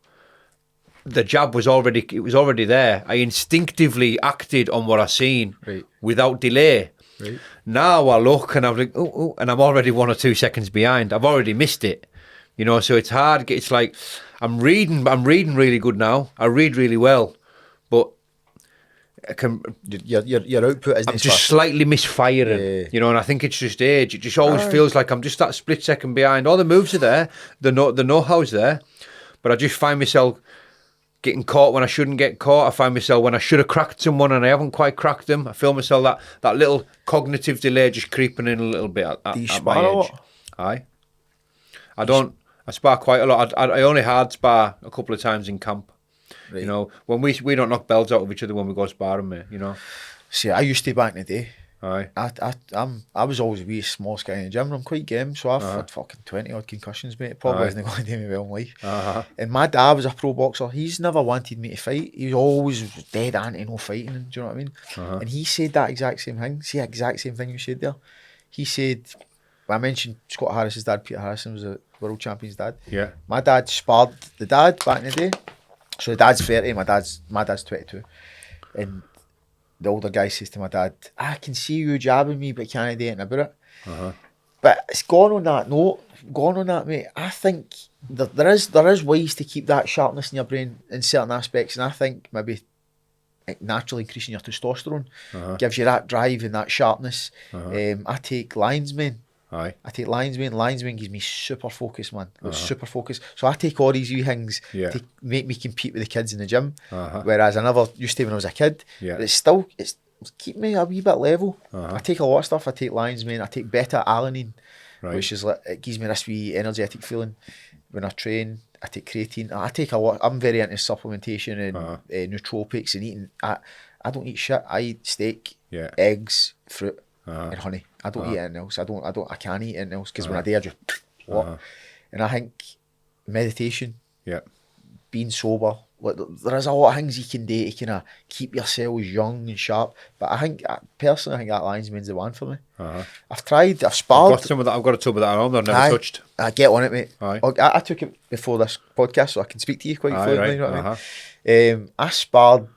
The jab was already there. I instinctively acted on what I seen without delay. Right. Now I look and I'm like, "Oh," and I'm already 1 or 2 seconds behind. I've already missed it. You know, so it's hard. It's like I'm reading really good now. I read really well, but your output isn't. I'm just slightly misfiring. You know, and I think it's just age. It just always feels like I'm just that split second behind. All the moves are there, the know-how's there, but I just find myself getting caught when I shouldn't get caught. I find myself when I should have cracked someone and I haven't quite cracked them. I feel myself that little cognitive delay just creeping in a little bit at my age. Aye, I don't. I spar quite a lot. I only hard spar a couple of times in camp. Right. You know, when we don't knock bells out of each other when we go sparring, mate. You know. See, I used to back in the day. Aye. I was always a wee small guy in the gym, and I'm quite game, so I've had fucking 20 odd concussions, mate. It probably isn't going to do me well in life. And my dad was a pro boxer. He's never wanted me to fight. He was always dead anti no fighting. Do you know what I mean? And he said that exact same thing. See, exact same thing you said there. He said, I mentioned Scott Harris's dad. Peter Harrison was a world champion's dad. Yeah. My dad sparred the dad back in the day. So the dad's 30, my dad's 22, and the older guy says to my dad, I can see you jabbing me, but can't do anything about it. But it's gone on that note, mate. I think there is ways to keep that sharpness in your brain in certain aspects, and I think maybe naturally increasing your testosterone gives you that drive and that sharpness. I take Lions Mane. Aye. I take Lions Mane. Lions Mane gives me super focus, man. Super focus. So I take all these wee things to make me compete with the kids in the gym. Whereas I never used to when I was a kid. But it's keep me a wee bit level. I take a lot of stuff. I take Lions Mane. I take beta alanine, which is like, it gives me this wee energetic feeling when I train. I take creatine. I take a lot. I'm very into supplementation and nootropics and eating. I don't eat shit. I eat steak, eggs, fruit, and honey. I don't eat anything else. I can't eat anything else because when I do, I just what. And I think meditation, being sober, like there is a lot of things you can do to kind of keep yourselves young and sharp. But I think personally, I think that Lions Mane's the one for me. I've tried. I've sparred. I've got some of that. I've got a tub of that on. I've never touched. I get on it, mate. Aye. I took it before this podcast, so I can speak to you quite fluently. Right. You know what I mean? I sparred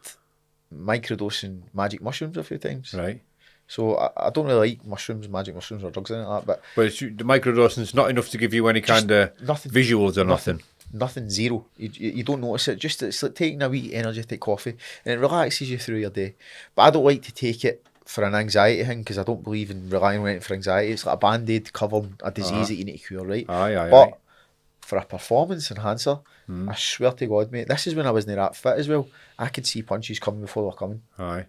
microdosing magic mushrooms a few times. Right. So I don't really like mushrooms, magic mushrooms or drugs in it like that. But it's, the microdosing's not enough to give you any kind of visuals or nothing. Nothing, zero. You don't notice it. Just it's like taking a wee energetic coffee and it relaxes you through your day. But I don't like to take it for an anxiety thing because I don't believe in relying on it for anxiety. It's like a band-aid covering a disease that you need to cure, right? But for a performance enhancer, I swear to God, mate, this is when I wasn't that fit as well. I could see punches coming before they were coming.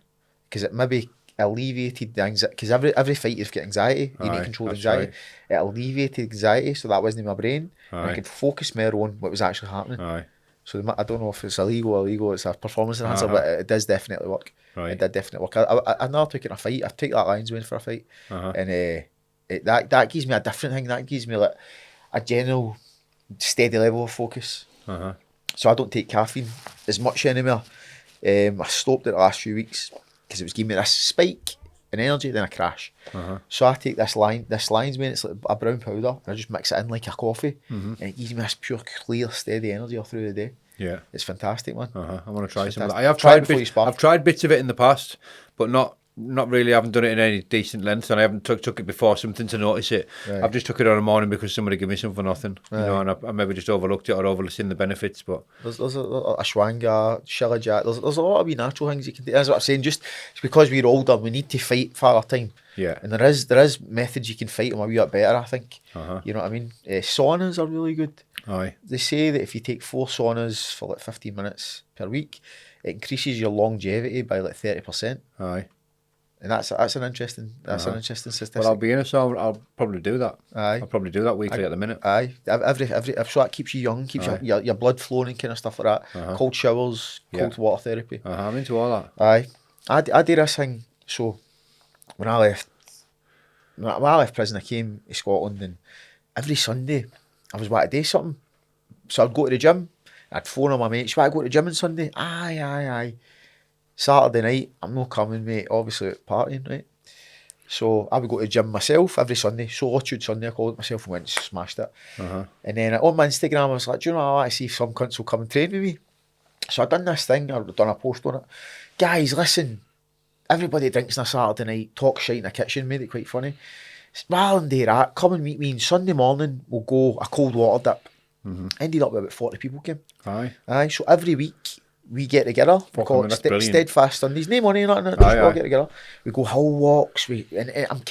Because it maybe alleviated the anxiety, because every fight you've got anxiety, you need to control the anxiety. It alleviated anxiety, so that wasn't in my brain. I could focus more on what was actually happening. So I don't know if it's illegal, it's a performance enhancer, but it does definitely work. It did definitely work. I never took it in a fight. I take that Lions Mane for a fight, and that gives me a different thing. That gives me like a general steady level of focus. So I don't take caffeine as much anymore. I stopped it the last few weeks because it was giving me this spike in energy, then I crash. So I take this Lions Mane, it's like a brown powder, and I just mix it in like a coffee, and it gives me this pure, clear, steady energy all through the day. It's fantastic, man. I want to try some of that. I've tried bits of it in the past, but not really. I haven't done it in any decent length, and I haven't took it before something to notice it. I've just took it on a morning because somebody gave me some for nothing, you know, and I maybe just overlooked it or overseen the benefits. But there's a ashwanga, shilajit. There's a lot of wee natural things you can do. That's what I'm saying. Just it's because we're older, we need to fight for our time. And there is methods you can fight them a wee bit better, I think. You know what I mean? Saunas are really good. They say that if you take 4 saunas for like 15 minutes per week, it increases your longevity by like 30%. And that's an interesting statistic. Well, I'll be in it, so I'll probably do that. I'll probably do that weekly at the minute. Every so that keeps you young, keeps your blood flowing and kind of stuff like that. Cold showers, cold water therapy. I'm into all that. I did this thing. So when I left prison, I came to Scotland, and every Sunday I was wanting to do something. So I'd go to the gym. I'd phone on my mates. "Want to go to the gym on Sunday?" Aye. Saturday night, I'm not coming, mate. Obviously, partying, right? So I would go to the gym myself every Sunday. Solitude Sunday, I called it myself, and went and smashed it. And then on my Instagram, I was like, "Do you know, I want to see if some cunts will come and train with me." So I done this thing. I've done a post on it. Guys, listen. Everybody drinks on a Saturday night, talk shit in the kitchen, made it quite funny. Rather than do that, come and meet me on Sunday morning. We'll go a cold water dip. Ended up with about 40 people came. So every week we get together. We call it Steadfast Sundays. No money, nothing. Just all get together. We go hill walks. And I'm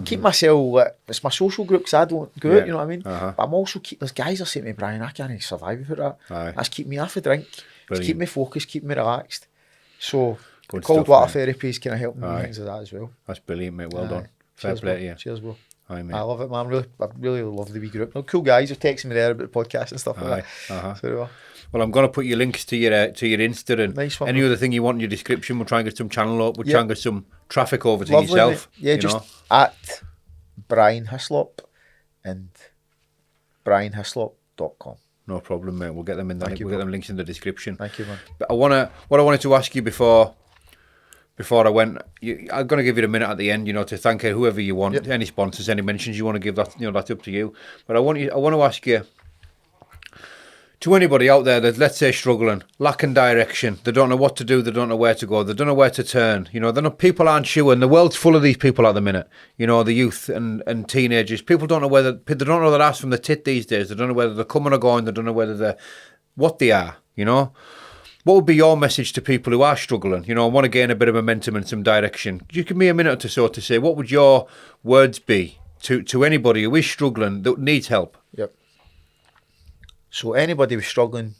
keeping myself. It's my social group because I don't go out. You know what I mean? But I'm also there's guys are saying to me, "Brian, I can't survive without that." That's keep me off a drink. It's keep me focused, keep me relaxed. So cold water therapy is kind of helping me things like that as well. That's brilliant, mate. Well done. Fair play to you. Cheers, bro. Aye, mate. I love it, man. I really love the wee group. They're cool guys. They're texting me there about the podcast and stuff like that. So, well, I'm going to put your links to your Insta and nice one, any bro. other thing you want in your description. We'll try and get some channel up. We'll try and get some traffic over to Lovely, yourself. mate. Yeah, you just know? at Brian Hyslop and brianhyslop.com. No problem, mate. We'll get them in. We'll get them links in the description. Thank you, man. But what I wanted to ask you before I went, I'm going to give you a minute at the end, to thank whoever you want, any sponsors, any mentions you want to give. That that's up to you. But I want to ask you, to anybody out there that, let's say, struggling, lacking direction, they don't know what to do, they don't know where to go, they don't know where to turn. People aren't sure, and the world's full of these people at the minute. The youth and teenagers. People don't know they don't know their ass from the tit these days. They don't know whether they're coming or going. They don't know whether what they are. What would be your message to people who are struggling? And want to gain a bit of momentum and some direction. Could you give me a minute or so to say what would your words be to anybody who is struggling that needs help? Yep. So anybody who's struggling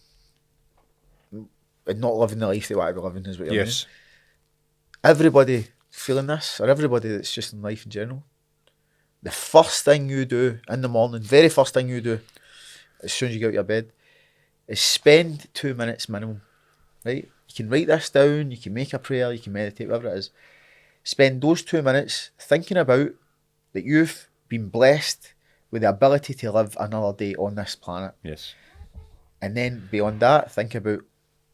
and not living the life they want to be living is what you're Yes. meaning. Everybody feeling this, or everybody that's just in life in general, the first thing you do in the morning, very first thing you do, as soon as you get out of your bed, is spend 2 minutes minimum, right? You can write this down, you can make a prayer, you can meditate, whatever it is. Spend those 2 minutes thinking about that you've been blessed with the ability to live another day on this planet. Yes. And then beyond that, think about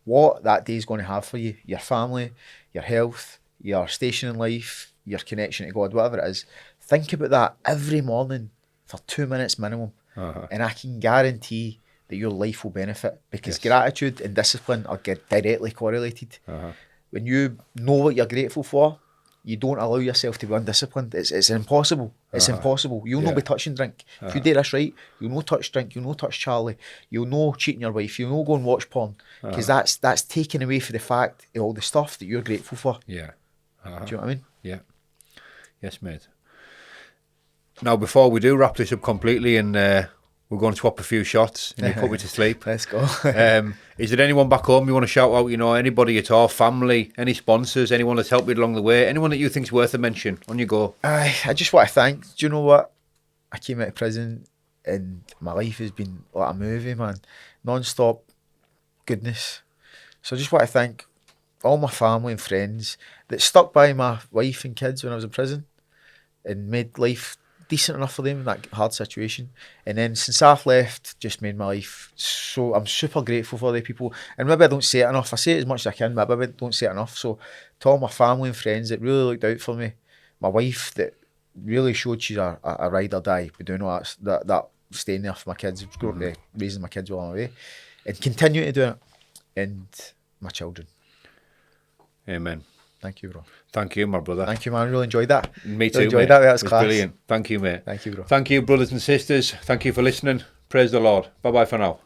what that day is going to have for you, your family, your health, your station in life, your connection to God, whatever it is. Think about that every morning for 2 minutes minimum. And I can guarantee that your life will benefit, because gratitude and discipline are directly correlated. When you know what you're grateful for, you don't allow yourself to be undisciplined. It's impossible. It's impossible. You'll not be touching drink. If you do this right, you'll no touch drink, you'll no touch Charlie, you'll no cheating your wife, you'll no go and watch porn. Because that's taken away from the fact of all the stuff that you're grateful for. Yeah. Do you know what I mean? Yeah. Yes, mate. Now, before we do wrap this up completely and we're going to swap a few shots and you put me to sleep. Let's go. Is there anyone back home you want to shout out, anybody at all, family, any sponsors, anyone that's helped you along the way, anyone that you think's worth a mention? On you go. I just want to thank, do you know what? I came out of prison and my life has been like a movie, man. Non-stop goodness. So I just want to thank all my family and friends that stuck by my wife and kids when I was in prison and made life decent enough for them in that hard situation. And then since I've left, just made my life so, I'm super grateful for the people. And maybe I don't say it enough. I say it as much as I can, but maybe I don't say it enough. So to all my family and friends that really looked out for me, my wife that really showed she's a ride or die, but doing all that staying there for my kids, raising my kids while I'm away, and continuing to do it, and my children. Amen. Thank you, bro. Thank you, my brother. Thank you, man. I really enjoyed that. Me too, really enjoyed mate. that. That was It was class. brilliant. Thank you, mate. Thank you, bro. Thank you, brothers and sisters. Thank you for listening. Praise the Lord. Bye-bye for now.